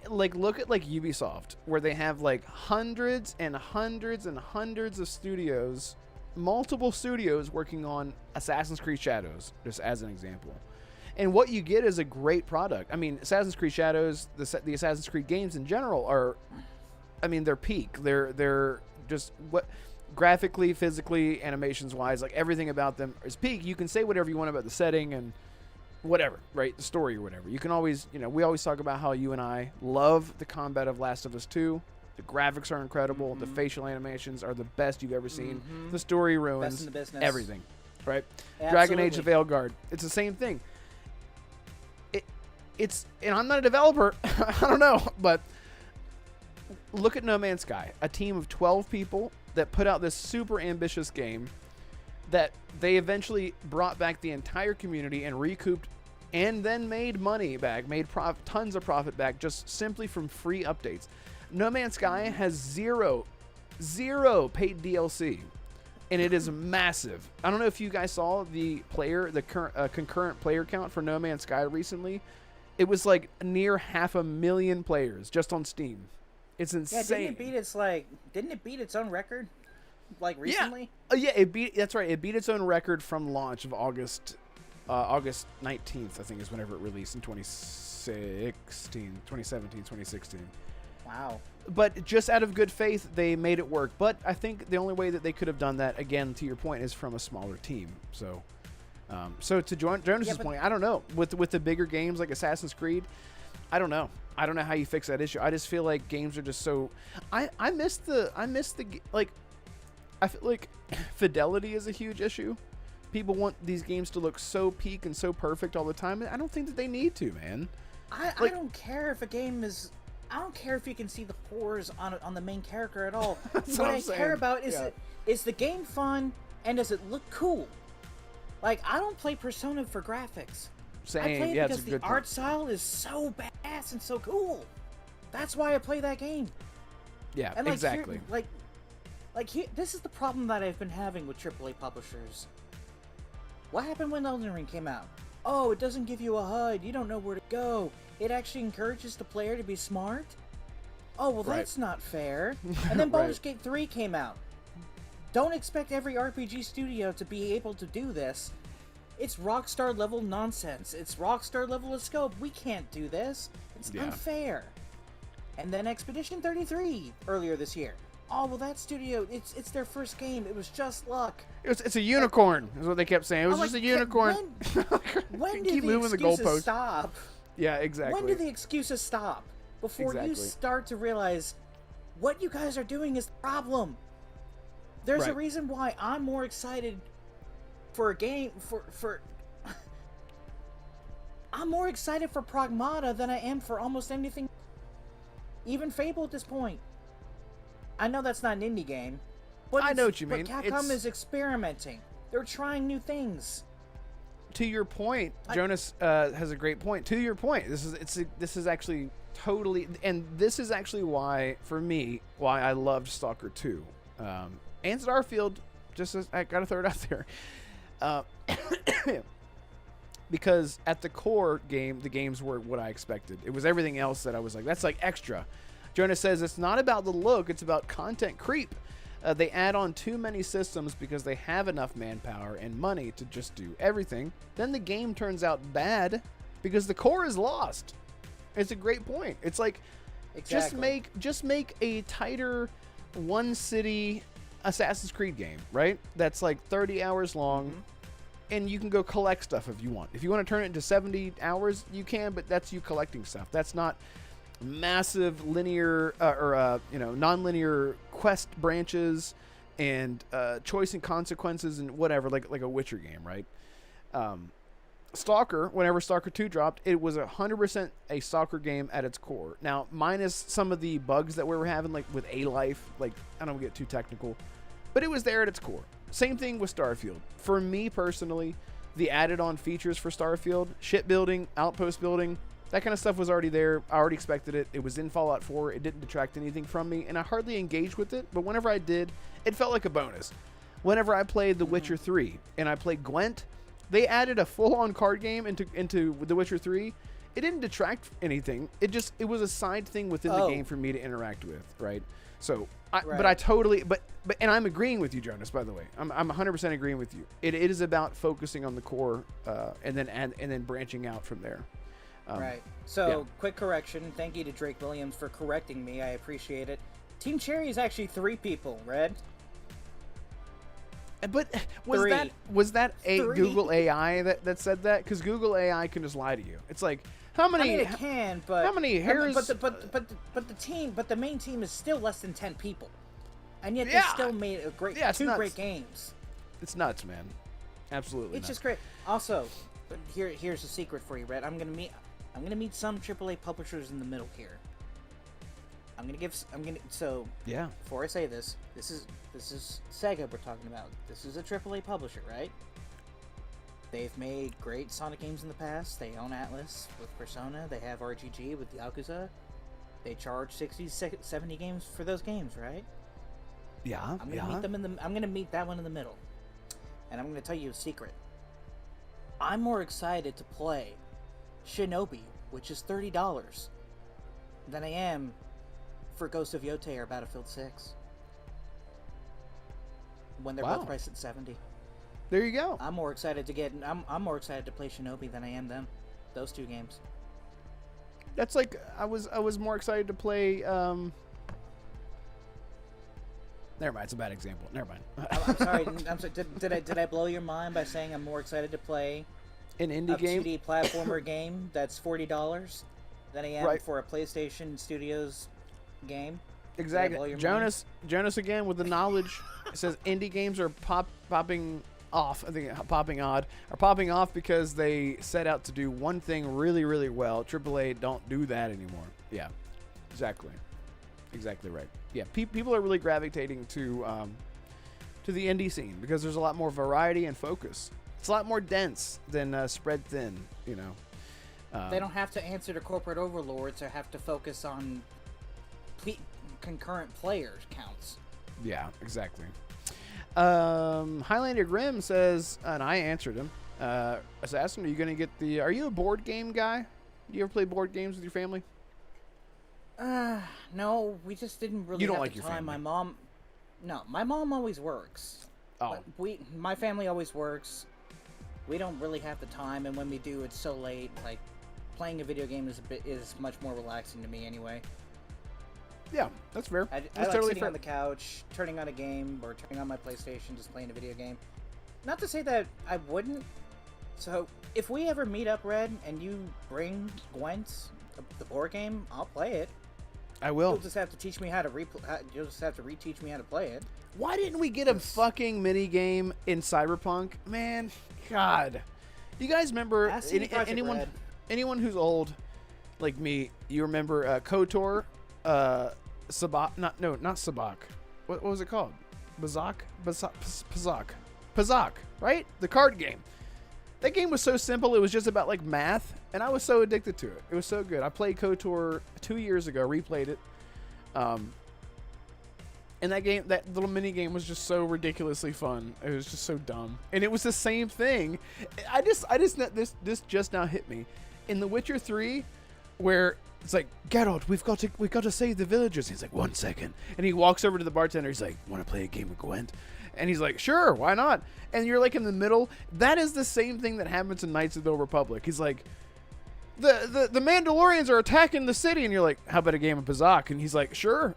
like, look at like Ubisoft, where they have like hundreds and hundreds and hundreds of studios, multiple studios working on Assassin's Creed Shadows, just as an example. And what you get is a great product. I mean, Assassin's Creed Shadows, the Assassin's Creed games in general are, I mean, they're peak. They're just what graphically, physically, animations wise, like everything about them is peak. You can say whatever you want about the setting and whatever, right? The story or whatever. You can always, we always talk about how you and I love the combat of Last of Us 2. The graphics are incredible. Mm-hmm. The facial animations are the best you've ever seen. Mm-hmm. The story ruins best in the business. Everything, right? Absolutely. Dragon Age of Veilguard. It's the same thing. It's, and I'm not a developer. I don't know, but look at No Man's Sky, a team of 12 people that put out this super ambitious game that they eventually brought back the entire community and recouped and then made money back, made tons of profit back just simply from free updates. No Man's Sky has zero paid DLC, and it is massive. I don't know if you guys saw the concurrent player count for No Man's Sky recently. It was like near 500,000 players just on Steam. It's insane. Yeah, didn't it beat its own record? Like recently? Yeah, that's right. It beat its own record from launch of August 19th, I think is whenever it released in 2017, 2016. Wow. But just out of good faith, they made it work. But I think the only way that they could have done that, again, to your point, is from a smaller team. So to Jonas's point, I don't know. With the bigger games like Assassin's Creed, I don't know. I don't know how you fix that issue. I just feel like games are just so. I feel like fidelity is a huge issue. People want these games to look so peak and so perfect all the time. And I don't think that they need to, man. I don't care if a game is. I don't care if you can see the pores on the main character at all. What I care about is the game fun and does it look cool? Like, I don't play Persona for graphics. Same. I play it because the art point. style is so badass and so cool. That's why I play that game. Yeah, and exactly. This is the problem that I've been having with AAA publishers. What happened when Elden Ring came out? Oh, it doesn't give you a HUD. You don't know where to go. It actually encourages the player to be smart. Oh, well, that's not fair. And then Baldur's Gate 3 came out. Don't expect every RPG studio to be able to do this. It's Rockstar level nonsense. It's Rockstar level of scope. We can't do this. It's unfair. And then Expedition 33 earlier this year. Oh, well, that studio, it's their first game. It was just luck. It's a unicorn, is what they kept saying. It was just a unicorn. When did the excuses stop? Yeah, exactly. When do the excuses stop? Before you Exactly. start to realize what you guys are doing is the problem. There's a Right. reason why I'm more excited for a game for I'm more excited for Pragmata than I am for almost anything. Even Fable at this point. I know that's not an indie game. But I know what you mean. But Capcom It's- is experimenting. They're trying new things. To your point, Jonas has a great point. To your point, this is actually totally, and this is actually why, for me, why I loved Stalker 2, and Starfield. Just as, I gotta throw it out there, because at the core game, the games were what I expected. It was everything else that I was like, that's like extra. Jonas says it's not about the look; it's about content creep. They add on too many systems because they have enough manpower and money to just do everything. Then the game turns out bad because the core is lost. It's a great point. It's like, Exactly. just make a tighter one city Assassin's Creed game, right? That's like 30 hours long, and you can go collect stuff if you want. If you want to turn it into 70 hours, you can, but that's you collecting stuff. That's not massive linear non-linear quest branches and choice and consequences and whatever, like a Witcher game, right? Stalker, whenever Stalker 2 dropped, it was 100% a Stalker game at its core. Now, minus some of the bugs that we were having, like with A-Life, like I don't get too technical, but it was there at its core. Same thing with Starfield. For me personally, the added-on features for Starfield, shipbuilding, outpost building, that kind of stuff was already there. I already expected it. It was in Fallout 4. It didn't detract anything from me, and I hardly engaged with it, but whenever I did, it felt like a bonus. Whenever I played The Witcher 3 and I played Gwent, they added a full-on card game into The Witcher 3. It didn't detract anything. It was a side thing within the game for me to interact with, right? So, but I totally, and I'm agreeing with you, Jonas, by the way. I'm 100% agreeing with you. It is about focusing on the core and then branching out from there. Right. So, quick correction. Thank you to Drake Williams for correcting me. I appreciate it. Team Cherry is actually 3 people, Red. But was that a Google AI that said that? Because Google AI can just lie to you. It's like, how many? I mean, it can, but how many hairs? But the main team is still less than 10 people, and yet Yeah. they still made a great two nuts. great games. It's nuts, man. Absolutely. It's nuts. just great. Also, but here's a secret for you, Red. I'm gonna meet some AAA publishers in the middle here. Yeah. Before I say this is Sega we're talking about. This is a AAA publisher, right? They've made great Sonic games in the past. They own Atlas with Persona. They have RGG with Yakuza. They charge 60, 70 games for those games, right? Yeah. I'm gonna meet that one in the middle, and I'm gonna tell you a secret. I'm more excited to play Shinobi, which is $30, than I am for Ghost of Yotei or Battlefield 6. When they're both priced at 70. There you go. I'm more excited to play Shinobi than I am them. Those 2 games. That's like I was more excited to play. Never mind. It's a bad example. Never mind. I'm sorry. Did I blow your mind by saying I'm more excited to play An indie game. 2D platformer game that's $40 than I am for a PlayStation Studios game? Exactly. Jonas again with the knowledge. It says indie games are popping off. I think popping off because they set out to do one thing really, really well. AAA don't do that anymore. Yeah, exactly right. Yeah, people are really gravitating to the indie scene because there's a lot more variety and focus. It's a lot more dense than spread thin. You know, they don't have to answer to corporate overlords or have to focus on concurrent players counts. Yeah, exactly. Highlander Grimm says, and I answered him. I asked him, are you a board game guy? Do you ever play board games with your family? No, we just didn't really You don't have like the your time. family? My mom always works. Oh. My family always works. We don't really have the time, and when we do, it's so late. Like, playing a video game is much more relaxing to me anyway. Yeah, that's fair. I That's like totally sitting fair. on the couch, turning on a game, or turning on my PlayStation, just playing a video game. Not to say that I wouldn't So, if we ever meet up, Red, and you bring Gwent, the board game, I'll play it. I will. You'll just have to teach me how to You'll just have to reteach me how to play it. Why didn't we get a fucking mini game in Cyberpunk? Man, God. Do you guys remember anyone who's old like me? You remember KOTOR, Sabak? Not Sabak. What was it called? Pazak, right? The card game. That game was so simple. It was just about like math, and I was so addicted to it. It was so good. I played KOTOR 2 years ago, replayed it. And that little mini game was just so ridiculously fun. It was just so dumb, and it was the same thing. This just now hit me in The Witcher 3, where it's like, Geralt, we've got to save the villagers. He's like, 1 second, and he walks over to the bartender. He's like, want to play a game of Gwent? And he's like, sure, why not? And you're like in the middle. That is the same thing that happens in Knights of the Old Republic. He's like, the Mandalorians are attacking the city, and you're like, how about a game of Pazak? And he's like, sure.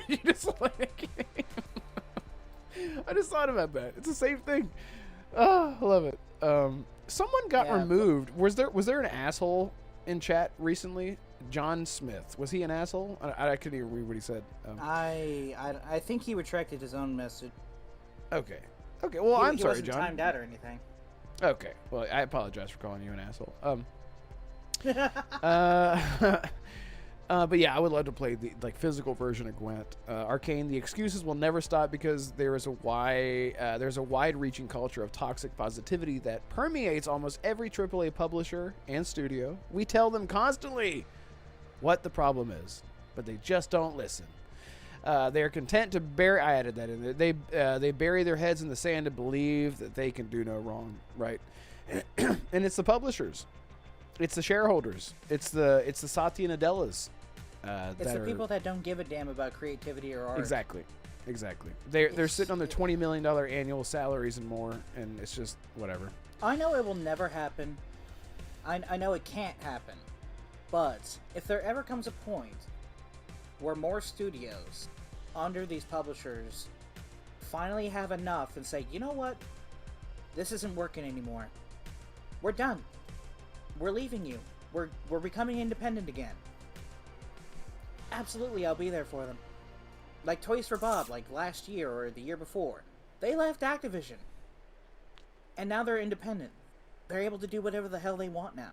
You just like, I just thought about that. It's the same thing. Oh, I love it. Someone got removed. Was there an asshole in chat recently? John Smith, was he an asshole? I couldn't even read what he said. I think he retracted his own message. Okay. Well, I'm sorry, wasn't John. Timed out or anything. Okay. Well, I apologize for calling you an asshole. But yeah, I would love to play the physical version of Gwent. Arcane, the excuses will never stop because there's a wide-reaching culture of toxic positivity that permeates almost every AAA publisher and studio. We tell them constantly what the problem is, but they just don't listen. They are content to bury. I added that in there. They bury their heads in the sand and believe that they can do no wrong. Right, and it's the publishers, it's the shareholders, it's the Satya Nadellas. It's the people that don't give a damn about creativity or art. Exactly. They're sitting on their $20 million annual salaries and more, and it's just whatever. I know it will never happen. I know it can't happen. But if there ever comes a point where more studios under these publishers finally have enough and say, you know what? This isn't working anymore. We're done. We're leaving you. We're becoming independent again. Absolutely, I'll be there for them. Like Toys for Bob, like last year or the year before. They left Activision. And now they're independent. They're able to do whatever the hell they want now.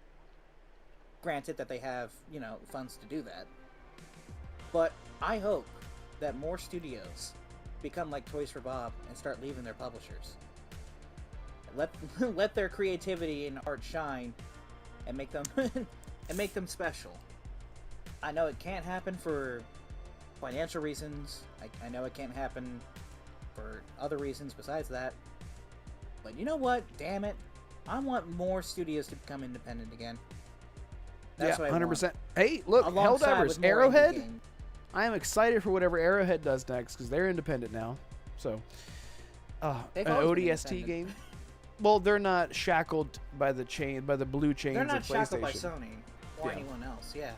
Granted that they have, funds to do that. But I hope that more studios become like Toys for Bob and start leaving their publishers. Let their creativity and art shine and make them special. I know it can't happen for financial reasons. I know it can't happen for other reasons besides that. But you know what? Damn it. I want more studios to become independent again. That's what I 100%. Want. Hey, look, Alongside Helldivers, Arrowhead. I am excited for whatever Arrowhead does next because they're independent now. So, an ODST game. Well, they're not shackled by the blue chains of PlayStation. They're not shackled by Sony or anyone else. Yeah.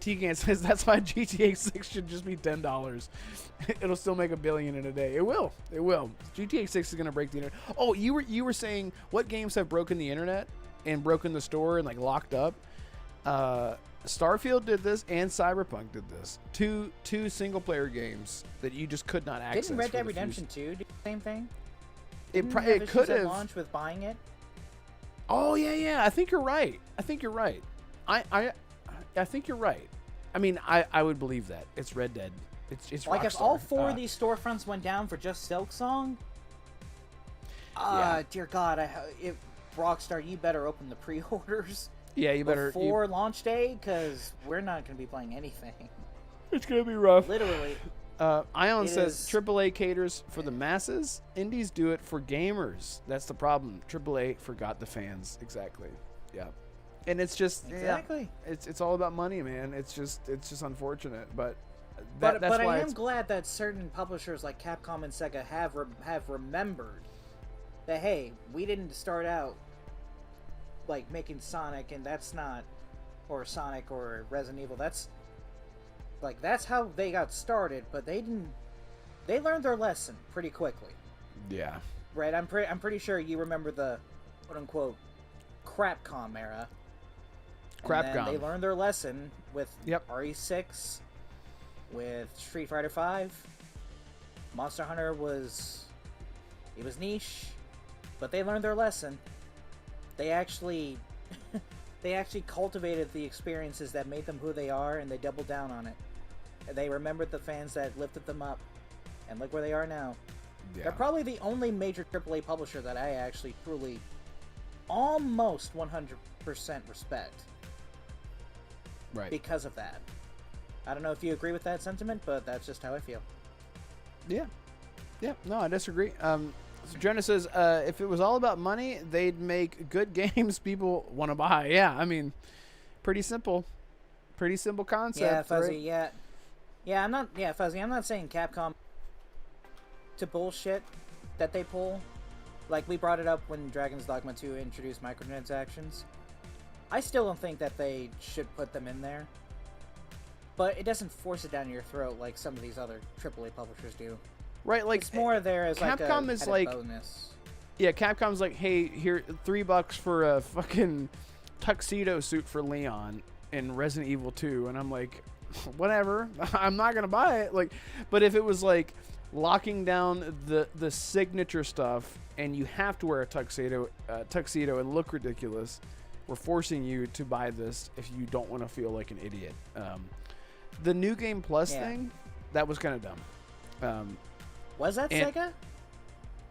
Tegan says that's why GTA 6 should just be $10. It'll still make $1 billion in a day. It will. GTA 6 is gonna break the internet. Oh, you were saying what games have broken the internet and broken the store and locked up? Starfield did this and Cyberpunk did this. Two single player games that you just could not access. Didn't Red Dead Redemption 2 do the same thing? It could have launched with buying it. Oh yeah. I think you're right. I think you're right. I mean, I would believe that. It's Red Dead. It's like Rockstar. If all four of these storefronts went down for just Silksong. Dear God, Rockstar, you better open the pre-orders. Yeah, you better before launch day, because we're not going to be playing anything. It's going to be rough. Literally. Ion says AAA caters for the masses. Indies do it for gamers. That's the problem. AAA forgot the fans. Exactly. Yeah. And it's just it's all about money, man. It's just unfortunate, but that's why I am glad that certain publishers like Capcom and Sega have remembered that hey, we didn't start out like making Sonic, and that's not, or Sonic or Resident Evil. That's how they got started, but they learned their lesson pretty quickly. Yeah. Right, I'm pretty sure you remember the quote unquote Crapcom era. And then they learned their lesson with RE6, with Street Fighter V. Monster Hunter was niche, but they learned their lesson. They actually cultivated the experiences that made them who they are, and they doubled down on it. And they remembered the fans that lifted them up, and look where they are now. Yeah. They're probably the only major AAA publisher that I actually truly, almost 100% respect. Right. Because of that. I don't know if you agree with that sentiment, but that's just how I feel. Yeah. Yeah, no, I disagree. So Jonah says, if it was all about money, they'd make good games people want to buy. Yeah, I mean, pretty simple. Pretty simple concept. Yeah, Fuzzy, right? yeah. Yeah, Fuzzy, I'm not saying Capcom to bullshit that they pull. Like, we brought it up when Dragon's Dogma 2 introduced microtransactions. I still don't think that they should put them in there. But it doesn't force it down your throat like some of these other AAA publishers do. Right, like, it's more there as Capcom like is like bonus. Yeah, Capcom's like, hey, here, $3 for a fucking tuxedo suit for Leon in Resident Evil 2, and I'm like, whatever, I'm not gonna buy it. Like, but if it was like locking down the signature stuff, and you have to wear a tuxedo and look ridiculous, we're forcing you to buy this if you don't want to feel like an idiot. The New Game Plus thing, that was kind of dumb. Was that Sega?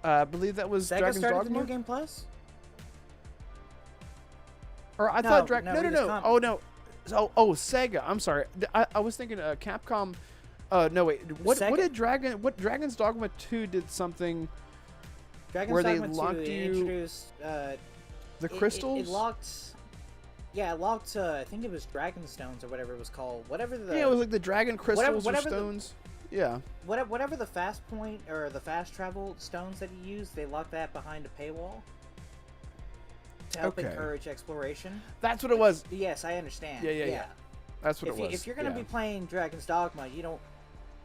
I believe that was Sega Dragon's started Dogma? the New Game Plus? Or I thought no. Oh no. Sega. I'm sorry. I was thinking Capcom. No wait. What did Dragon's Dogma 2 did something where they locked you introduced the crystals? It locked. Yeah, it locked. I think it was Dragon Stones or whatever it was called. Whatever the. Yeah, it was like the Dragon Crystals or Stones. Yeah. Whatever the fast point or the fast travel stones that you use, they lock that behind a paywall to help encourage exploration. That's what it was. Yes, I understand. Yeah. That's what it was. If you're gonna be playing Dragon's Dogma,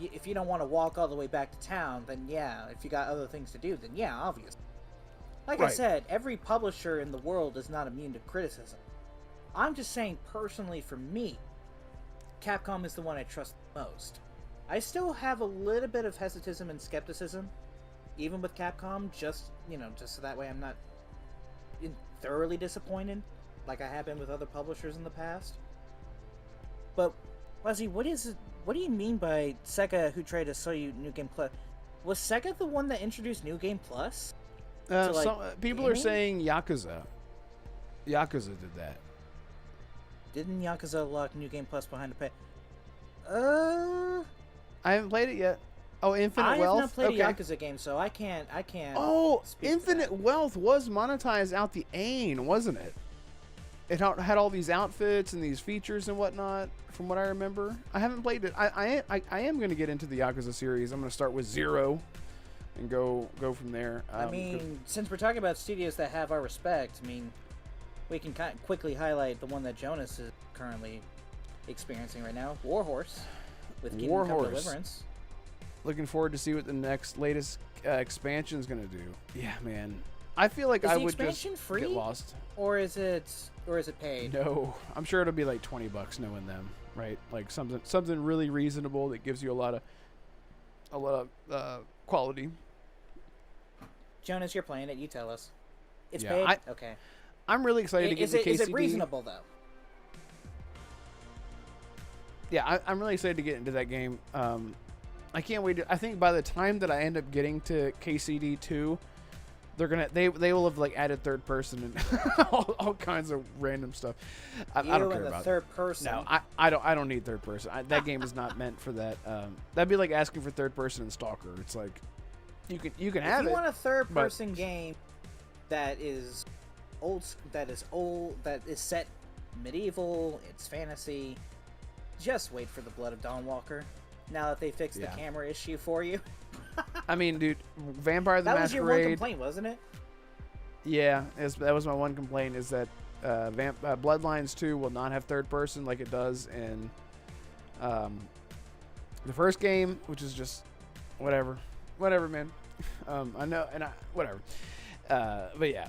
if you don't want to walk all the way back to town, then yeah. If you got other things to do, then yeah, obvious. Like I said, every publisher in the world is not immune to criticism. I'm just saying, personally, for me, Capcom is the one I trust the most. I still have a little bit of hesitation and skepticism, even with Capcom, just so that way I'm not thoroughly disappointed, like I have been with other publishers in the past. But, Leslie, what do you mean by Sega who tried to sell you New Game Plus? Was Sega the one that introduced New Game Plus? People are saying Yakuza. Yakuza did that. Didn't Yakuza lock New Game Plus behind the pay? I haven't played it yet. Oh, Infinite Wealth? I have not played a Yakuza game, so I can't. Oh, Infinite Wealth was monetized out the ain, wasn't it? It had all these outfits and these features and whatnot, from what I remember. I haven't played it. I am going to get into the Yakuza series. I'm going to start with 0 and go from there. I mean, since we're talking about studios that have our respect, I mean, we can quickly highlight the one that Jonas is currently experiencing right now, Warhorse. With Kingdom Come Deliverance. Looking forward to see what the latest expansion is going to do. Yeah, man. I feel like I would just free? Get lost. Or is it paid? No, I'm sure it'll be like $20 knowing them, right? Like something really reasonable that gives you a lot of quality. Jonas, you're playing it. You tell us. It's paid. Okay. I'm really excited to get into KCD. Is it reasonable though? Yeah, I'm really excited to get into that game. I can't wait. I think by the time that I end up getting to KCD 2, they will have like added third person and all kinds of random stuff. I don't care about third person. No, I don't need third person. That game is not meant for that. That'd be like asking for third person in Stalker. It's like you can have it. If you want a third person game that is old, that is set medieval, it's fantasy. Just wait for the Blood of Dawnwalker. Now that they fixed the camera issue for you. I mean, dude, Vampire the Masquerade. That was your one complaint, wasn't it? Yeah, that was my one complaint. Is that Bloodlines 2 will not have third person like it does in the first game, which is just whatever, man. I know, and whatever. But yeah,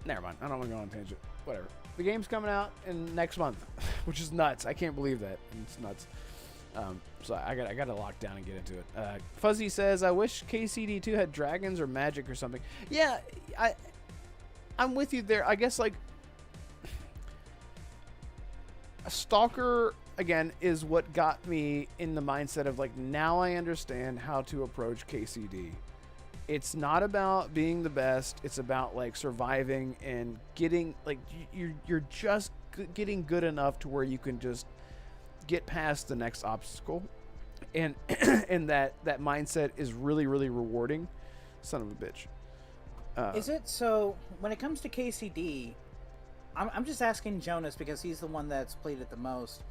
never mind. I don't want to go on a tangent. Whatever. The game's coming out in next month, which is nuts. I can't believe that. It's nuts. So I got to lock down and get into it. Fuzzy says, I wish KCD2 had dragons or magic or something. Yeah, I'm with you there. I guess like a Stalker again is what got me in the mindset of like, now I understand how to approach KCD. It's not about being the best. It's about like surviving and getting like you're just getting good enough to where you can just get past the next obstacle, and and that mindset is really rewarding. Son of a bitch. Is it so? When it comes to KCD, I'm just asking Jonas because he's the one that's played it the most.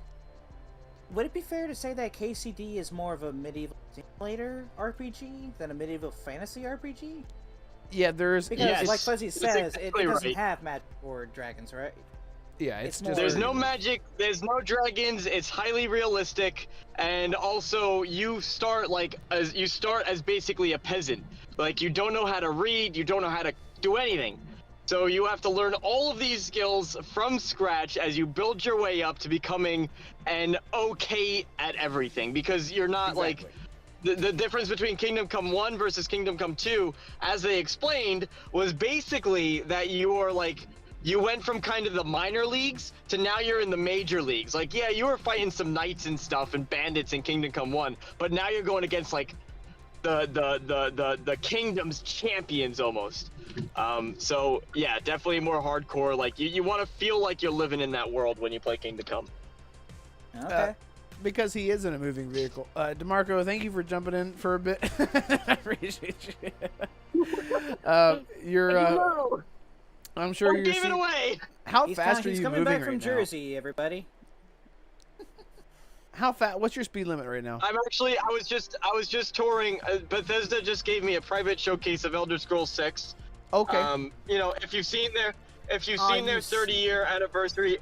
Would it be fair to say that KCD is more of a medieval simulator RPG than a medieval fantasy RPG? Yeah, because like Fuzzy says, exactly it doesn't right. have magic or dragons, right? Yeah, it's just There's no magic, there's no dragons, it's highly realistic, and also you start as basically a peasant. Like, you don't know how to read, you don't know how to do anything. So you have to learn all of these skills from scratch as you build your way up to becoming an okay at everything, because you're not Exactly. like the difference between Kingdom Come 1 versus Kingdom Come 2, as they explained, was basically that you're like, you went from kind of the minor leagues to now you're in the major leagues. Like, yeah, you were fighting some knights and stuff and bandits in Kingdom Come 1, but now you're going against like the kingdom's champions almost. So yeah, definitely more hardcore. Like, you want to feel like you're living in that world when you play Kingdom Come. Okay. Because he is in a moving vehicle. Demarco, thank you for jumping in for a bit. I appreciate you. You're I'm sure Don't you're give it away. How He's fast are he's you coming moving back from right now? Jersey, everybody. How fast? What's your speed limit right now? I was just touring. Bethesda just gave me a private showcase of Elder Scrolls 6. Okay. You know, if you've seen their Oh, their 30-year anniversary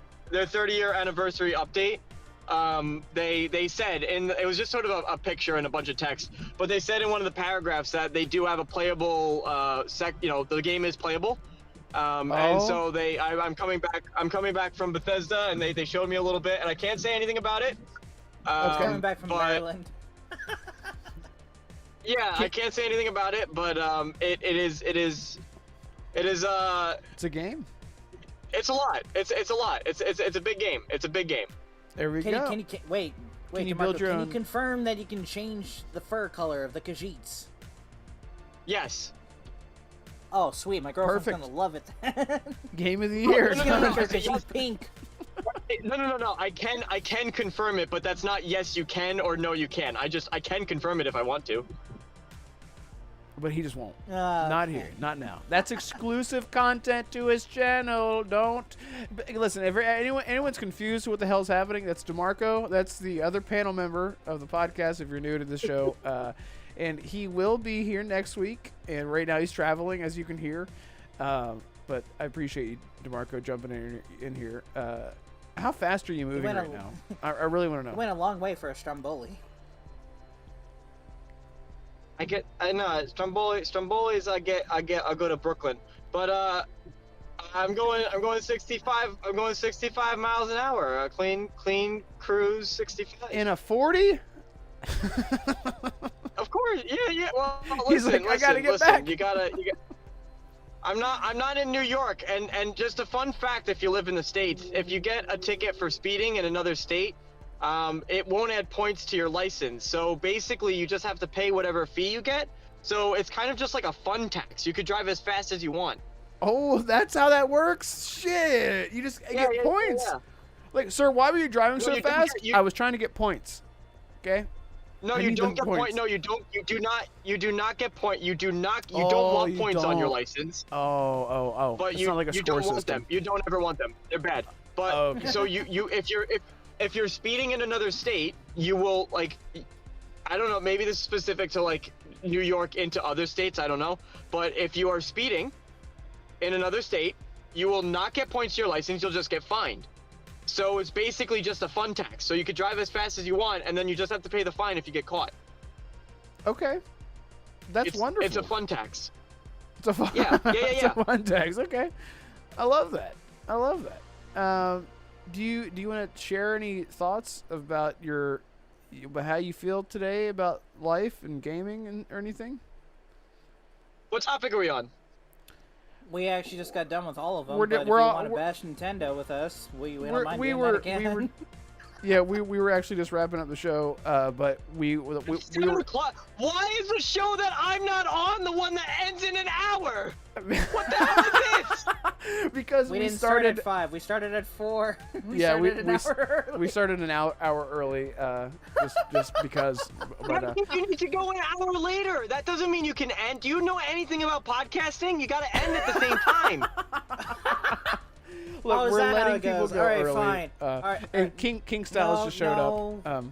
update, they said, and it was just sort of a picture and a bunch of text, but they said in one of the paragraphs that they do have a playable the game is playable. And so I'm coming back from Bethesda, and they showed me a little bit, and I can't say anything about it. Coming back from but- Maryland. Yeah, I can't say anything about it, but it is It's a game. it's a lot. It's a lot. It's a big game. It's a big game. There we Can go. wait, Can you DeMarco, build your can own- you confirm that you can change the fur color of the Khajiits? Yes. Oh, sweet, my girlfriend's Perfect. gonna love it. Game of the year. She's gonna make her Khajiit pink. No. I can confirm it, but that's not yes you can or no you can. I can confirm it if I want to. But he just won't. Okay. Not here. Not now. That's exclusive content to his channel. Don't listen. If anyone's confused what the hell's happening, that's DeMarco. That's the other panel member of the podcast. If you're new to the show, and he will be here next week. And right now he's traveling, as you can hear. But I appreciate you, DeMarco, jumping in here. How fast are you moving went right now? I really want to It know. went a long way for a Stromboli. Strombolis I go to Brooklyn. But I'm going 65 miles an hour. A clean cruise 65. In a 40? Of course. Yeah. Well, He's listen, like, I gotta get listen, back. You gotta I'm not in New York, and just a fun fact, if you live in the States, if you get a ticket for speeding in another state, it won't add points to your license. So basically you just have to pay whatever fee you get. So it's kind of just like a fun tax. You could drive as fast as you want. Oh, that's how that works? Shit. You just get points. Yeah. Like, sir, why were you driving so you don't fast? get- I was trying to get points. Okay? No, I you need don't them get points. point. No, you don't. You do not get point. You don't Oh, want you points on your don't. license. Oh. But It's you not like a you score don't want system. them. You don't ever want them. They're bad. But Okay. so if you're speeding in another state, you will, like, I don't know, maybe this is specific to like New York into other states, I don't know. But if you are speeding in another state, you will not get points to your license, you'll just get fined. So it's basically just a fun tax. So you could drive as fast as you want, and then you just have to pay the fine if you get caught. Okay. That's wonderful. It's a fun tax. It's a fun, Yeah. it's a fun tax. Okay, I love that. Do you want to share any thoughts about how you feel today about life and gaming or anything? What topic are we on? We actually just got done with all of them. We're but if you want to bash Nintendo with us, we don't mind doing that again. Yeah, we were actually just wrapping up the show, but we were. Why is the show that I'm not on the one that ends in an hour? What the hell is this? Because we didn't start at 5. We started at 4. We started an hour early, just because. I think you need to go an hour later. That doesn't mean you can end. Do you know anything about podcasting? You got to end at the same time. Look, we're letting people go early. Fine. All right. And King Styles just showed up.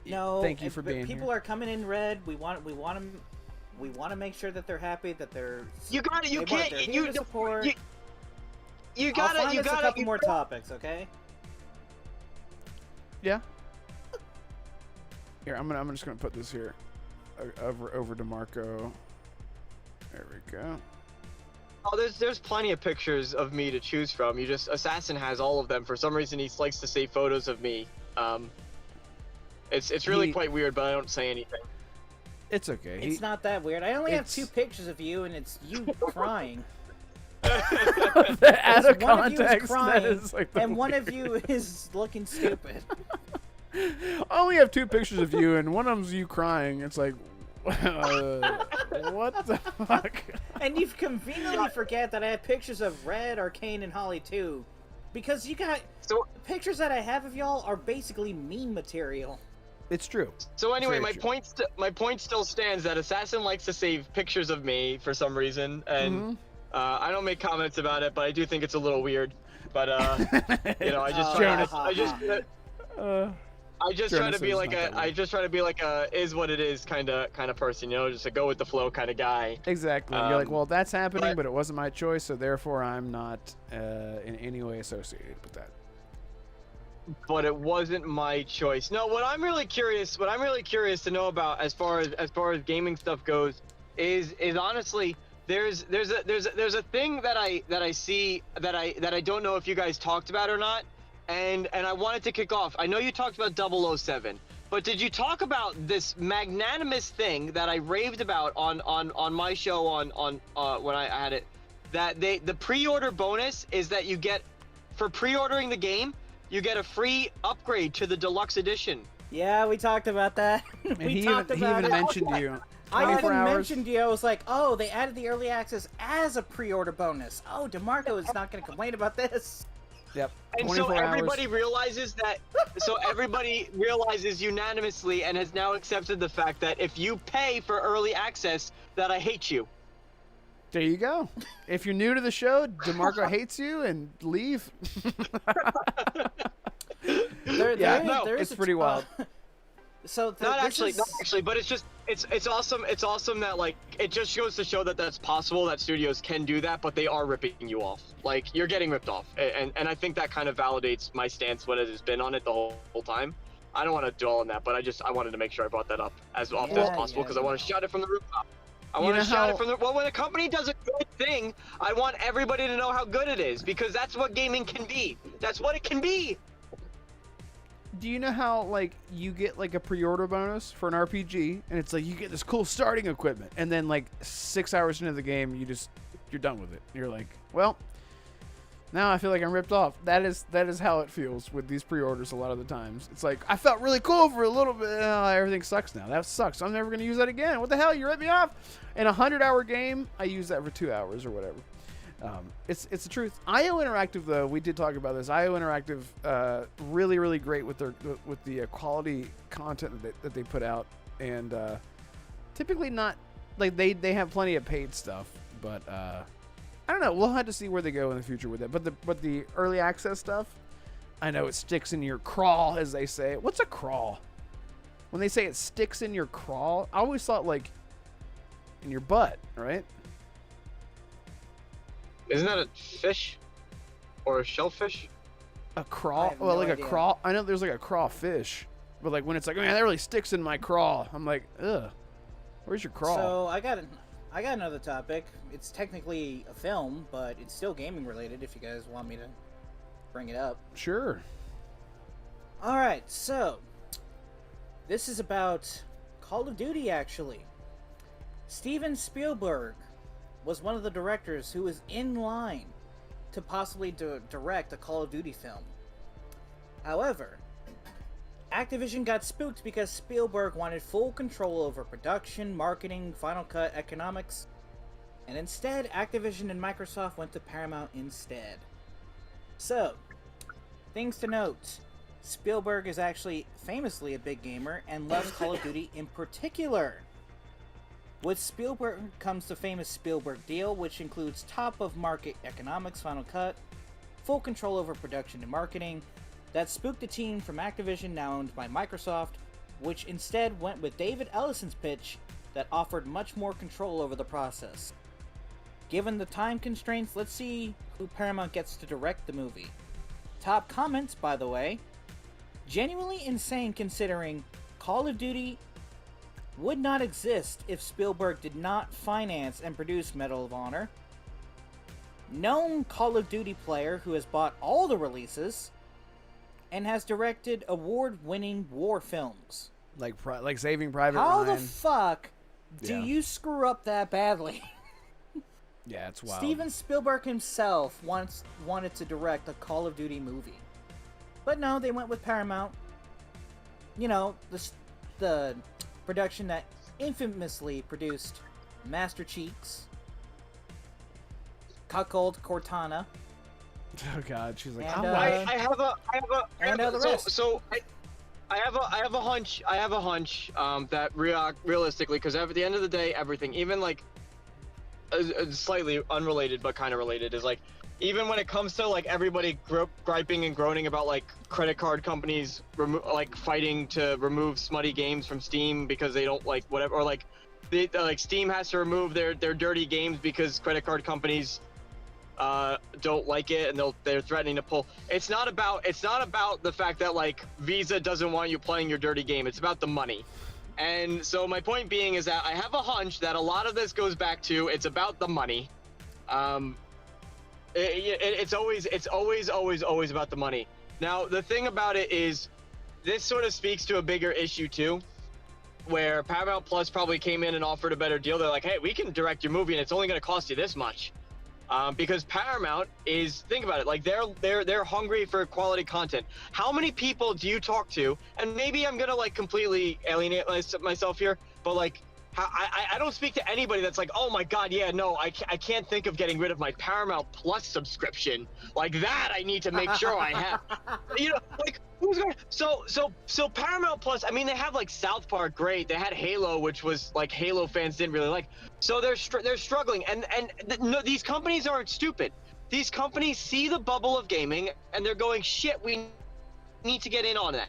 No. Thank you for being here. People are coming in red. We want to make sure that they're happy, that they're. You got it. You can't. You support. You got it. You got a couple more topics, okay? Yeah. Here, I'm just gonna put this here, over Damarco. There we go. Oh, there's plenty of pictures of me to choose from. Assassin has all of them. For some reason, he likes to save photos of me. It's really quite weird, but I don't say anything. It's okay. It's not that weird. I only have 2 pictures of you, and it's you crying. Out of context, crying, that is like and one of you is looking stupid. I only have 2 pictures of you, and one of them's you crying. It's like, what the fuck? And you conveniently forget that I have pictures of Red, Arcane, and Holly too, because you got the pictures that I have of y'all are basically meme material. It's true. So anyway, my point still stands that Assassin likes to save pictures of me for some reason, and I don't make comments about it, but I do think it's a little weird. But I just try to be like a is what it is kind of person, just a go with the flow kind of guy. Exactly. You're like, well, that's happening, but it wasn't my choice, so therefore I'm not in any way associated with that. But it wasn't my choice. No, what I'm really curious to know about as far as gaming stuff goes is honestly there's a thing that I see that I don't know if you guys talked about or not. And I wanted to kick off. I know you talked about 007, but did you talk about this magnanimous thing that I raved about on my show on when I had it? That the pre-order bonus is that you get, for pre-ordering the game, you get a free upgrade to the deluxe edition. Yeah, we talked about that. He even mentioned you. I even mentioned you. I was like, oh, they added the early access as a pre-order bonus. Oh, Damarco is not going to complain about this. Yep. And so everybody realizes that. So everybody realizes unanimously and has now accepted the fact that if you pay for early access, that I hate you. There you go. If you're new to the show, Damarco hates you, and leave. It's pretty wild. So not actually, but it's awesome. It's awesome that like it just goes to show that that's possible, that studios can do that, but they are ripping you off. Like you're getting ripped off, and I think that kind of validates my stance when it has been on it the whole time. I don't want to dwell on that, but I wanted to make sure I brought that up as often as possible because I want to shout it from the rooftop. Well, when a company does a good thing, I want everybody to know how good it is because that's what gaming can be. That's what it can be. Do you know how, like, you get, like, a pre-order bonus for an RPG, and it's like, you get this cool starting equipment, and then, like, 6 hours into the game, you're done with it. You're like, well, now I feel like I'm ripped off. That is how it feels with these pre-orders a lot of the times. It's like, I felt really cool for a little bit, everything sucks now. That sucks. I'm never going to use that again. What the hell? You ripped me off? In a 100-hour game, I use that for 2 hours or whatever. It's the truth. IO Interactive, though, we did talk about this. IO Interactive, really, really great with the quality content that they put out, and typically not like they have plenty of paid stuff, but I don't know. We'll have to see where they go in the future with it. But the early access stuff, I know it sticks in your crawl, as they say. What's a crawl? When they say it sticks in your crawl, I always thought like in your butt, right? Isn't that a fish? Or a shellfish? A crawl? Well, like a crawl. I know there's like a crawfish. But like when it's like, man, that really sticks in my crawl. I'm like, ugh. Where's your crawl? So I got another topic. It's technically a film, but it's still gaming related. If you guys want me to bring it up. Sure. All right. So this is about Call of Duty. Actually, Steven Spielberg was one of the directors who was in line to possibly direct a Call of Duty film. However, Activision got spooked because Spielberg wanted full control over production, marketing, Final Cut, economics, and instead Activision and Microsoft went to Paramount instead. So, things to note. Spielberg is actually famously a big gamer and loves Call of Duty in particular. With Spielberg comes the famous Spielberg deal, which includes top-of-market economics, Final Cut, full control over production and marketing. That spooked the team from Activision, now owned by Microsoft, which instead went with David Ellison's pitch that offered much more control over the process. Given the time constraints, let's see who Paramount gets to direct the movie. Top comments, by the way. Genuinely insane considering Call of Duty would not exist if Spielberg did not finance and produce Medal of Honor. Known Call of Duty player who has bought all the releases and has directed award-winning war films. Like Saving Private How Ryan. the fuck do Yeah. you screw up that badly? Yeah, it's wild. Steven Spielberg himself once wanted to direct a Call of Duty movie. But no, they went with Paramount. You know, the production that infamously produced Master Cheeks, Cuckold Cortana. Oh God, she's like, And, I'm I have a the rest. so I have a hunch that realistically, because at the end of the day, everything, even like slightly unrelated but kind of related, is like, even when it comes to like everybody griping and groaning about like credit card companies like fighting to remove smutty games from Steam because they don't like whatever, or like like Steam has to remove their dirty games because credit card companies don't like it, and they're threatening to pull. It's not about the fact that like Visa doesn't want you playing your dirty game. It's about the money. And so my point being is that I have a hunch that a lot of this goes back to it's about the money. It's always about the money. Now the thing about it is, this sort of speaks to a bigger issue too, where Paramount Plus probably came in and offered a better deal. They're like, hey, we can direct your movie and it's only going to cost you this much. Because Paramount is, think about it, like they're hungry for quality content. How many people do you talk to? And maybe I'm gonna like completely alienate myself here, but like I don't speak to anybody that's like, oh my God, yeah, no, I can't think of getting rid of my Paramount Plus subscription. Like that, I need to make sure I have. You know, like who's gonna? So Paramount Plus. I mean, they have like South Park, great. They had Halo, which was like Halo fans didn't really like. So they're struggling, and no, these companies aren't stupid. These companies see the bubble of gaming, and they're going, shit, we need to get in on that.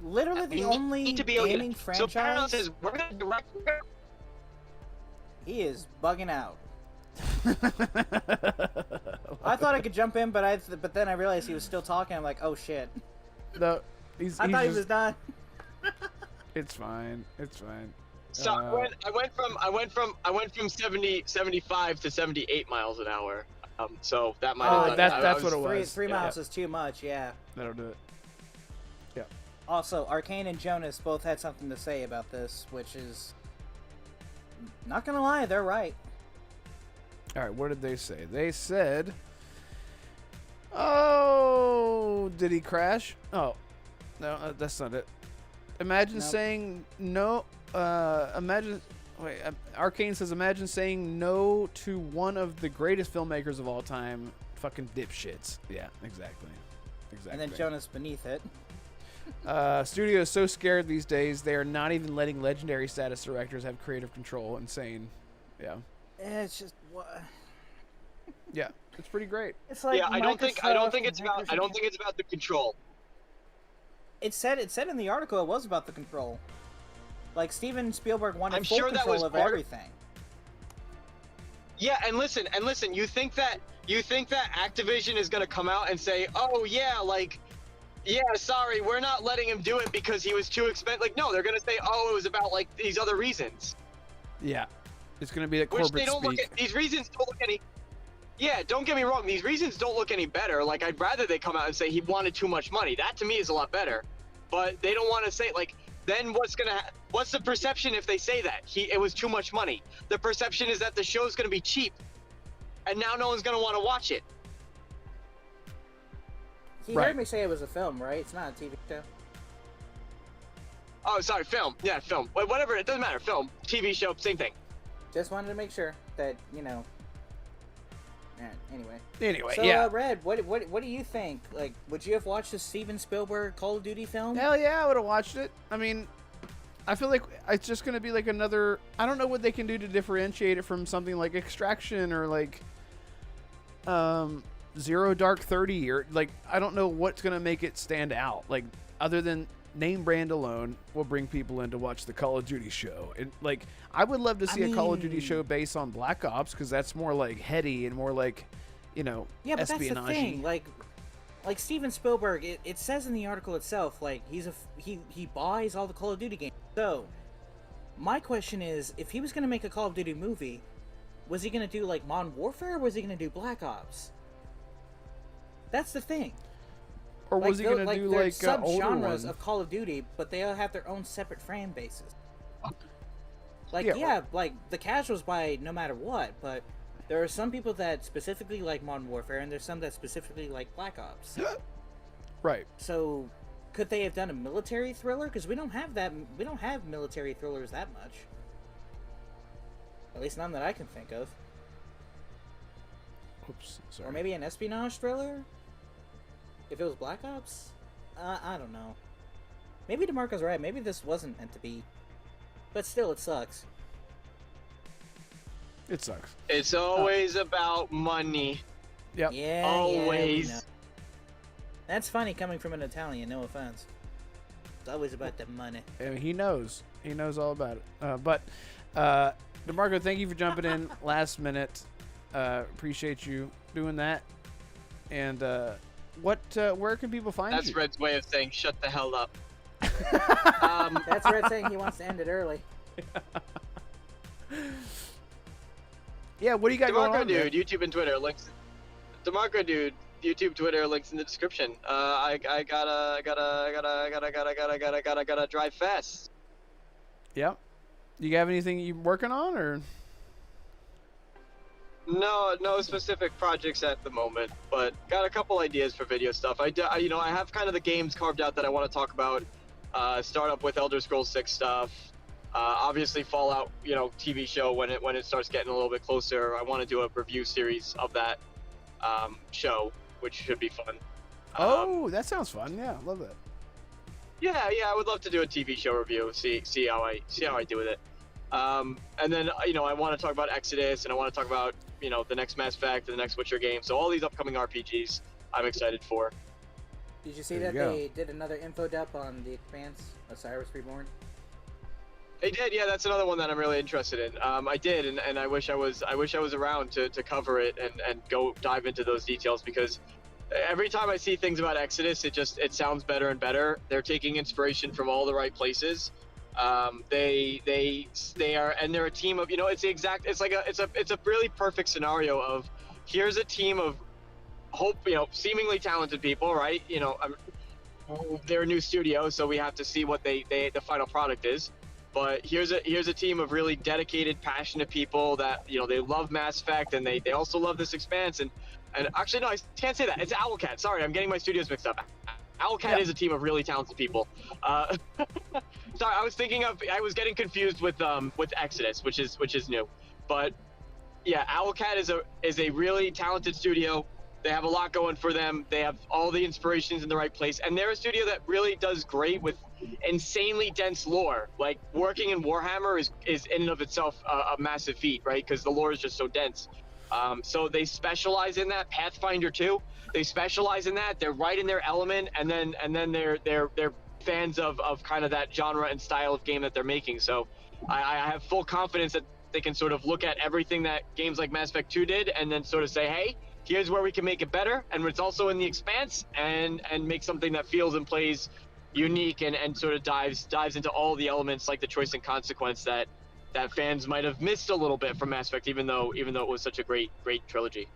Literally the only gaming franchise. So Paramount says, we're gonna direct. He is bugging out. I thought I could jump in, but then I realized he was still talking. I'm like, oh shit. No, I thought he was done. It's fine. It's fine. So I went from 75 to 78 miles an hour. So that might have done, that's what it was. Three miles is too much. Yeah. That'll do it. Yeah. Also, Arcane and Jonas both had something to say about this, which is, not gonna lie, they're right. All right, what did they say? They said, "Oh, did he crash? Oh, no, that's not it. Imagine saying no. Arcane says, imagine saying no to one of the greatest filmmakers of all time. Fucking dipshits. Yeah, exactly. And then Jonas beneath it. Studio is so scared these days they are not even letting legendary status directors have creative control. Insane. Yeah. It's just what. Yeah, it's pretty great. It's like, yeah, I don't think it's about the control. It said in the article it was about the control. Like Steven Spielberg wanted full sure control of everything. Yeah, and listen, you think that Activision is gonna come out and say, oh yeah, like, yeah, sorry, we're not letting him do it because he was too expensive. Like, no, they're gonna say, oh, it was about like these other reasons. Yeah, it's gonna be that Which corporate they don't look speak. at. These reasons don't look any. Yeah, don't get me wrong. These reasons don't look any better. Like, I'd rather they come out and say he wanted too much money. That to me is a lot better. But they don't want to say, like, then what's the perception if they say that it was too much money? The perception is that the show's gonna be cheap, and now no one's gonna want to watch it. He Right. heard me say it was a film, right? It's not a TV show. Oh, sorry, film. Yeah, film. Whatever. It doesn't matter. Film, TV show, same thing. Just wanted to make sure that, you know. Anyway. Anyway, So, yeah. Red, what do you think? Like, would you have watched the Steven Spielberg Call of Duty film? Hell yeah, I would have watched it. I mean, I feel like it's just gonna be like another. I don't know what they can do to differentiate it from something like Extraction or like Zero Dark 30 or like I don't know what's gonna make it stand out. Like other than name brand alone will bring people in to watch the Call of Duty show. And like I would love to see a Call of Duty show based on Black Ops because that's more like heady and more like, you know, Yeah, but espionage. that's the thing. Like Steven Spielberg, it says in the article itself, like he buys all the Call of Duty games. So, my question is, if he was going to make a Call of Duty movie, was he going to do like Modern Warfare or was he going to do Black Ops? That's the thing. Or was he gonna do like older subgenres ones? of Call of Duty, but they all have their own separate fan bases. Like Yeah, like the casuals buy no matter what, but there are some people that specifically like Modern Warfare, and there's some that specifically like Black Ops. Right. So, could they have done a military thriller? Because we don't have that. We don't have military thrillers that much. At least none that I can think of. Oops. Sorry. Or maybe an espionage thriller. If it was Black Ops, I don't know. Maybe Damarco's right. Maybe this wasn't meant to be. But still, it sucks. It sucks. It's always about money. Yep. Yeah. Always. Yeah, we know. That's funny coming from an Italian. No offense. It's always about the money. And he knows. He knows all about it. But DeMarco, thank you for jumping in last minute. Appreciate you doing that. And where can people find That's you? Red's way of saying shut the hell up. That's Red saying he wants to end it early. Yeah, what do you got going DeMarco on, dude, man? YouTube and Twitter links. DeMarco dude, YouTube, Twitter links in the description. I gotta drive fast. Yep. You have anything you working on or? No specific projects at the moment, but got a couple ideas for video stuff. I have kind of the games carved out that I want to talk about. Start up with Elder Scrolls 6 stuff. Obviously Fallout, TV show when it starts getting a little bit closer. I want to do a review series of that show, which should be fun. Oh, that sounds fun. Yeah, love that. Yeah, I would love to do a TV show review. See how I do with it. And then I want to talk about Exodus, and I want to talk about the next Mass Effect and the next Witcher game. So all these upcoming RPGs, I'm excited for. Did you see There that you go. they did another info dump on the Expanse, Osiris Reborn? They did, yeah. That's another one that I'm really interested in. I did, and I wish I was around to cover it and go dive into those details, because every time I see things about Exodus, it sounds better and better. They're taking inspiration from all the right places. They are, and they're a team of, it's a really perfect scenario of, here's a team of seemingly talented people, right? They're a new studio, so we have to see what the final product is. But here's a team of really dedicated, passionate people that they love Mass Effect, and they also love this Expanse. And actually, no, I can't say that. It's Owlcat. Sorry, I'm getting my studios mixed up. Owlcat is a team of really talented people. Sorry, I was getting confused with Exodus, which is new. But yeah, Owlcat is a really talented studio. They have a lot going for them. They have all the inspirations in the right place, and they're a studio that really does great with insanely dense lore. Like, working in Warhammer is in and of itself a massive feat, right? Because the lore is just so dense. So they specialize in that. Pathfinder too. They specialize in that. They're right in their element, and then they're fans of kind of that genre and style of game that they're making. So I have full confidence that they can sort of look at everything that games like Mass Effect 2 did, and then sort of say, hey, here's where we can make it better, and it's also in the Expanse, and make something that feels and plays unique and sort of dives into all the elements, like the choice and consequence that that fans might have missed a little bit from Mass Effect, even though it was such a great trilogy.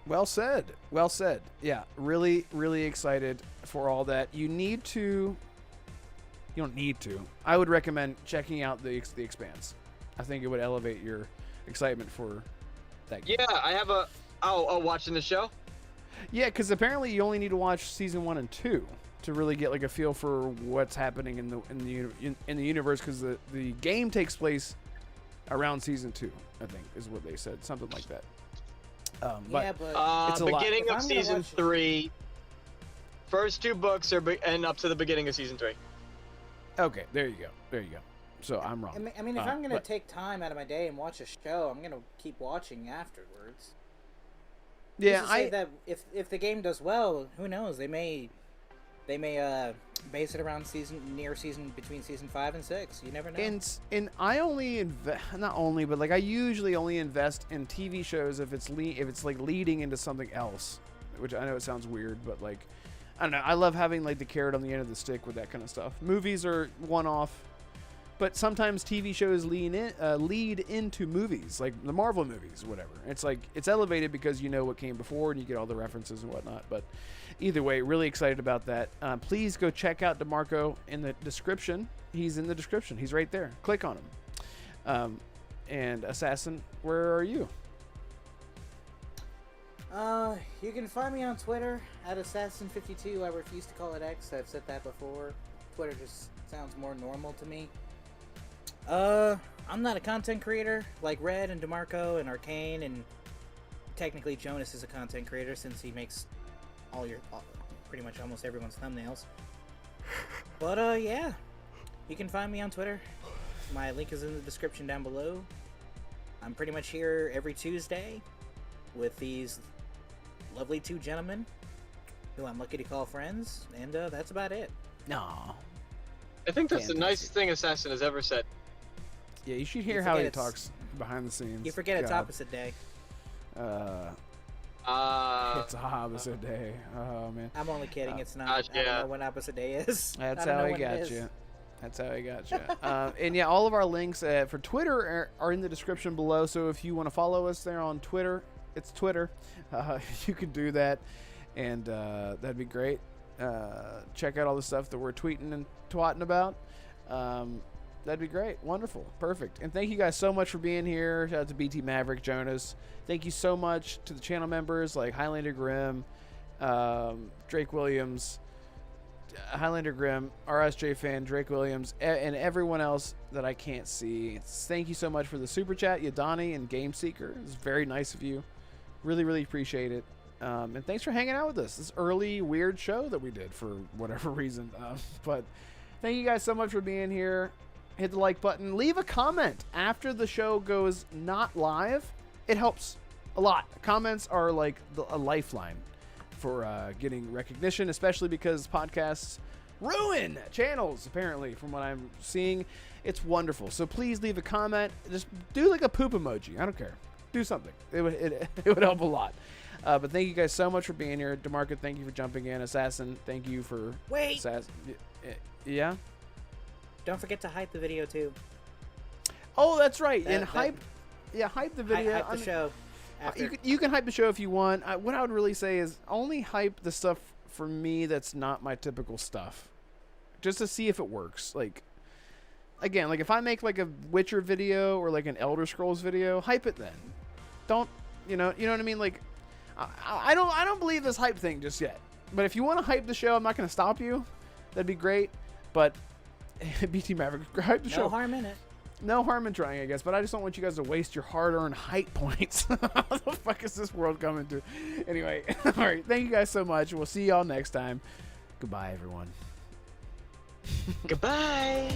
Well said. Well said. Yeah, really, really excited for all that. You don't need to. I would recommend checking out the Expanse. I think it would elevate your excitement for that game. Yeah, I have a. Oh, watching the show. Yeah, because apparently you only need to watch season 1 and 2 to really get like a feel for what's happening in the universe. Because the game takes place around season 2, I think, is what they said, something like that. But it's a beginning lot. of season 3. First 2 books and up to the beginning of season 3. Okay, there you go. So I'm wrong. I mean, if I'm gonna take time out of my day and watch a show, I'm gonna keep watching afterwards. Yeah, that if the game does well, who knows? They may base it around between season 5 and 6. You never know. And I only I usually only invest in TV shows if it's like leading into something else, which I know it sounds weird, but like I don't know. I love having like the carrot on the end of the stick with that kind of stuff. Movies are one-off, but sometimes TV shows lead into movies, like the Marvel movies, whatever. It's like it's elevated because you know what came before and you get all the references and whatnot. But either way, really excited about that. Please go check out Damarco in the description. He's in the description. He's right there. Click on him. And Assassin, where are you? You can find me on Twitter at Assassin52. I refuse to call it X. I've said that before. Twitter just sounds more normal to me. I'm not a content creator like Red and Damarco and Arcane, and technically Jonas is a content creator since he makes pretty much almost everyone's thumbnails. But yeah, you can find me on Twitter. My link is in the description down below. I'm pretty much here every Tuesday with these lovely 2 gentlemen who I'm lucky to call friends, and that's about it. No. I think that's the nicest thing Assassin has ever said. Yeah, you should hear how he talks behind the scenes. You forget it's opposite day. It's opposite day. Oh man. I'm only kidding. It's not. I don't know when opposite day is. That's how he got you. That's how I got you. And yeah, all of our links for Twitter are in the description below. So if you want to follow us there on Twitter, it's Twitter. You can do that, and that'd be great. Check out all the stuff that we're tweeting and twatting about. That'd be great. Wonderful. Perfect. And thank you guys so much for being here. Shout out to BT Maverick, Jonas. Thank you so much to the channel members like Highlander Grimm, Drake Williams, Highlander Grimm, RSJ Fan, Drake Williams, and everyone else that I can't see. Thank you so much for the super chat, Yadani and Game Seeker. It's very nice of you. Really, really appreciate it. And thanks for hanging out with us. This early weird show that we did for whatever reason. But thank you guys so much for being here. Hit the like button. Leave a comment after the show goes not live. It helps a lot. Comments are like a lifeline for getting recognition, especially because podcasts ruin channels, apparently, from what I'm seeing. It's wonderful. So please leave a comment. Just do like a poop emoji. I don't care. Do something. It would help a lot. But thank you guys so much for being here. Damarco, thank you for jumping in. Assassin, thank you for... Wait! Yeah? Don't forget to hype the video, too. Oh, that's right. Hype the video. Hype the show. You can hype the show if you want. What I would really say is only hype the stuff for me that's not my typical stuff. Just to see if it works. Like, again, like if I make like a Witcher video or like an Elder Scrolls video, hype it then. Don't, you know what I mean? Like, I don't believe this hype thing just yet. But if you want to hype the show, I'm not going to stop you. That'd be great. But BT Maverick, hype the show. No harm in it. No harm in trying, I guess, but I just don't want you guys to waste your hard-earned hype points. How the fuck is this world coming to? Anyway, all right, thank you guys so much. We'll see y'all next time. Goodbye, everyone. Goodbye.